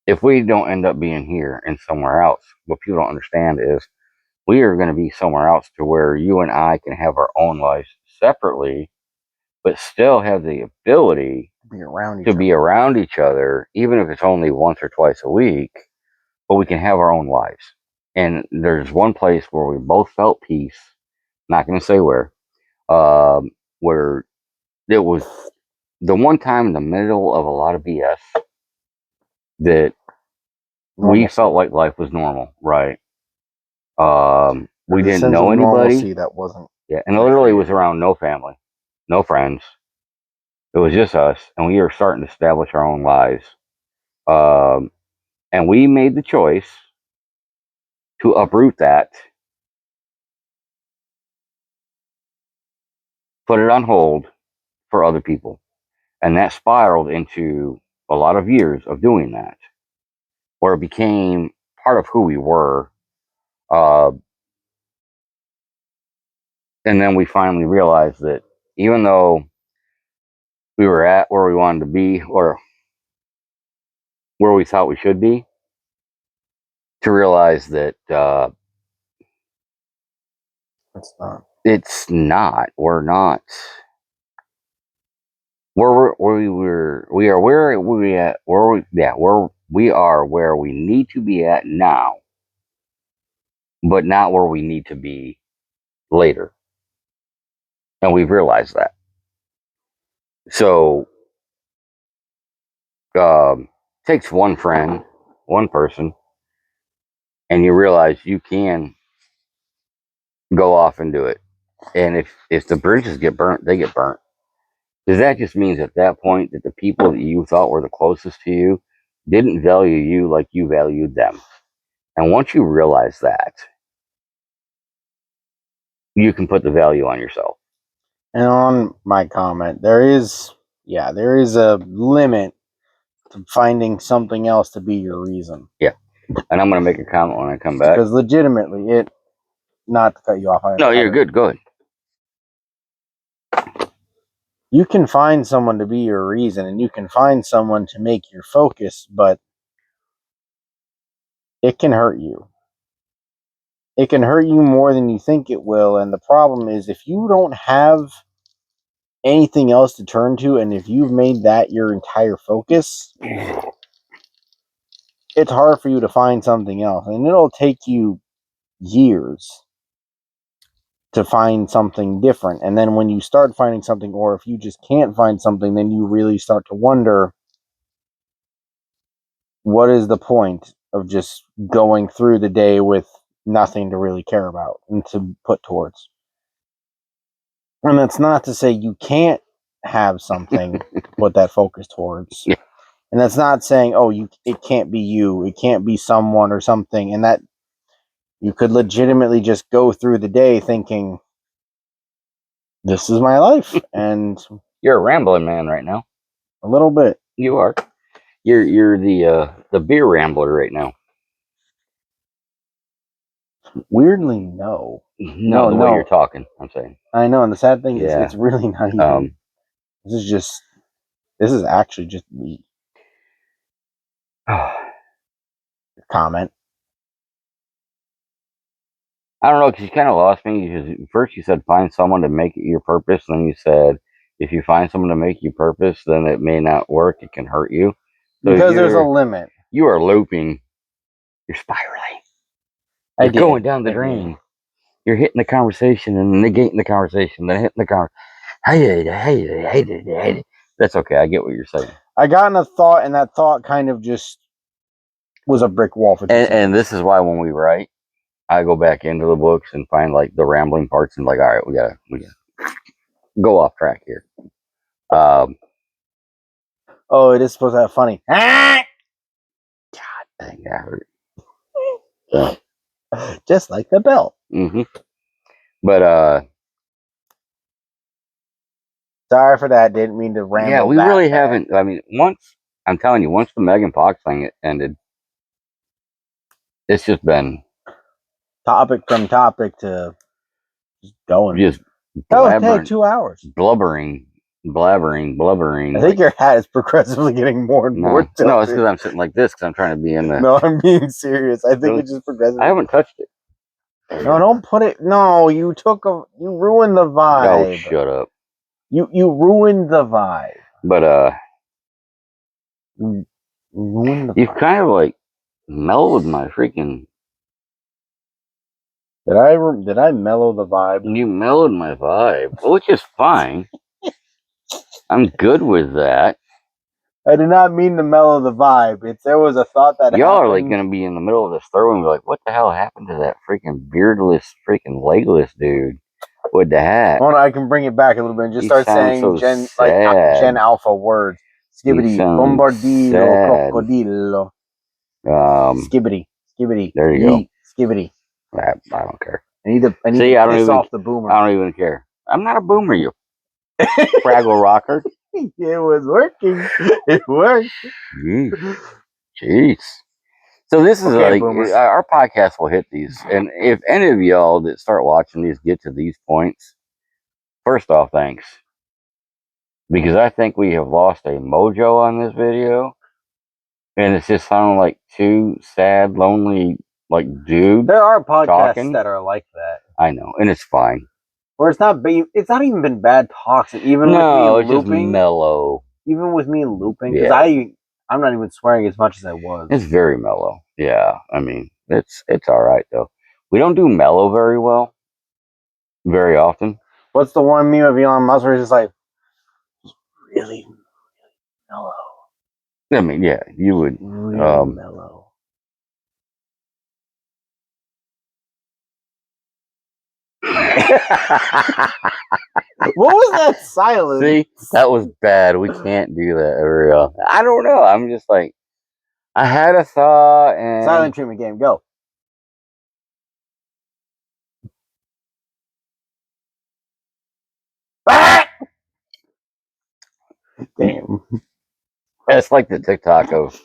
if we don't end up being here and somewhere else, what people don't understand is we are going to be somewhere else to where you and I can have our own lives separately, but still have the ability to be around each other, even if it's only once or twice a week, but we can have our own lives. And there's one place where we both felt peace, not going to say where it was the one time in the middle of a lot of BS that we felt like life was normal, right? We didn't know anybody. That wasn't. Yeah, and literally was around no family, no friends. It was just us, and we were starting to establish our own lives. And we made the choice to uproot that, put it on hold for other people. And that spiraled into a lot of years of doing that, where it became part of who we were. Uh, and then we finally realized that even though we were at where we wanted to be or where we thought we should be, to realize that It's not. it's not. We're not. We are where we at. We are where we need to be at now, but not where we need to be later, and we've realized that. So, takes one friend, one person, and you realize you can go off and do it. And if the bridges get burnt, they get burnt. Because that just means at that point that the people that you thought were the closest to you didn't value you like you valued them. And once you realize that, you can put the value on yourself. And on my comment, there is a limit to finding something else to be your reason. Yeah. And I'm going to make a comment when I come back. Because legitimately, not to cut you off. No, you're good. Go ahead. You can find someone to be your reason, and you can find someone to make your focus, but it can hurt you. It can hurt you more than you think it will. And the problem is, if you don't have anything else to turn to, and if you've made that your entire focus, it's hard for you to find something else. And it'll take you years to find something different. And then when you start finding something, or if you just can't find something, then you really start to wonder, what is the point of just going through the day with nothing to really care about and to put towards? And that's not to say you can't have something put that focus towards. Yeah. And that's not saying, it can't be you, it can't be someone or something. And that you could legitimately just go through the day thinking, this is my life. And You're a rambling man right now. a little bit. You are. You're the beer rambler right now. Weirdly, no. No, the way you're talking, I'm saying. I know, and the sad thing is, it's really not even. This is actually just me. Comment. I don't know, because you kind of lost me. Because first you said find someone to make it your purpose, and then you said if you find someone to make you purpose, then it may not work. It can hurt you. So because there's a limit. You are looping. You're spiraling. You're going down the drain. You're hitting the conversation and negating the conversation, then hitting the conversation. Hey. That's okay. I get what you're saying. I got in a thought, and that thought kind of just was a brick wall for 2 seconds. And this is why when we write, I go back into the books and find like the rambling parts and like, all right, we gotta go off track here. It is supposed to have funny. God dang, that hurt. Just like the bell. Mm-hmm. But sorry for that. Didn't mean to ramble. Yeah, we really haven't. I mean, I'm telling you, once the Megan Fox thing ended, it's just been topic from topic to just going. Just hey, 2 hours. Blabbering. I think your hat is progressively getting more and more tilted. No, it's because I'm sitting like this because I'm trying to be in the. No, I'm being serious. I think it's just progressively. I haven't touched it. No, don't put it. No, you ruined the vibe. Oh, shut up. You ruined the vibe. But you ruined the you've kind of like mellowed my freaking. Did I mellow the vibe? You mellowed my vibe, which is fine. I'm good with that. I did not mean to mellow the vibe. There was a thought that y'all are like going to be in the middle of this throw and be like, what the hell happened to that freaking beardless, freaking legless dude with the hat? Well, I can bring it back a little bit and just start saying so Gen Alpha words. Skibbity, bombardillo, crocodillo. Skibbity. There you go. Skibbity. I don't care. I need to piss off the boomer. I don't even care. I'm not a boomer, you Fraggle Rocker. It was working. It worked. Jeez. So this is like our podcast will hit these, and if any of y'all that start watching these get to these points, first off, thanks, because I think we have lost a mojo on this video, and it's just sounding like two sad, lonely like dude. There are podcasts talking. that are like that, I know, and it's fine. where it's not even been bad talks. Even No, with it's me just looping, mellow. even with me looping, because Yeah. I'm not even swearing as much as I was. It's very mellow. Yeah, I mean, it's all right though. We don't do mellow very well, very often. What's the one meme of Elon Musk where he's just like, really mellow, I mean, yeah, you would. really mellow. What was that silence? See, that was bad. We can't do that very often. I don't know. I'm just like, I had a thought and Silent treatment game, go. Damn. it's like the TikTok of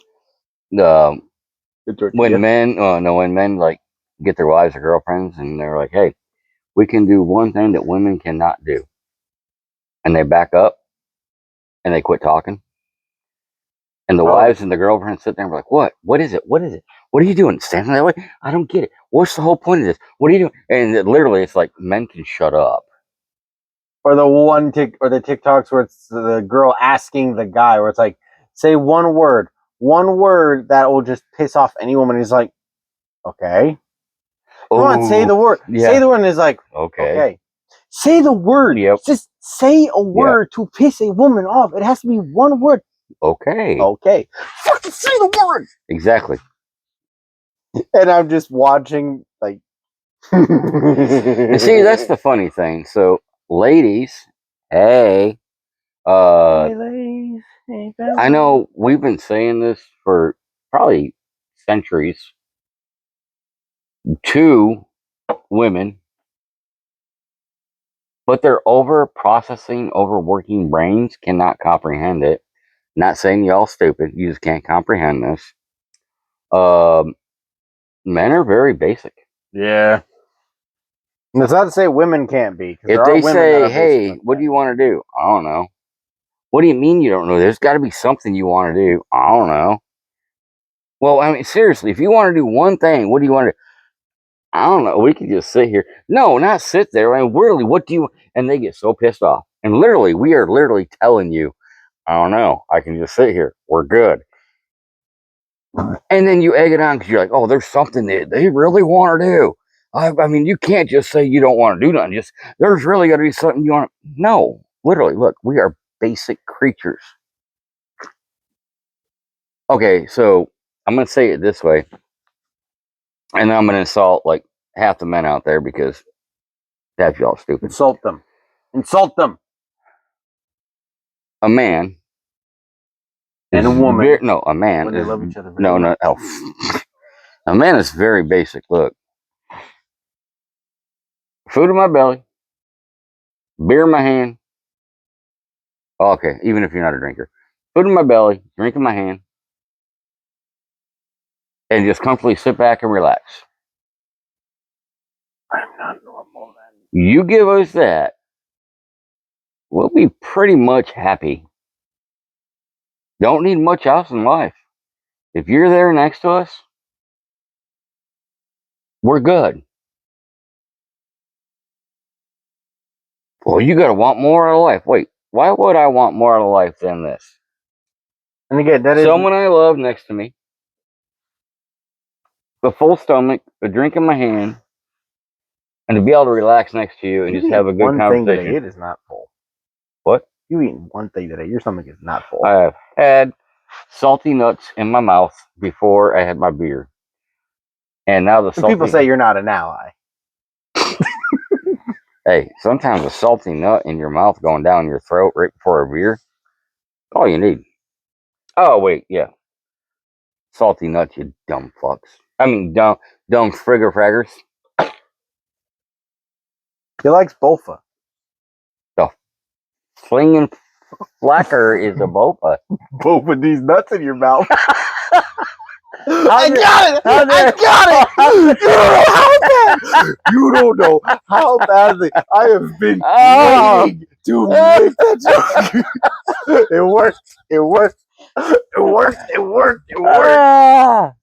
when men like get their wives or girlfriends and they're like, hey, we can do one thing that women cannot do, and they back up and they quit talking. And the wives and the girlfriends sit there and be like, what? What is it? What is it? What are you doing? Standing that way? I don't get it. What's the whole point of this? What are you doing? And literally, it's like, men can shut up. Or the the TikToks where it's the girl asking the guy, where it's like, say one word that will just piss off any woman. He's like, okay, come on, say the word. Yeah. Say the word, and he's like, Okay. okay. Say the word. Yep. Just say a word to piss a woman off. It has to be one word. Okay. Okay. Fucking say the word. Exactly. And I'm just watching, like. And see, that's the funny thing. So, ladies, hey, Hey, ladies. Hey, I know we've been saying this for probably centuries to women, but their over processing, overworking brains cannot comprehend it. Not saying y'all stupid, you just can't comprehend this. Men are very basic. Yeah. And it's not to say women can't be. If they say, hey, what do you want to do? I don't know. What do you mean you don't know? There's got to be something you want to do. I don't know. Well, I mean, seriously, if you want to do one thing, what do you want to do? I don't know. We could just sit here. No, not sit there. I mean, really, what do you? And they get so pissed off. And literally, we are literally telling you, I don't know. I can just sit here. We're good. And then you egg it on because you're like, oh, there's something that they really want to do. I mean, you can't just say you don't want to do nothing. Just there's really got to be something you want. No, literally, look, we are basic creatures. Okay, so I'm gonna say it this way, and I'm gonna insult like half the men out there because that's y'all stupid. Insult them. Insult them. A man and a woman. a man when they is love each other. no. A man is very basic. Look, food in my belly, beer in my hand. Okay, even if you're not a drinker, food in my belly, drink in my hand, and just comfortably sit back and relax. I'm not normal then. You give us that, we'll be pretty much happy. Don't need much else in life. If you're there next to us, we're good. Well, you got to want more out of life. Wait, why would I want more out of life than this? And again, that is someone I love next to me, a full stomach, a drink in my hand, and to be able to relax next to you and just have a good conversation. Thing today, it is not full. What? You eating one thing today? Your stomach is not full. I have had salty nuts in my mouth before I had my beer, and now the salty. People say you're not an ally. Hey, sometimes a salty nut in your mouth going down your throat right before a beer, all you need. Oh wait, yeah, salty nuts, you dumb fucks. I mean, dumb frigger fraggers. He likes Bofa. The flinging flacker is a bofa. Bofa these nuts in your mouth. I got it! I got it! You don't know how badly I have been waiting to make that joke. It worked. It worked. It worked. It worked. It worked.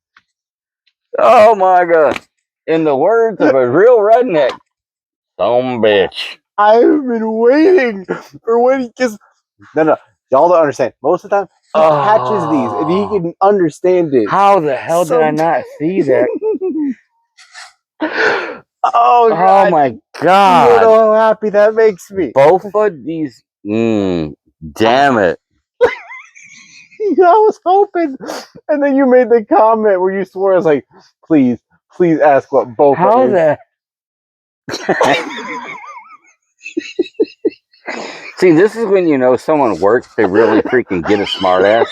Oh my god! In the words of a real redneck, some bitch. I've been waiting for when he just no. Y'all don't understand. Most of the time, he catches these and he can understand it. How the hell did I not see that? Oh Oh God! my You don't god! know how happy that makes me. Both of these. Damn it! I was hoping, and then you made the comment where you swore, I was like, please ask what both How is. the? See, this is when you know someone works. They really freaking get a smart ass.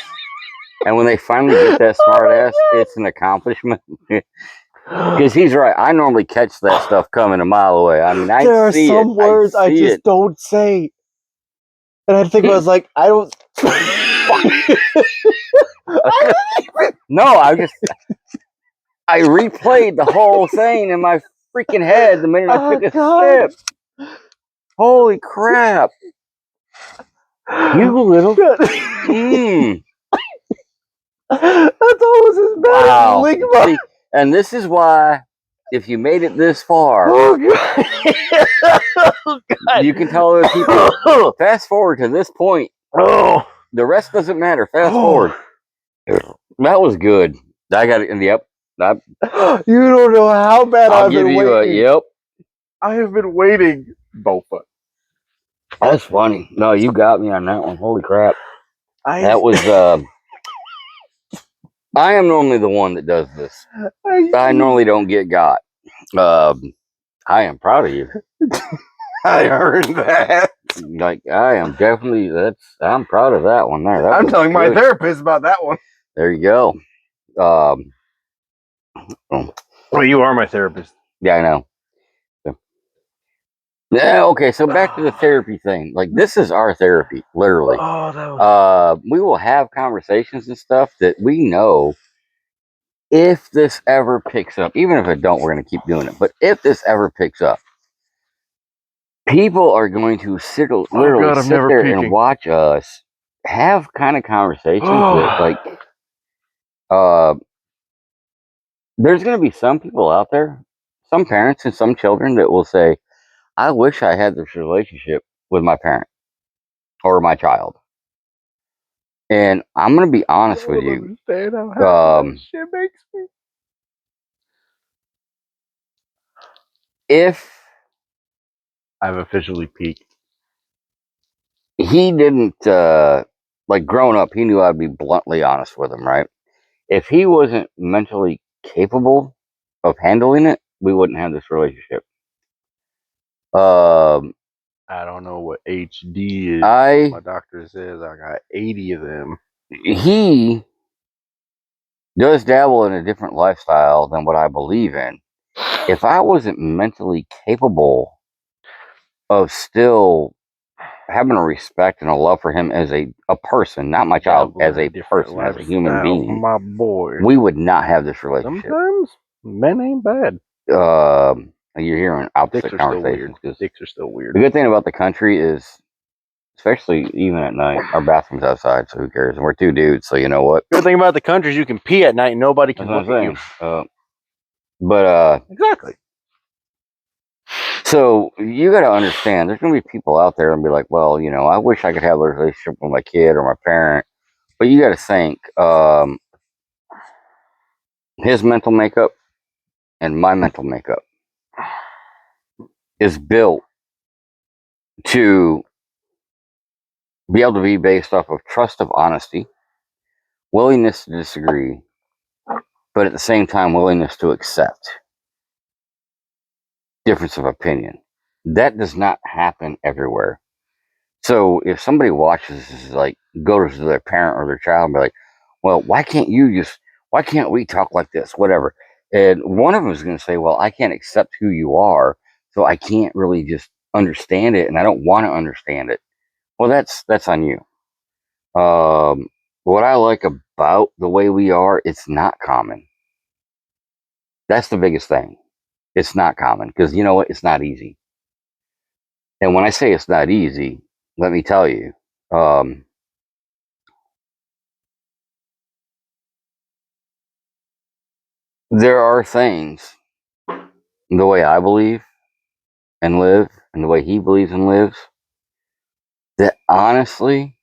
And when they finally get that smart ass, it's an accomplishment. Because he's right. I normally catch that stuff coming a mile away. I mean, I There are see some it. words I just it. don't say. And I think I was like, I don't. No, I replayed the whole thing in my freaking head the minute I took a God. sip. Holy crap! You little. Mmm. That's almost as bad Wow. as Ligma. See, and this is why, if you made it this far, Oh God. Oh God. you can tell other people. Fast forward to this point. Oh. The rest doesn't matter. Fast forward. That was good. I got it in the up. You don't know how bad I'll I've give been you a waiting. yep. I have been waiting, Bofa. That's funny. No, you got me on that one. Holy crap. That was I am normally the one that does this. I normally don't get got. I am proud of you. I heard that. Like I am definitely I'm proud of that one there. That I'm was telling my good. therapist about that one. There you go. Well, you are my therapist. Yeah, I know. Yeah, okay, so back to the therapy thing. Like this is our therapy, literally. Oh, that was. We will have conversations and stuff that we know if this ever picks up, even if it don't, we're gonna keep doing it. But if this ever picks up, people are going to literally God, I'm sit never there and peeking. watch us have kind of conversations that like there's gonna be some people out there, some parents and some children that will say, I wish I had this relationship with my parent or my child. And I'm gonna be honest with you. Understand how happy that shit makes me. If I've officially peaked. he didn't like growing up, he knew I'd be bluntly honest with him, right? If he wasn't mentally capable of handling it, we wouldn't have this relationship. I don't know what HD is. My doctor says I got 80 of them. He does dabble in a different lifestyle than what I believe in. If I wasn't mentally capable of still having a respect and a love for him as a person, not my child, as a person, as a human being, my boy. we would not have this relationship. Sometimes men ain't bad. You're hearing opposite conversations. Dicks are still weird. The good thing about the country is, especially even at night, our bathroom's outside, so who cares? And we're two dudes, so you know what? Good thing about the country is you can pee at night and nobody can look at you. Exactly. So you got to understand, there's going to be people out there and be like, well, you know, I wish I could have a relationship with my kid or my parent. But you got to think, his mental makeup and my mental makeup is built to be able to be based off of trust of honesty, willingness to disagree, but at the same time, willingness to accept difference of opinion. That does not happen everywhere. So if somebody watches this, like goes to their parent or their child and be like, well, why can't we talk like this? Whatever. And one of them is going to say, well, I can't accept who you are, so I can't really just understand it, and I don't want to understand it. Well, that's on you. What I like about the way we are, it's not common. That's the biggest thing. It's not common because you know what? It's not easy. And when I say it's not easy, let me tell you, um, there are things, the way I believe and live, and the way he believes and lives, that honestly,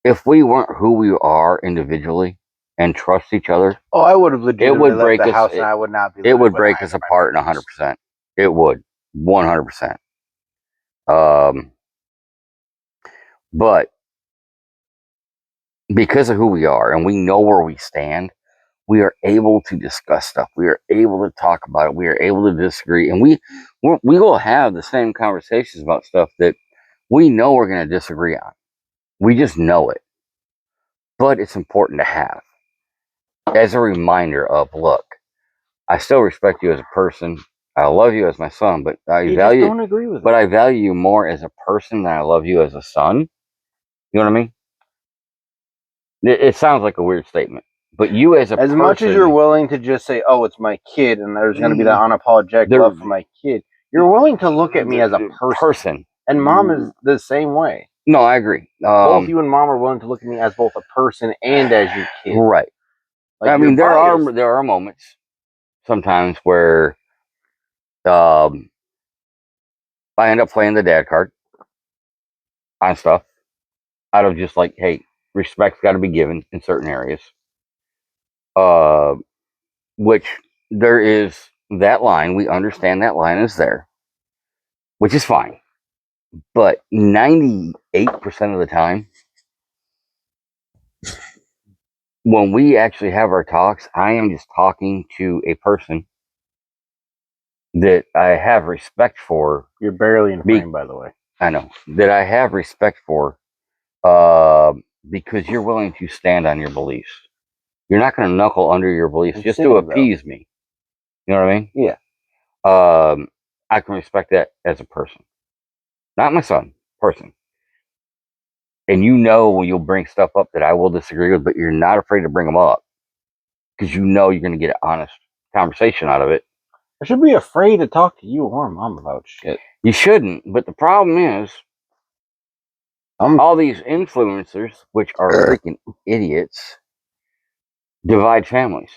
if we weren't who we are individually and trust each other, Oh, I would have legitimately left break the us- house, and I would not be. it living would with break either us of my apart in parents. 100%. It would, 100%. But because of who we are and we know where we stand, we are able to discuss stuff. We are able to talk about it. We are able to disagree, and we will have the same conversations about stuff that we know we're going to disagree on. We just know it, but it's important to have as a reminder of, look, I still respect you as a person. I love you as my son, but You just don't agree with it. I value you more as a person than I love you as a son. You know what I mean? It sounds like a weird statement, but you as a As person, much as you're willing to just say, "Oh, it's my kid," and there's going to be that unapologetic There- love for my kid, you're willing to look at me as a person. And mom is the same way. No, I agree. Both you and mom are willing to look at me as both a person and as your kid. Right. Like, I mean, you're biased. there are moments sometimes where I end up playing the dad card on stuff out of just like, hey, respect's got to be given in certain areas. Which there is that line. We understand that line is there, which is fine. But 98% of the time, when we actually have our talks, I am just talking to a person that I have respect for. You're barely in frame, by the way. I know that I have respect for, because you're willing to stand on your beliefs. You're not going to knuckle under your beliefs I'm just sitting, to appease me. You know what I mean? Yeah. I can respect that as a person, not my son, person. And you know when you'll bring stuff up that I will disagree with, but you're not afraid to bring them up because you know you're going to get an honest conversation out of it. I should be afraid to talk to you or mom about shit. You shouldn't, but the problem is all these influencers, which are freaking idiots, divide families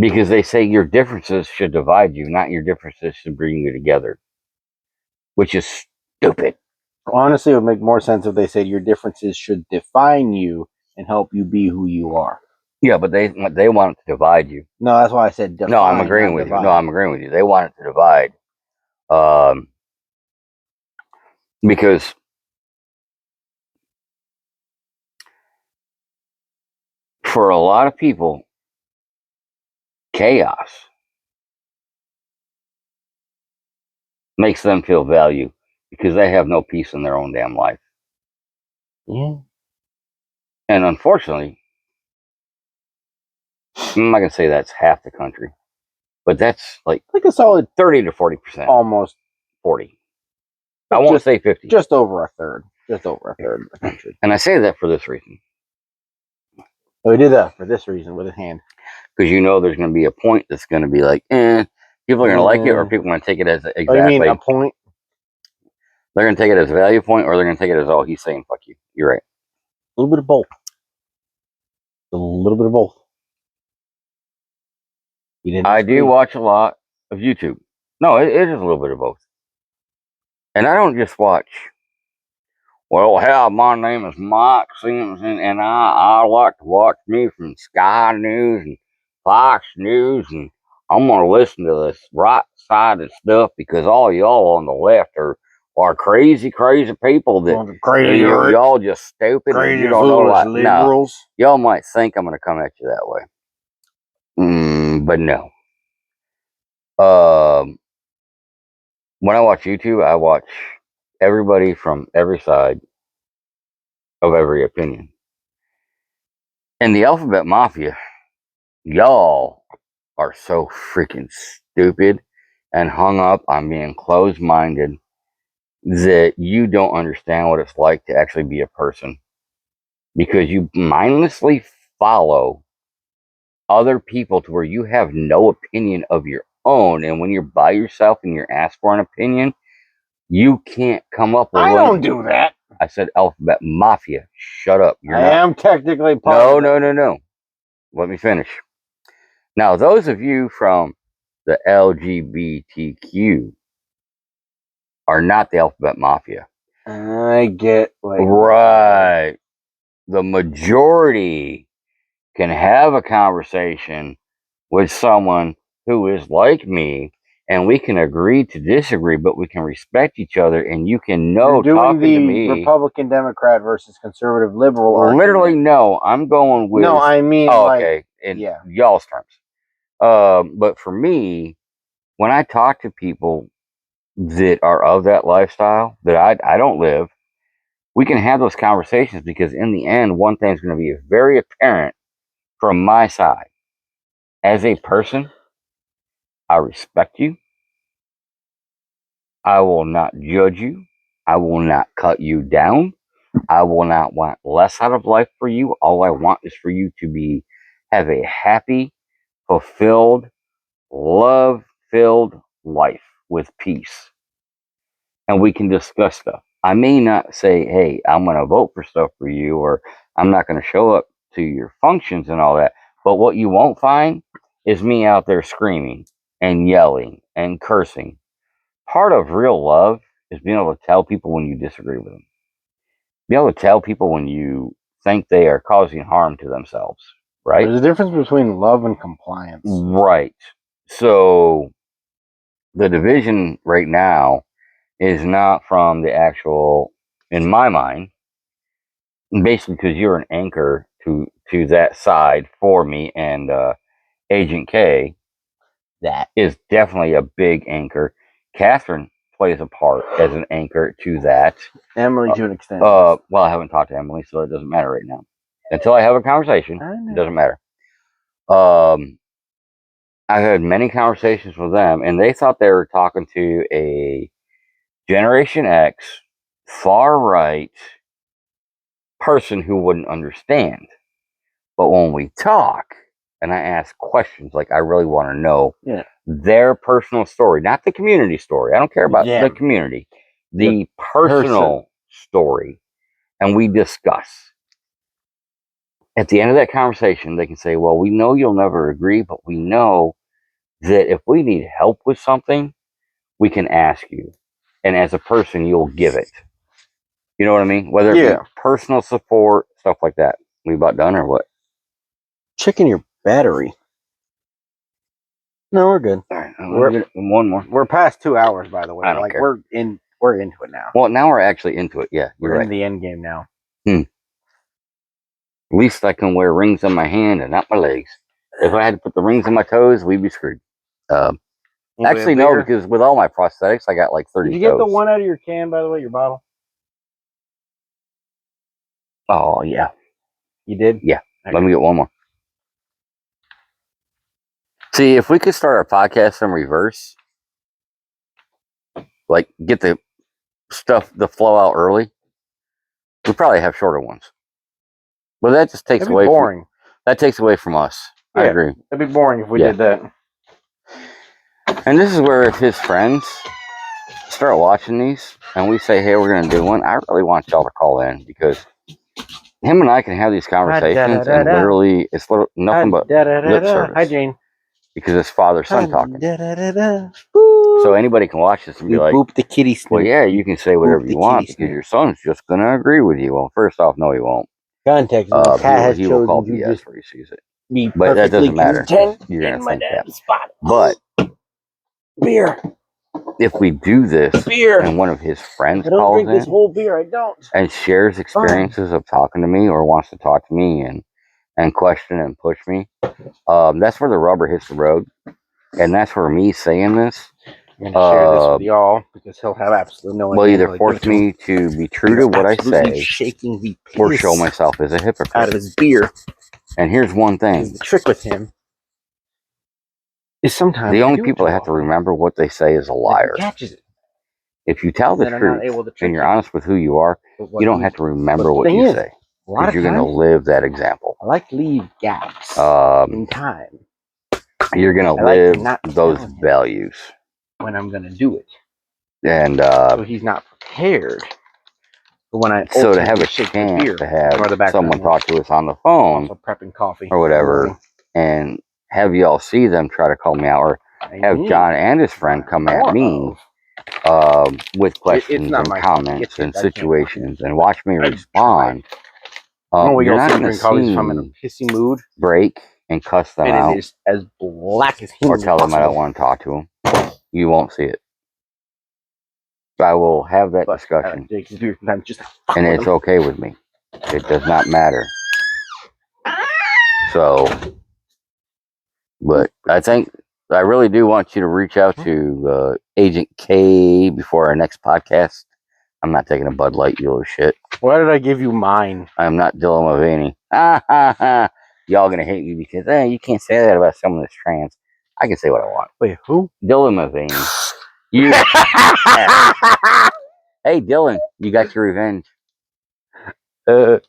because they say your differences should divide you, not your differences should bring you together, which is stupid. Honestly, it would make more sense if they said your differences should define you and help you be who you are. Yeah, but they want it to divide you. No, that's why I said define. No, I'm agreeing with you. No, I'm agreeing with you. They want it to divide, because for a lot of people, chaos makes them feel value because they have no peace in their own damn life. Yeah. And unfortunately, I'm not gonna say that's half the country, but that's like a solid 30 to 40%. Almost 40. I won't say 50. Just over a third. Just over a third of the country. And I say that for this reason. We did that for this reason with a hand. Because you know there's going to be a point that's going to be like, people are going to like it, or people are going to take it as exactly. Oh, you mean a point? They're going to take it as a value point, or they're going to take it as, oh, he's saying fuck you. You're right. A little bit of both. A little bit of both. I do watch a lot of YouTube. No, it is a little bit of both. And I don't just watch, well, hell, my name is Mike Simpson, and I like to watch me from Sky News and Fox News, and I'm going to listen to this right-sided stuff because all y'all on the left are crazy, crazy people that crazy, y'all just stupid crazy, and you don't know foolish liberals. No, y'all might think I'm going to come at you that way. But no. When I watch YouTube, I watch everybody from every side of every opinion. And the Alphabet Mafia, y'all are so freaking stupid and hung up on being closed-minded that you don't understand what it's like to actually be a person, because you mindlessly follow other people to where you have no opinion of your own. And when you're by yourself and you're asked for an opinion, you can't come up with I don't do that. I said Alphabet Mafia. Shut up. You're I not. am technically part No, of it. no. Let me finish. Now, those of you from the LGBTQ are not the Alphabet Mafia. I get what Right. The majority can have a conversation with someone who is like me, and we can agree to disagree, but we can respect each other, and you can know You're doing talking to the me. Republican Democrat versus conservative liberal argument. Literally, no. I'm going with. No, I mean, oh, like, okay. In yeah. y'all's terms. But for me, when I talk to people that are of that lifestyle that I don't live, we can have those conversations because in the end, one thing's going to be very apparent from my side. As a person, I respect you. I will not judge you. I will not cut you down. I will not want less out of life for you. All I want is for you to have a happy, fulfilled, love-filled life with peace. And we can discuss stuff. I may not say, hey, I'm going to vote for stuff for you, or I'm not going to show up to your functions and all that. But what you won't find is me out there screaming and yelling and cursing. Part of real love is being able to tell people when you disagree with them. Be able to tell people when you think they are causing harm to themselves, right? There's a difference between love and compliance. Right. So the division right now is not from the actual, in my mind, basically because you're an anchor to that side for me, and Agent K, that is definitely a big anchor. Catherine plays a part as an anchor to that. Emily, to an extent. Well, I haven't talked to Emily, so it doesn't matter right now. Until I have a conversation, it doesn't matter. I had many conversations with them, and they thought they were talking to a Generation X, far right person who wouldn't understand. But when we talk, and I ask questions, like I really want to know their personal story, not the community story. I don't care about the community, the personal story, and we discuss. At the end of that conversation, they can say, well, we know you'll never agree, but we know that if we need help with something, we can ask you. And as a person, you'll give it. You know what I mean? Whether it be personal support, stuff like that. We about done or what? Checking your battery. No, we're good. All right, we're one more. We're past 2 hours, by the way. I don't care. We're into it now. Well, now we're actually into it. Yeah, we're in the end game now. At least I can wear rings on my hand and not my legs. If I had to put the rings on my toes, we'd be screwed. Actually, no, because with all my prosthetics, I got like 30 Did you get toes. the one out of your can, by the way, your bottle? Oh, yeah. You did? Yeah. Okay. Let me get one more. See, if we could start our podcast in reverse, like get the stuff, the flow out early, we'd probably have shorter ones. But that just takes away boring. That takes away from us. Yeah, I agree. It'd be boring if we did that. And this is where if his friends start watching these and we say, hey, we're going to do one, I really want y'all to call in because him and I can have these conversations and literally it's nothing but lip service. Hi, Jane. Because it's father-son talking. So anybody can watch this and be like, boop the kitty snoot. Well, yeah, you can say whatever you want because your son's just going to agree with you. Well, first off, no, he won't. Context. He will call BS where he sees it. But that doesn't matter. You're going to think that. But beer. If we do this and one of his friends calls in this whole beer, I don't. And shares experiences of talking to me or wants to talk to me and question and push me, that's where the rubber hits the road. And that's where me saying this. I'm going to share this with y'all because he'll have absolutely no idea. Will either force me to be true to what I say shaking the or show myself as a hypocrite. Out of his beer. And here's one thing. The trick with him is sometimes the only people that have to remember what they say is a liar. Catches it. If you tell the truth and you're honest with who you are, you don't have to remember what you say. Because you're going to live that example. I like to leave gaps in time. You're going to live those values. When I'm going to do it. And so he's not prepared But when I So to have a ultimately shake the chance beer, to have or the background someone noise. talk to us on the phone Also prepping coffee or whatever, Morning. and have y'all see them try to call me out, or have John and his friend come at me with questions not and my fault. comments Get and it. I can't. situations and watch me I respond. No, we You're all not sit going and to drink coffee see if I'm in a me pissy mood, break and cuss them and out it is as black as or humanly tell them I don't possible. want to talk to them. You won't see it. I will have that But discussion, Jake can do sometimes just fuck and with it's them. okay with me. It does not matter. So, but I think I really do want you to reach out to Agent K before our next podcast. I'm not taking a Bud Light, you little shit. Why did I give you mine? I'm not Dylan Mulvaney. Ha ha ha. Y'all gonna hate me because you can't say that about someone that's trans. I can say what I want. Wait, who? Dylan Mulvaney. You. Hey, Dylan, you got your revenge. The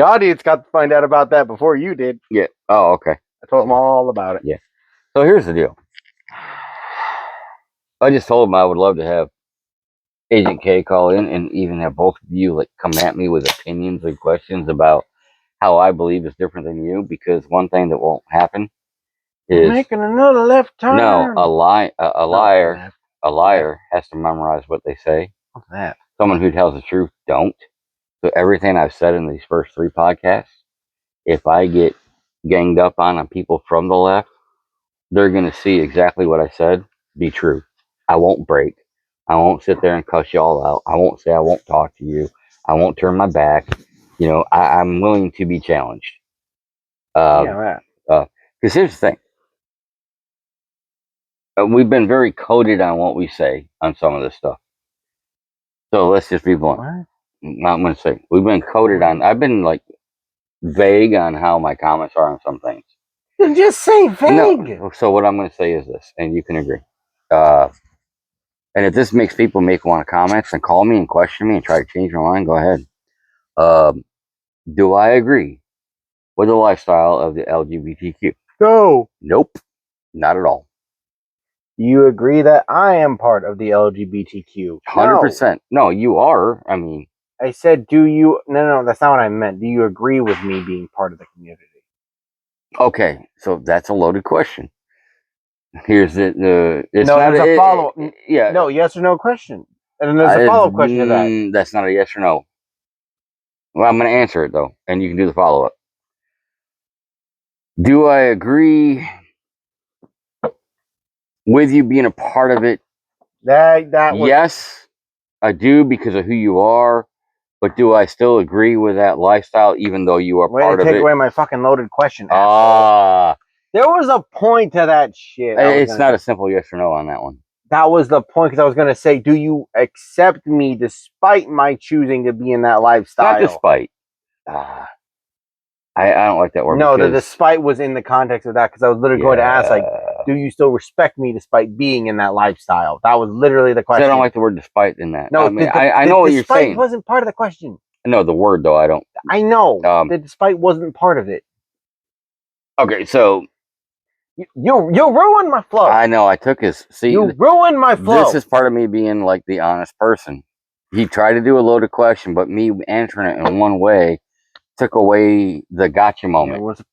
audience got to find out about that before you did. Yeah. Oh, okay. I told them all about it. Yeah. So here's the deal. I just told him I would love to have Agent K call in and even have both of you like come at me with opinions and questions about how I believe is different than you. Because one thing that won't happen is Making another left turn. no, a liar left. has to memorize what they say. What's that? Someone who tells the truth don't. So everything I've said in these first 3 podcasts, if I get ganged up on people from the left, they're going to see exactly what I said be true. I won't break. I won't sit there and cuss y'all out. I won't say I won't talk to you. I won't turn my back. You know, I'm willing to be challenged. Yeah, that. Because here's the thing. We've been very coded on what we say on some of this stuff. So let's just be blunt. What? I'm going to say we've been coded on. I've been like vague on how my comments are on some things. Then just say vague. No. So what I'm going to say is this, and you can agree. And if this makes people want to comments and call me and question me and try to change my mind, go ahead. Do I agree with the lifestyle of the LGBTQ? Go. Nope, not at all. You agree that I am part of the LGBTQ? 100%. No, you are. I mean, I said, do you? No, that's not what I meant. Do you agree with me being part of the community? okay, so that's a loaded question. Here's the. It's No, not there's a follow-up. Yeah. No, yes or no question. And then there's a follow-up question to that. That's not a yes or no. Well, I'm going to answer it though, and you can do the follow up. Do I agree with you being a part of it? That was, Yes, I do because of who you are. But do I still agree with that lifestyle, even though you are way part to of take it? away my fucking loaded question. There was a point to that shit. It's not a simple yes or no on that one. That was the point, because I was going to say, do you accept me despite my choosing to be in that lifestyle? Not despite. I don't like that word. No, the despite was in the context of that, because I was literally going to ask, like, do you still respect me despite being in that lifestyle? That was literally the question. I don't like the word despite in that. No, I mean, I know what you're saying. Despite wasn't part of the question. No, the word though, I don't. I know. The despite wasn't part of it. Okay, so you ruined my flow. I know. I took his. See, you ruined my flow. This is part of me being like the honest person. He tried to do a loaded question, but me answering it in one way took away the gotcha moment.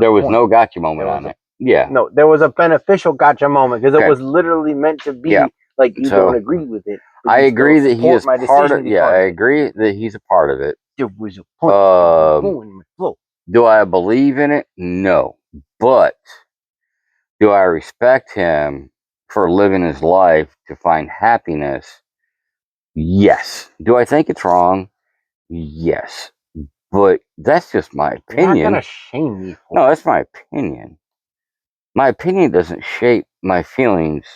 There was no gotcha moment on it. Yeah. No, there was a beneficial gotcha moment, because it was literally meant to be like, you don't agree with it. I agree that he is part of. Yeah, I agree that he's a part of it. There was a point. Do I believe in it? No, but do I respect him for living his life to find happiness? Yes. Do I think it's wrong? Yes. But that's just my opinion. You're not gonna shame me. No, that's my opinion. My opinion doesn't shape my feelings,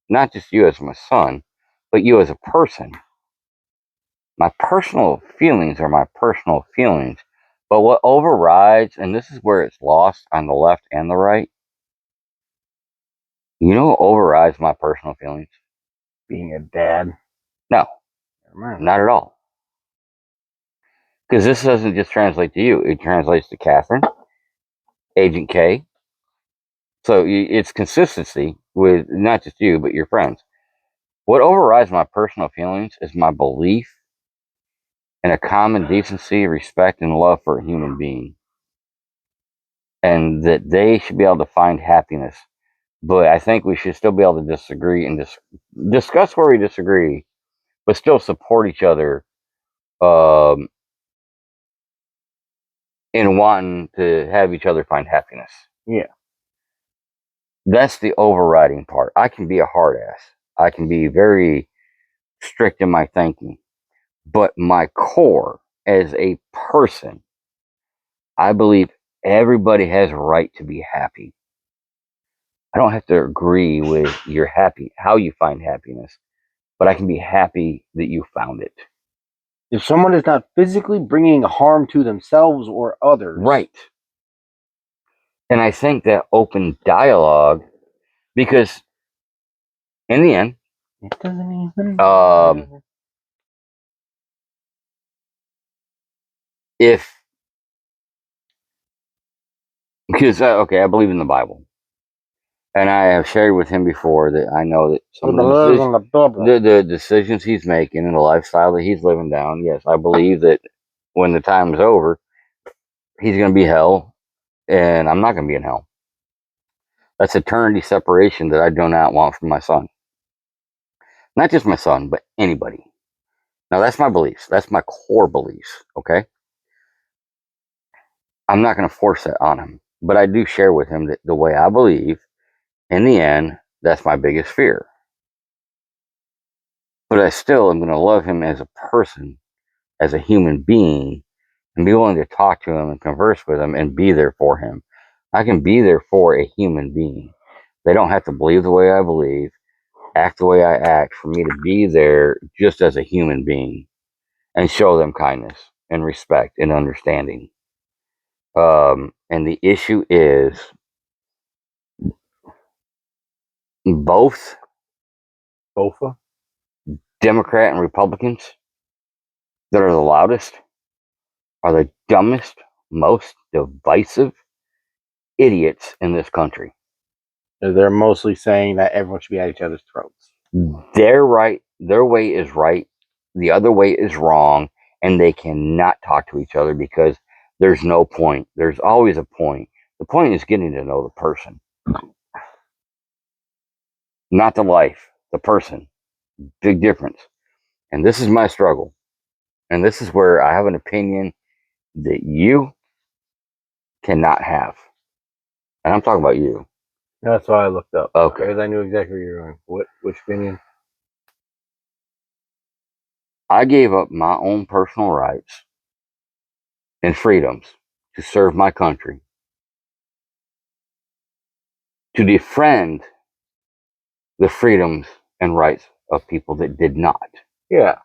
not just you as my son, but you as a person. My personal feelings are my personal feelings. But what overrides, and this is where it's lost on the left and the right, you know what overrides my personal feelings? Being a dad. No, not at all. Because this doesn't just translate to you. It translates to Catherine, Agent K. So it's consistency with not just you, but your friends. What overrides my personal feelings is my belief and a common decency, respect, and love for a human being. And that they should be able to find happiness. But I think we should still be able to disagree and discuss where we disagree, but still support each other um, in wanting to have each other find happiness. Yeah. That's the overriding part. I can be a hard ass. I can be very strict in my thinking. But my core as a person, I believe everybody has a right to be happy. I don't have to agree with your happy how you find happiness, but I can be happy that you found it. If someone is not physically bringing harm to themselves or others, Right. And I think that open dialogue, because in the end, it doesn't even. if because okay, I believe in the Bible, and I have shared with him before that I know that some of the decisions he's making and the lifestyle that he's living down. Yes, I believe that when the time is over, he's going to be hell, and I'm not going to be in hell. That's eternity separation that I do not want from my son. Not just my son, but anybody. Now that's my beliefs. That's my core beliefs. Okay. I'm not going to force that on him, but I do share with him that the way I believe, in the end, that's my biggest fear. But I still am going to love him as a person, as a human being, and be willing to talk to him and converse with him and be there for him. I can be there for a human being. They don't have to believe the way I believe, act the way I act, for me to be there just as a human being and show them kindness and respect and understanding. And the issue is both Bofa. Democrat and Republicans that are the loudest are the dumbest, most divisive idiots in this country. They're mostly saying that everyone should be at each other's throats. They're right. Their way is right. The other way is wrong. And they cannot talk to each other because there's no point. There's always a point. The point is getting to know the person, not the life, the person. Big difference. And this is my struggle. And this is where I have an opinion that you cannot have. And I'm talking about you. That's why I looked up. Okay. Because I knew exactly where you were going. Which opinion? I gave up my own personal rights and freedoms to serve my country, to defend the freedoms and rights of people that did not. Yeah.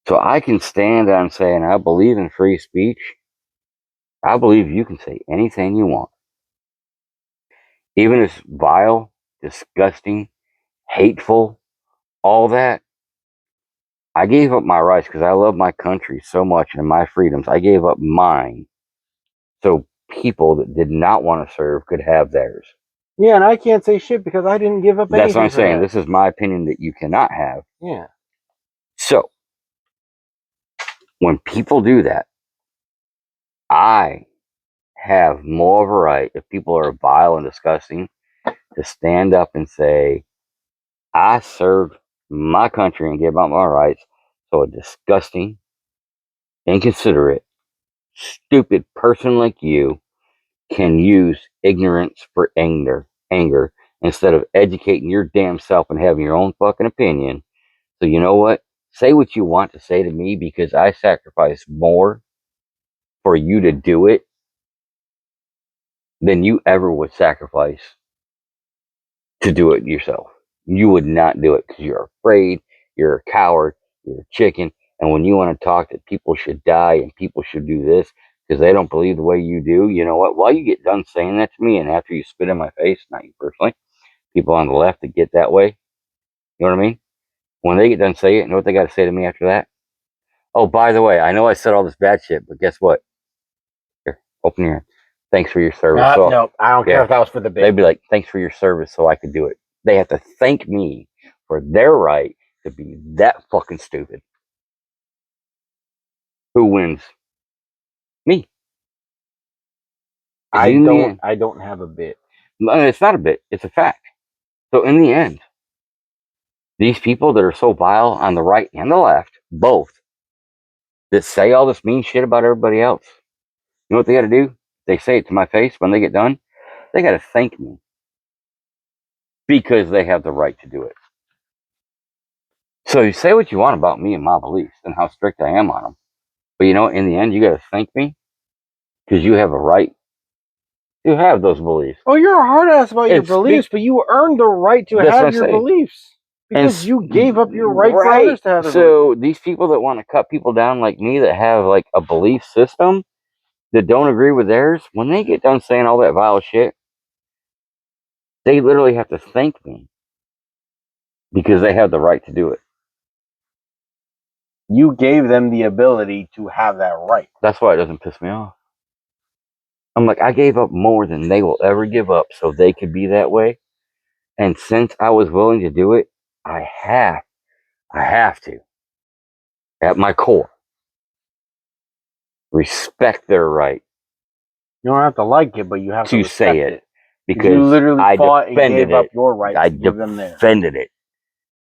So I can stand on saying I believe in free speech. I believe you can say anything you want. Even if it's vile, disgusting, hateful, all that. I gave up my rights because I love my country so much and my freedoms. I gave up mine so people that did not want to serve could have theirs. Yeah, and I can't say shit because I didn't give up anything. That's what I'm saying. This is my opinion that you cannot have. Yeah. So, when people do that, I have more of a right, if people are vile and disgusting, to stand up and say, I served my country and gave up my rights. So a disgusting, inconsiderate, stupid person like you can use ignorance for anger instead of educating your damn self and having your own fucking opinion. So you know what? Say what you want to say to me because I sacrifice more for you to do it than you ever would sacrifice to do it yourself. You would not do it because you're afraid, you're a coward, you're a chicken. And when you want to talk that people should die and people should do this because they don't believe the way you do, you know what? While you get done saying that to me and after you spit in my face, not you personally, people on the left that get that way, you know what I mean? When they get done saying it, you know what they got to say to me after that? Oh, by the way, I know I said all this bad shit, but guess what? Here, open your hand. Thanks for your service. No, I don't care if that was for the bit. They'd be like, thanks for your service so I could do it. They have to thank me for their right to be that fucking stupid. Who wins? Me. I don't have a bit. It's not a bit. It's a fact. So in the end, these people that are so vile on the right and the left, both, that say all this mean shit about everybody else, you know what they got to do? They say it to my face when they get done. They got to thank me because they have the right to do it. So you say what you want about me and my beliefs and how strict I am on them, but you know, in the end, you got to thank me because you have a right to have those beliefs. Oh, you're a hard ass about your It's beliefs, but you earned the right to That's what have I'm your saying. beliefs because And you gave up your right for right. others to have their beliefs. So these people that want to cut people down like me that have like a belief system that don't agree with theirs, when they get done saying all that vile shit, they literally have to thank me because they have the right to do it. You gave them the ability to have that right. That's why it doesn't piss me off. I'm like, I gave up more than they will ever give up so they could be that way. And since I was willing to do it, I have to, at my core, respect their right You don't have to like it, but you have to to respect say it because you literally I fought and defended gave up it. your right I to give them theirs. defended it.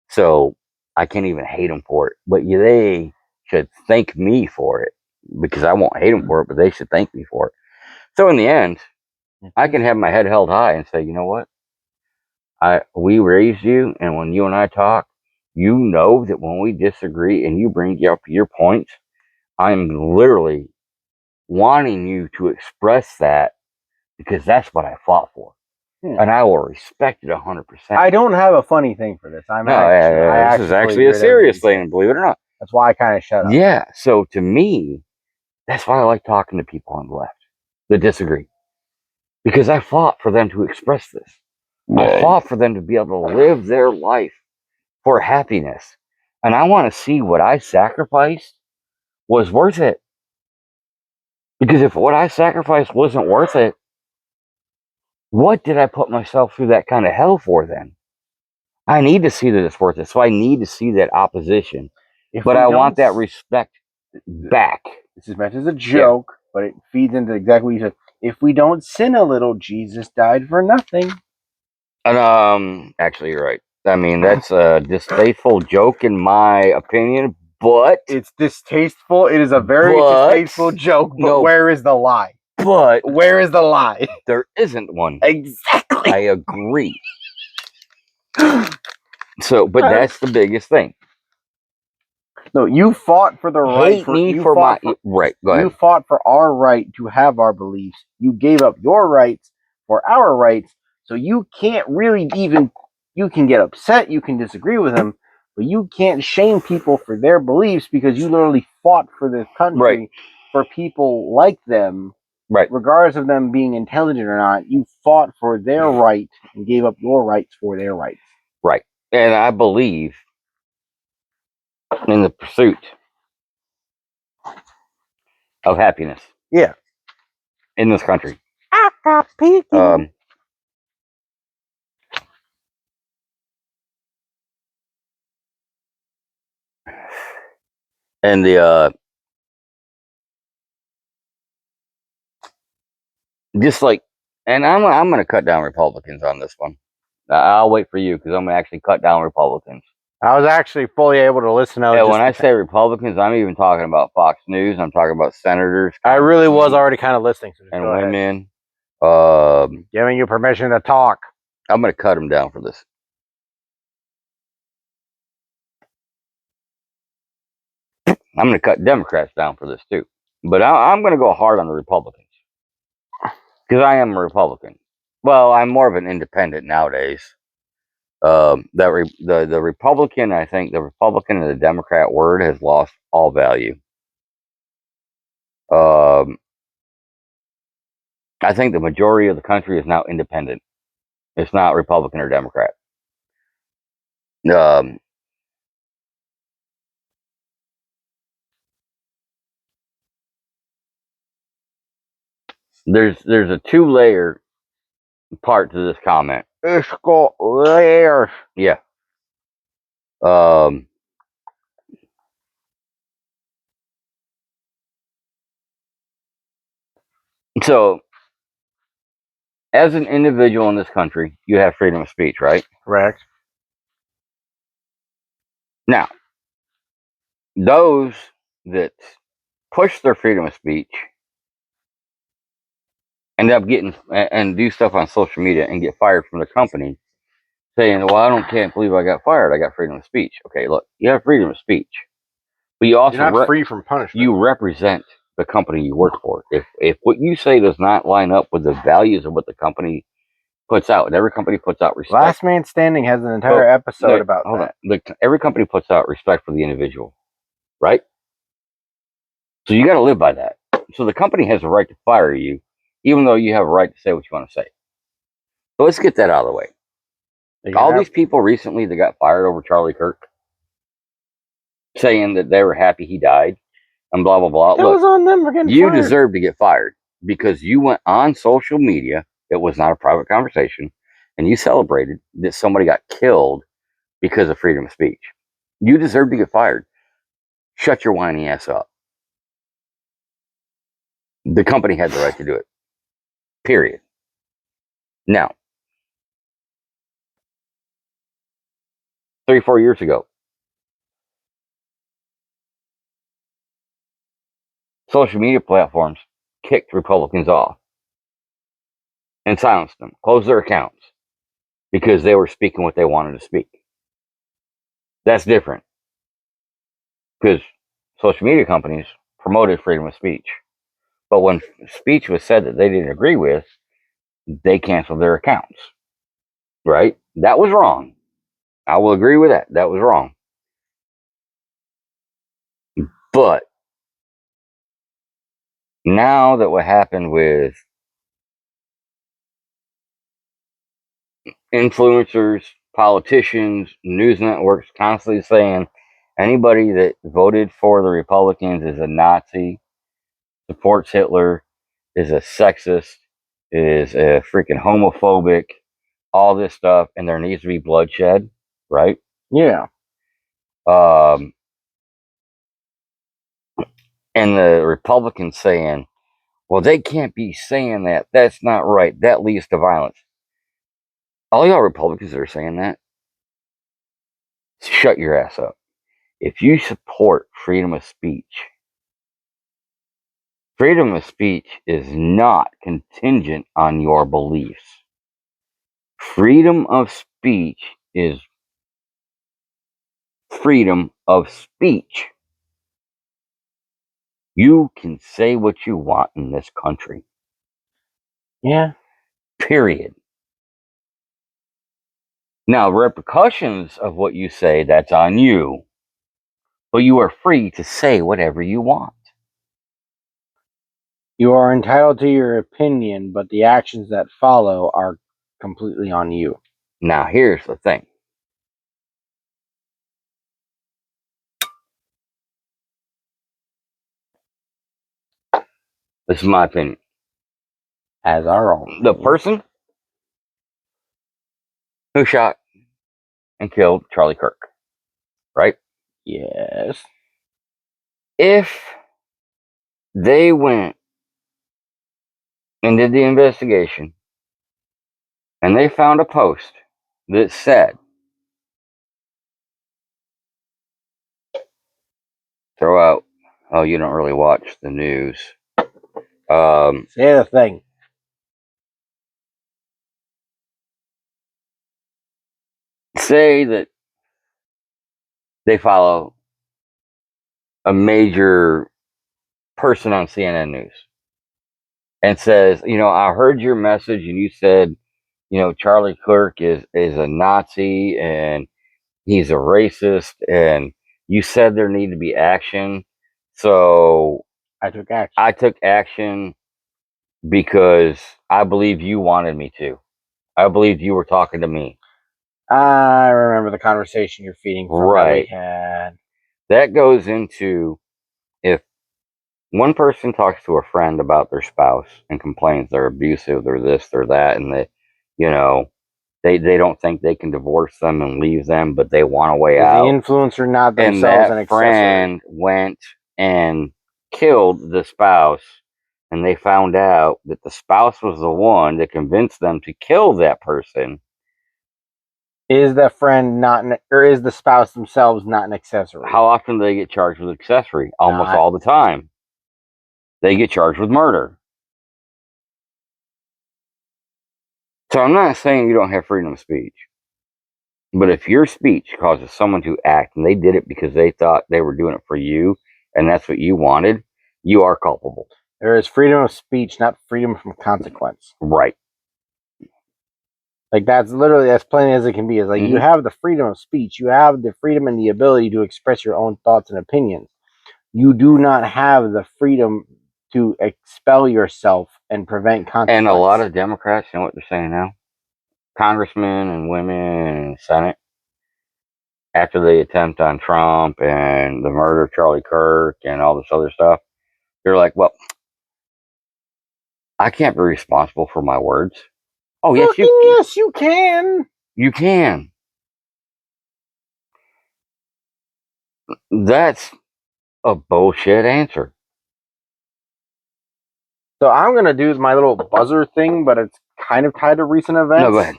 So I can't even hate them for it. But they should thank me for it because I won't hate them for it, but they should thank me for it. So in the end, I can have my head held high and say, you know what? We raised you, and when you and I talk, you know that when we disagree and you bring up your points, I'm literally wanting you to express that because that's what I fought for. Yeah. And I will respect it 100%. I don't have a funny thing for this. This is actually a serious thing, believe it or not. That's why I kind of shut up. Yeah, so to me, that's why I like talking to people on the left that disagree. Because I fought for them to express this. I fought for them to be able to live their life for happiness. And I want to see what I sacrificed was worth it. Because if what I sacrificed wasn't worth it, what did I put myself through that kind of hell for then? I need to see that it's worth it. So I need to see that opposition. But I want that respect back. This is meant as a joke, but it feeds into exactly what you said. If we don't sin a little, Jesus died for nothing. And actually, you're right. I mean, that's a distasteful joke in my opinion, but it's distasteful. It is a very distasteful joke, but where is the lie? But where is the lie? There isn't one. Exactly. I agree. So, but that's the biggest thing. No, you fought for the right. Right. Go ahead. You fought for our right to have our beliefs. You gave up your rights for our rights. So you can't really even. You can get upset. You can disagree with them, but you can't shame people for their beliefs because you literally fought for this country for people like them. Right. Regardless of them being intelligent or not, you fought for their right and gave up your rights for their rights. Right. And I believe in the pursuit of happiness. Yeah. In this country. And the just like, and I'm going to cut down Republicans on this one. I'll wait for you because I'm going to actually cut down Republicans. I was actually fully able to listen. When I say Republicans, I'm even talking about Fox News. I'm talking about senators. I really was already kind of listening. So and women. Giving you permission to talk. I'm going to cut them down for this. I'm going to cut Democrats down for this too. But I'm going to go hard on the Republicans. Because I am a Republican. Well, I'm more of an independent nowadays. The Republican, I think the Republican and the Democrat word has lost all value. I think the majority of the country is now independent. It's not Republican or Democrat. There's a 2-layer part to this comment. It's got layers. Yeah. Um, so, as an individual in this country, you have freedom of speech, right? Correct. Now, those that push their freedom of speech end up getting and do stuff on social media and get fired from the company saying, well, can't believe I got fired. I got freedom of speech. Okay, look, you have freedom of speech, but you also You're not free from punishment. you represent the company you work for. If what you say does not line up with the values of what the company puts out, and every company puts out respect. Last Man Standing has an entire episode about that. Every company puts out respect for the individual, right? So you got to live by that. So the company has a right to fire you, even though you have a right to say what you want to say. So let's get that out of the way. All these people recently that got fired over Charlie Kirk, saying that they were happy he died, and blah blah blah. That was on them for getting you fired. deserve to get fired because you went on social media. It was not a private conversation, and you celebrated that somebody got killed because of freedom of speech. You deserve to get fired. Shut your whiny ass up. The company had the right to do it. Period. Now, 3-4 years ago, social media platforms kicked Republicans off and silenced them, closed their accounts because they were speaking what they wanted to speak. That's different because social media companies promoted freedom of speech. But when speech was said that they didn't agree with, they canceled their accounts. Right? That was wrong. I will agree with that. That was wrong. But now that what happened with influencers, politicians, news networks constantly saying anybody that voted for the Republicans is a Nazi, supports Hitler, is a sexist, is a freaking homophobic, all this stuff, and there needs to be bloodshed, right? Yeah. And the Republicans saying, well, they can't be saying that. That's not right. That leads to violence. All y'all Republicans that are saying that, shut your ass up. If you support freedom of speech is not contingent on your beliefs. Freedom of speech is freedom of speech. You can say what you want in this country. Yeah. Period. Now, repercussions of what you say, that's on you. But you are free to say whatever you want. You are entitled to your opinion, but the actions that follow are completely on you. Now, here's the thing. This is my opinion. As our own. The person who shot and killed Charlie Kirk, right? Yes. If they went and did the investigation and they found a post that said, throw out, oh, you don't really watch the news. Say the thing. Say that they follow a major person on CNN News and says, I heard your message and you said, Charlie Kirk is a Nazi and he's a racist and you said there need to be action. So I took action. I took action because I believe you wanted me to. I believe you were talking to me. I remember the conversation you're feeding from Right. that we had. That goes into if one person talks to a friend about their spouse and complains they're abusive, they're this, they're that, and they They don't think they can divorce them and leave them, but they want a way Is the out. influencer not And themselves an that accessory? friend went and killed the spouse, and they found out that the spouse was the one that convinced them to kill that person. Is the friend not, or is the spouse themselves not an accessory? How often do they get charged with accessory? Almost Not. all the time. They get charged with murder. So I'm not saying you don't have freedom of speech. But if your speech causes someone to act and they did it because they thought they were doing it for you and that's what you wanted, you are culpable. There is freedom of speech, not freedom from consequence. Right. Like, that's literally as plain as it can be. It's like, you have the freedom of speech. You have the freedom and the ability to express your own thoughts and opinions. You do not have the freedom to expel yourself and prevent consequence. And a lot of Democrats, you know what they're saying now? Congressmen and women in the Senate, after the attempt on Trump and the murder of Charlie Kirk and all this other stuff, they're like, well, I can't be responsible for my words. Oh, yes, yes, you can. You can. That's a bullshit answer. So I'm going to do my little buzzer thing, but it's kind of tied to recent events. No, go ahead.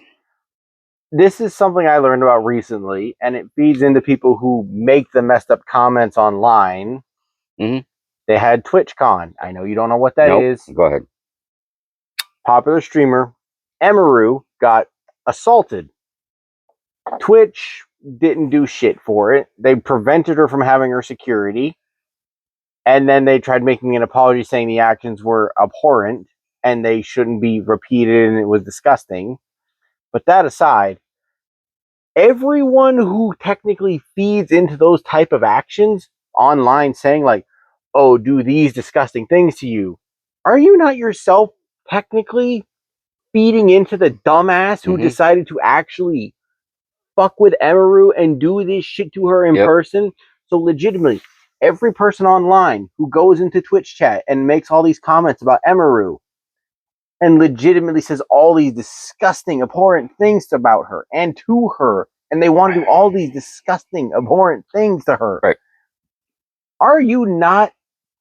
This is something I learned about recently, and it feeds into people who make the messed up comments online. Mhm. They had TwitchCon. I know you don't know what that is. Go ahead. Popular streamer Emaru got assaulted. Twitch didn't do shit for it. They prevented her from having her security. And then they tried making an apology saying the actions were abhorrent and they shouldn't be repeated and it was disgusting. But that aside, everyone who technically feeds into those type of actions online saying like, oh, do these disgusting things to you, are you not yourself technically feeding into the dumbass who decided to actually fuck with Emaru and do this shit to her in person? So legitimately, every person online who goes into Twitch chat and makes all these comments about Emaru and legitimately says all these disgusting, abhorrent things about her and to her, and they want to do all these disgusting, abhorrent things to her. Right. Are you not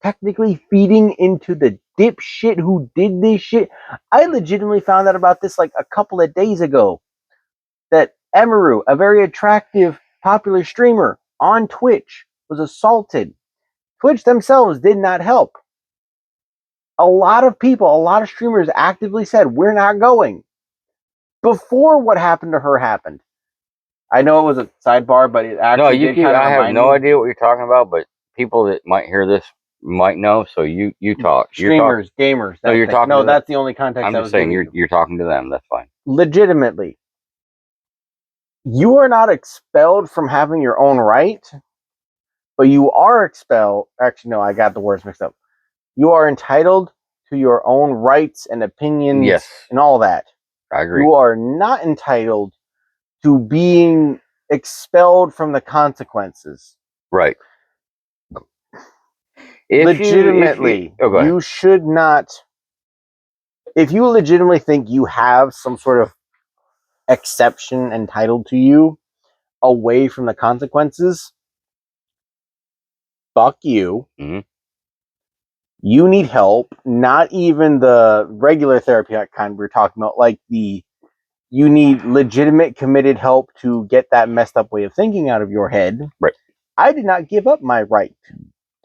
technically feeding into the dipshit who did this shit? I legitimately found out about this like a couple of days ago. That Emaru, a very attractive, popular streamer on Twitch, was assaulted. Twitch themselves did not help. A lot of people, a lot of streamers actively said, we're not going. Before what happened to her happened. I know it was a sidebar, but it actually did kind of I have remind no me. idea what you're talking about, but people that might hear this might know. So you talk. Streamers, gamers. No, you're talking. No, that's the only context I'm I just was saying giving you. you're talking to them. That's fine. Legitimately, you are not expelled from having your own right, but you are expelled. Actually, no, I got the words mixed up. You are entitled to your own rights and opinions Yes. and all that. I agree. You are not entitled to being expelled from the consequences. Right. Legitimately, you should not. If you legitimately think you have some sort of exception entitled to you away from the consequences, fuck you. Mhm. You need help, not even the regular therapy kind we're talking about, like you need legitimate, committed help to get that messed up way of thinking out of your head. Right. I did not give up my right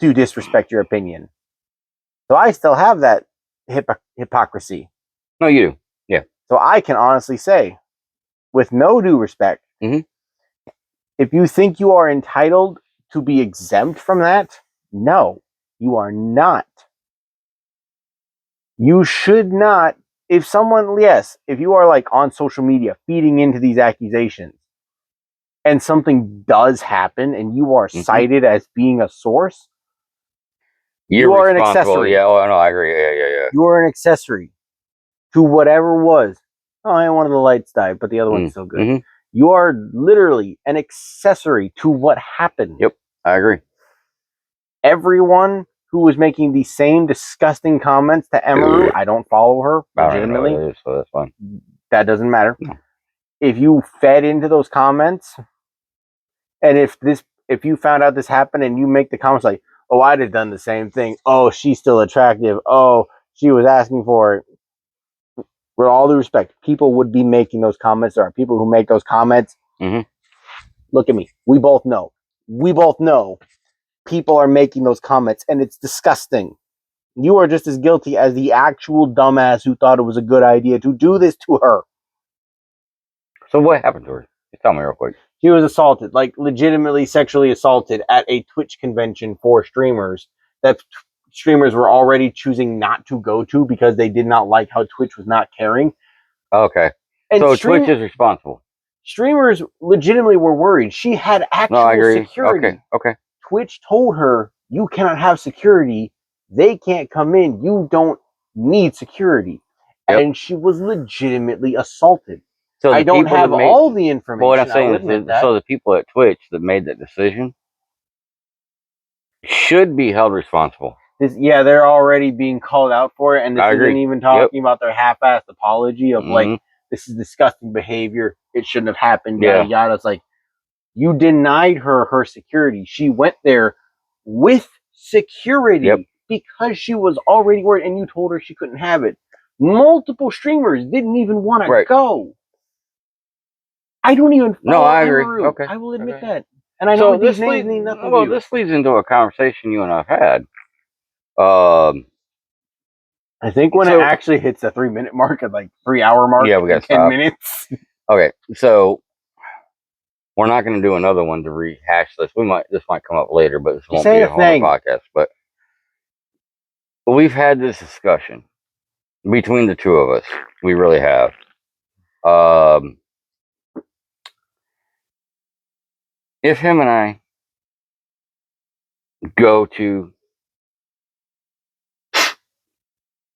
to disrespect your opinion. So I still have that hypocrisy. No, you do. Yeah. So I can honestly say, with no due respect, if you think you are entitled to be exempt from that, no, you are not. You should not. If someone, yes, if you are like on social media feeding into these accusations and something does happen and you are cited as being a source, you are an accessory. Yeah, oh, no, I agree. Yeah. You are an accessory to whatever was. Oh, and one of the lights died, but the other one's still good. You are literally an accessory to what happened. Yep, I agree. Everyone who was making the same disgusting comments to Emaru, I don't follow her legitimately. I don't know, so that's fine. That doesn't matter. No. if you fed into those comments, and if you found out this happened and you make the comments like, oh, I'd have done the same thing. Oh, she's still attractive. Oh, she was asking for it. With all due respect, people would be making those comments. There are people who make those comments. Mhm. Look at me. We both know. We both know people are making those comments, and it's disgusting. You are just as guilty as the actual dumbass who thought it was a good idea to do this to her. So what happened to her? Just tell me real quick. She was assaulted, like legitimately sexually assaulted at a Twitch convention for streamers that streamers were already choosing not to go to because they did not like how Twitch was not caring. Okay. And So Twitch is responsible. Streamers legitimately were worried. She had actual No, I agree. security. Okay. Twitch told her, you cannot have security. They can't come in. You don't need security. Yep. And she was legitimately assaulted. So I don't have all the information. Well, what I'm saying is, so the people at Twitch that made that decision should be held responsible. Yeah, they're already being called out for it, and this isn't even talking about their half-assed apology of like, this is disgusting behavior. It shouldn't have happened. Yada yada. It's like, you denied her security. She went there with security because she was already worried, and you told her she couldn't have it. Multiple streamers didn't even want to go. I don't even follow No, I agree. Emerald. Okay. I will admit that. And I know these names mean nothing to you. This leads into a conversation you and I've had. I think when it actually hits the 3-minute mark at like 3-hour mark, we got 10 minutes. Okay, so we're not going to do another one to rehash this. This might come up later, but this won't be a whole podcast. But we've had this discussion between the two of us. We really have. If him and I go to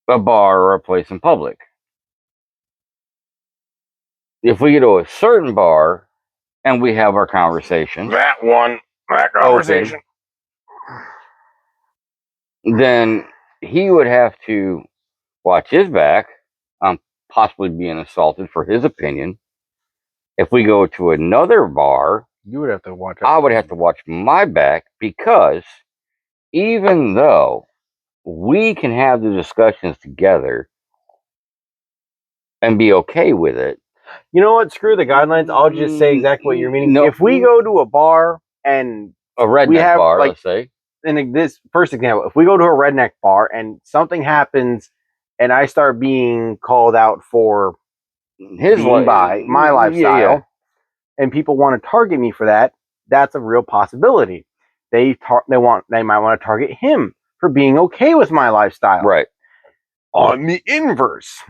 a bar or a place in public, if we go to a certain bar and we have our conversation, that conversation, then he would have to watch his back on possibly being assaulted for his opinion. If we go to another bar, you would have to watch. I would have to watch my back, because even though we can have the discussions together and be okay with it, you know what? Screw the guidelines. I'll just say exactly what you're meaning. No, if we go to a bar and a redneck bar, like, let's say, in this first example, if we go to a redneck bar and something happens and I start being called out for by my lifestyle, and people want to target me for that, that's a real possibility. They might want to target him for being okay with my lifestyle. Right. On the inverse,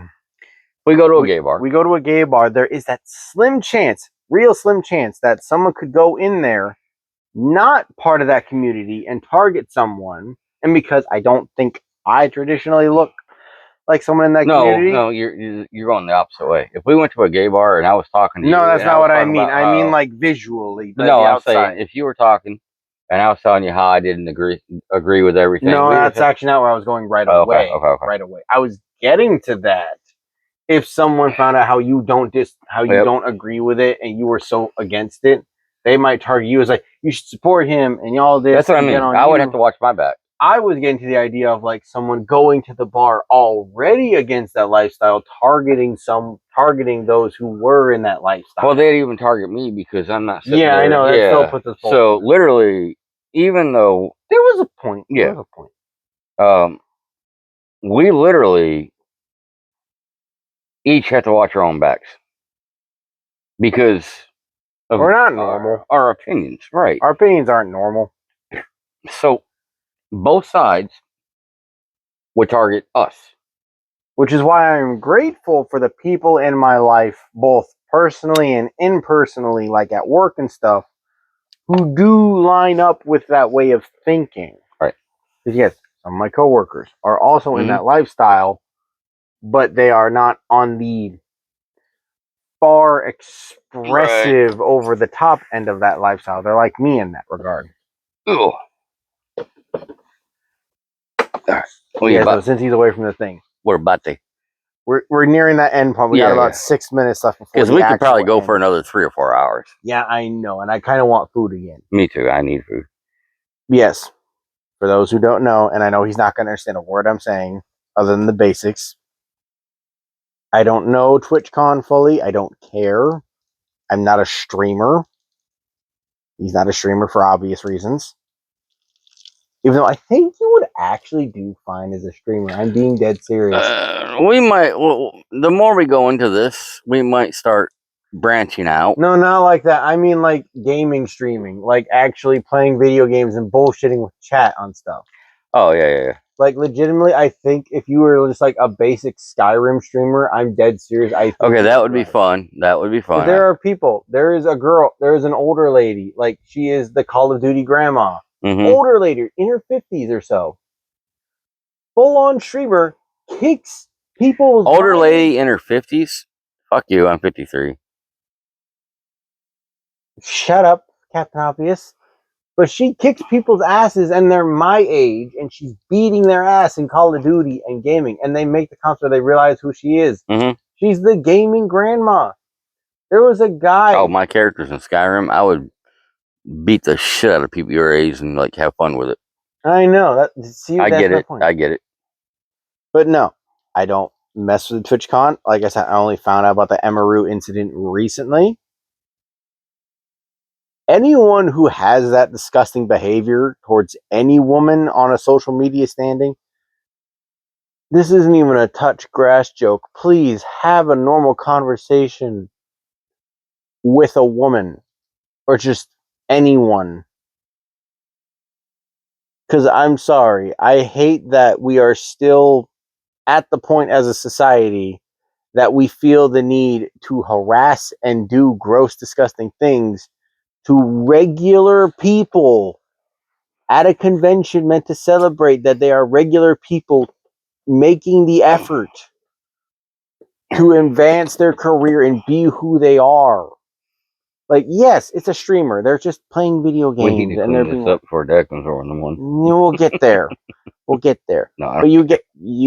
we go to a gay bar. We go to a gay bar. There is that slim chance, real slim chance, that someone could go in there, not part of that community, and target someone. And because I don't think I traditionally look like someone in that community. No, you're going the opposite way. If we went to a gay bar and I was talking to you, that's not what I mean. I mean like visually. No, I'm saying if you were talking and I was telling you how I didn't agree with everything. No, that's actually not where I was going right away. Okay. Right away. I was getting to that. If someone found out how you don't don't agree with it and you were so against it, they might target you as like, you should support him and all this. That's what I mean. I would have to watch my back. I was getting to the idea of like someone going to the bar already against that lifestyle, targeting those who were in that lifestyle. Well, they'd even target me because I'm not sitting there. I know. That still puts us both. So literally, even though there was a point. There was a point. We literally each have to watch our own backs because we're not normal. Our opinions, right? Our opinions aren't normal. So both sides would target us, which is why I'm grateful for the people in my life, both personally and impersonally, like at work and stuff, who do line up with that way of thinking. Right. Because yes, some of my coworkers are also in that lifestyle, but they are not on the far expressive, over the top end of that lifestyle. They're like me in that regard. Ooh. So since he's away from the thing, we're about to we're nearing that end point. We got Yeah, about yeah. 6 minutes left before Because the we could probably actual go for end. another 3 or 4 hours. Yeah, I know, and I kind of want food again. Me too. I need food. Yes, for those who don't know, and I know he's not going to understand a word I'm saying other than the basics. I don't know TwitchCon fully. I don't care. I'm not a streamer. He's not a streamer for obvious reasons. Even though I think you would actually do fine as a streamer. I'm being dead serious. We might. Well, the more we go into this, we might start branching out. No, not like that. I mean like gaming streaming. Like actually playing video games and bullshitting with chat on stuff. Oh yeah. Like legitimately, I think if you were just like a basic Skyrim streamer, I'm dead serious. I think Okay, that would be right. fun. That would be But fun. there are people. There is a girl. There is an older lady. Like she is the Call of Duty grandma. Mhm. Older lady in her 50s or so. Full on streamer kicks people's Older minds. lady in her 50s. Fuck you. I'm 53. Shut up, Captain Obvious. But she kicks people's asses and they're my age and she's beating their ass in Call of Duty and gaming. And they make the comments where they realize who she is. Mhm. She's the gaming grandma. There was a guy. Oh, my characters in Skyrim, I would beat the shit out of people your age and like have fun with it. I know that. See, I that's get my it. point. I get it. But no, I don't mess with TwitchCon. Like I said, I only found out about the Emaru incident recently. Anyone who has that disgusting behavior towards any woman on a social media standing, this isn't even a touch grass joke. Please have a normal conversation with a woman or just anyone. Because I'm sorry, I hate that we are still at the point as a society that we feel the need to harass and do gross, disgusting things to regular people at a convention meant to celebrate that they are regular people making the effort to advance their career and be who they are. Like, yes, it's a streamer. They're just playing video We need games to and they're clean this being. up before Dad comes over in the morning. We'll get there. We'll get there. No, I But you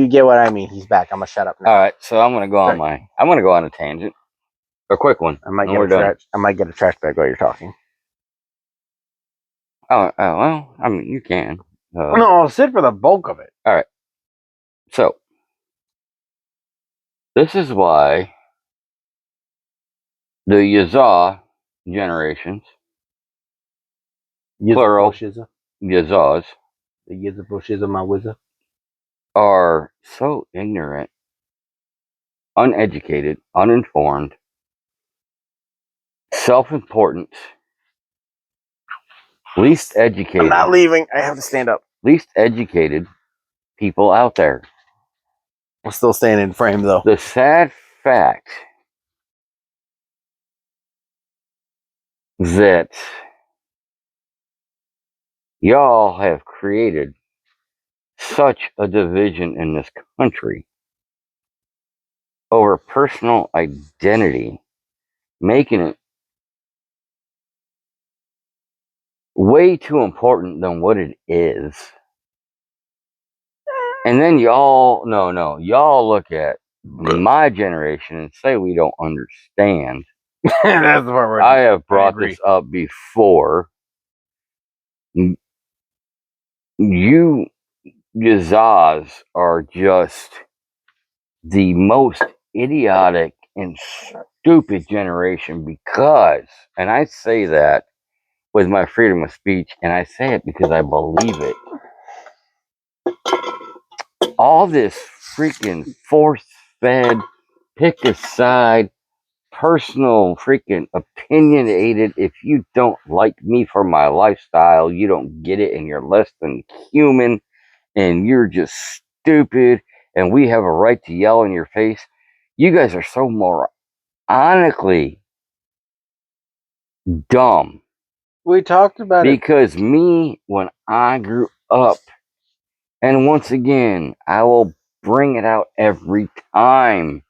get what I mean. He's back. I'm gonna shut up now. All right, so I'm gonna go on Sorry. I'm gonna go on a tangent, a quick one. I might and get we're a done. trash. I might get a trash bag while you're talking. Oh, well, I mean, you can. No, I'll sit for the bulk of it. All right. So this is why the Yazaa generations, plural, Yazas, The Yizabushiza, my wizard. are so ignorant, uneducated, uninformed, self-important, least educated. I'm not leaving. I have to stand up. Least educated people out there. I'm still staying in frame though. The sad fact that y'all have created such a division in this country over personal identity, making it way too important than what it is. And then y'all look at my generation and say we don't understand. That's the part where I have brought this up before. You Yazaz are just the most idiotic and stupid generation because, and I say that with my freedom of speech, and I say it because I believe it. All this freaking force-fed, pick a side, personal freaking opinionated. If you don't like me for my lifestyle, you don't get it, and you're less than human, and you're just stupid, and we have a right to yell in your face. You guys are so moronically dumb. we talked about it. Because me, when I grew up, and once again, I will bring it out every time.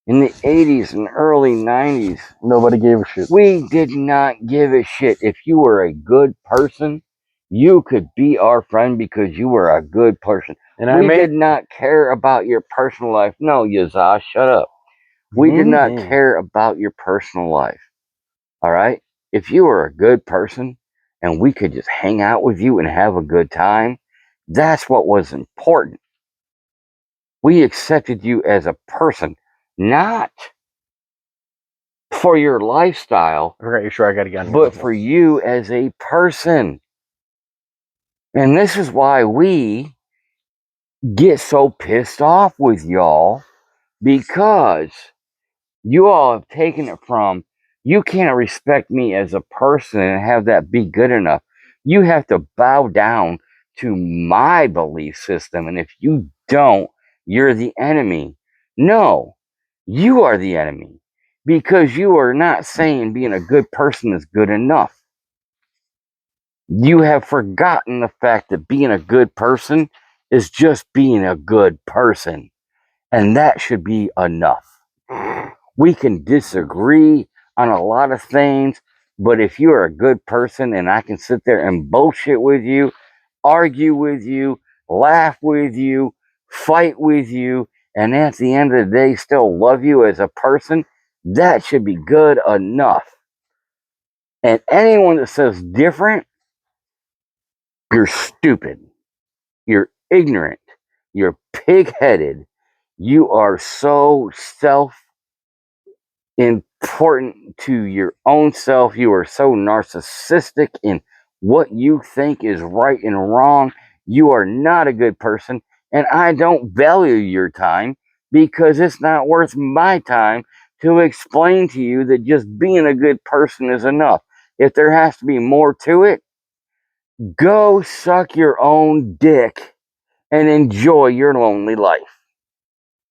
In the 80s and early 90s, Nobody gave a shit. we did not give a shit. If you were a good person, you could be our friend because you were a good person. And I We made did not care about your personal life. No, Yazah, shut up. We did not care about your personal life. All right? If you were a good person and we could just hang out with you and have a good time, that's what was important. We accepted you as a person, not for your lifestyle, I forgot you're sure I got to get on but for you as a person. And this is why we get so pissed off with y'all, because you all have taken it from, you can't respect me as a person and have that be good enough. You have to bow down to my belief system. And if you don't, you're the enemy. No, you are the enemy, because you are not saying being a good person is good enough. You have forgotten the fact that being a good person is just being a good person. And that should be enough. We can disagree on a lot of things, but if you're a good person and I can sit there and bullshit with you, argue with you, laugh with you, fight with you, and at the end of the day still love you as a person, that should be good enough. And anyone that says different, you're stupid. You're ignorant. You're pig-headed. You are so important to your own self. You are so narcissistic in what you think is right and wrong. You are not a good person. And I don't value your time, because it's not worth my time to explain to you that just being a good person is enough. If there has to be more to it, go suck your own dick and enjoy your lonely life,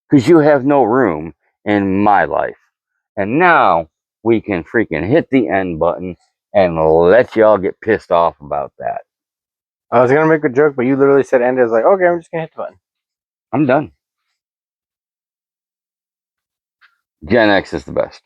because you have no room in my life. And now we can freaking hit the end button and let y'all get pissed off about that. I was gonna make a joke, but you literally said end. I was like, okay, I'm just gonna hit the button. I'm done. Gen X is the best.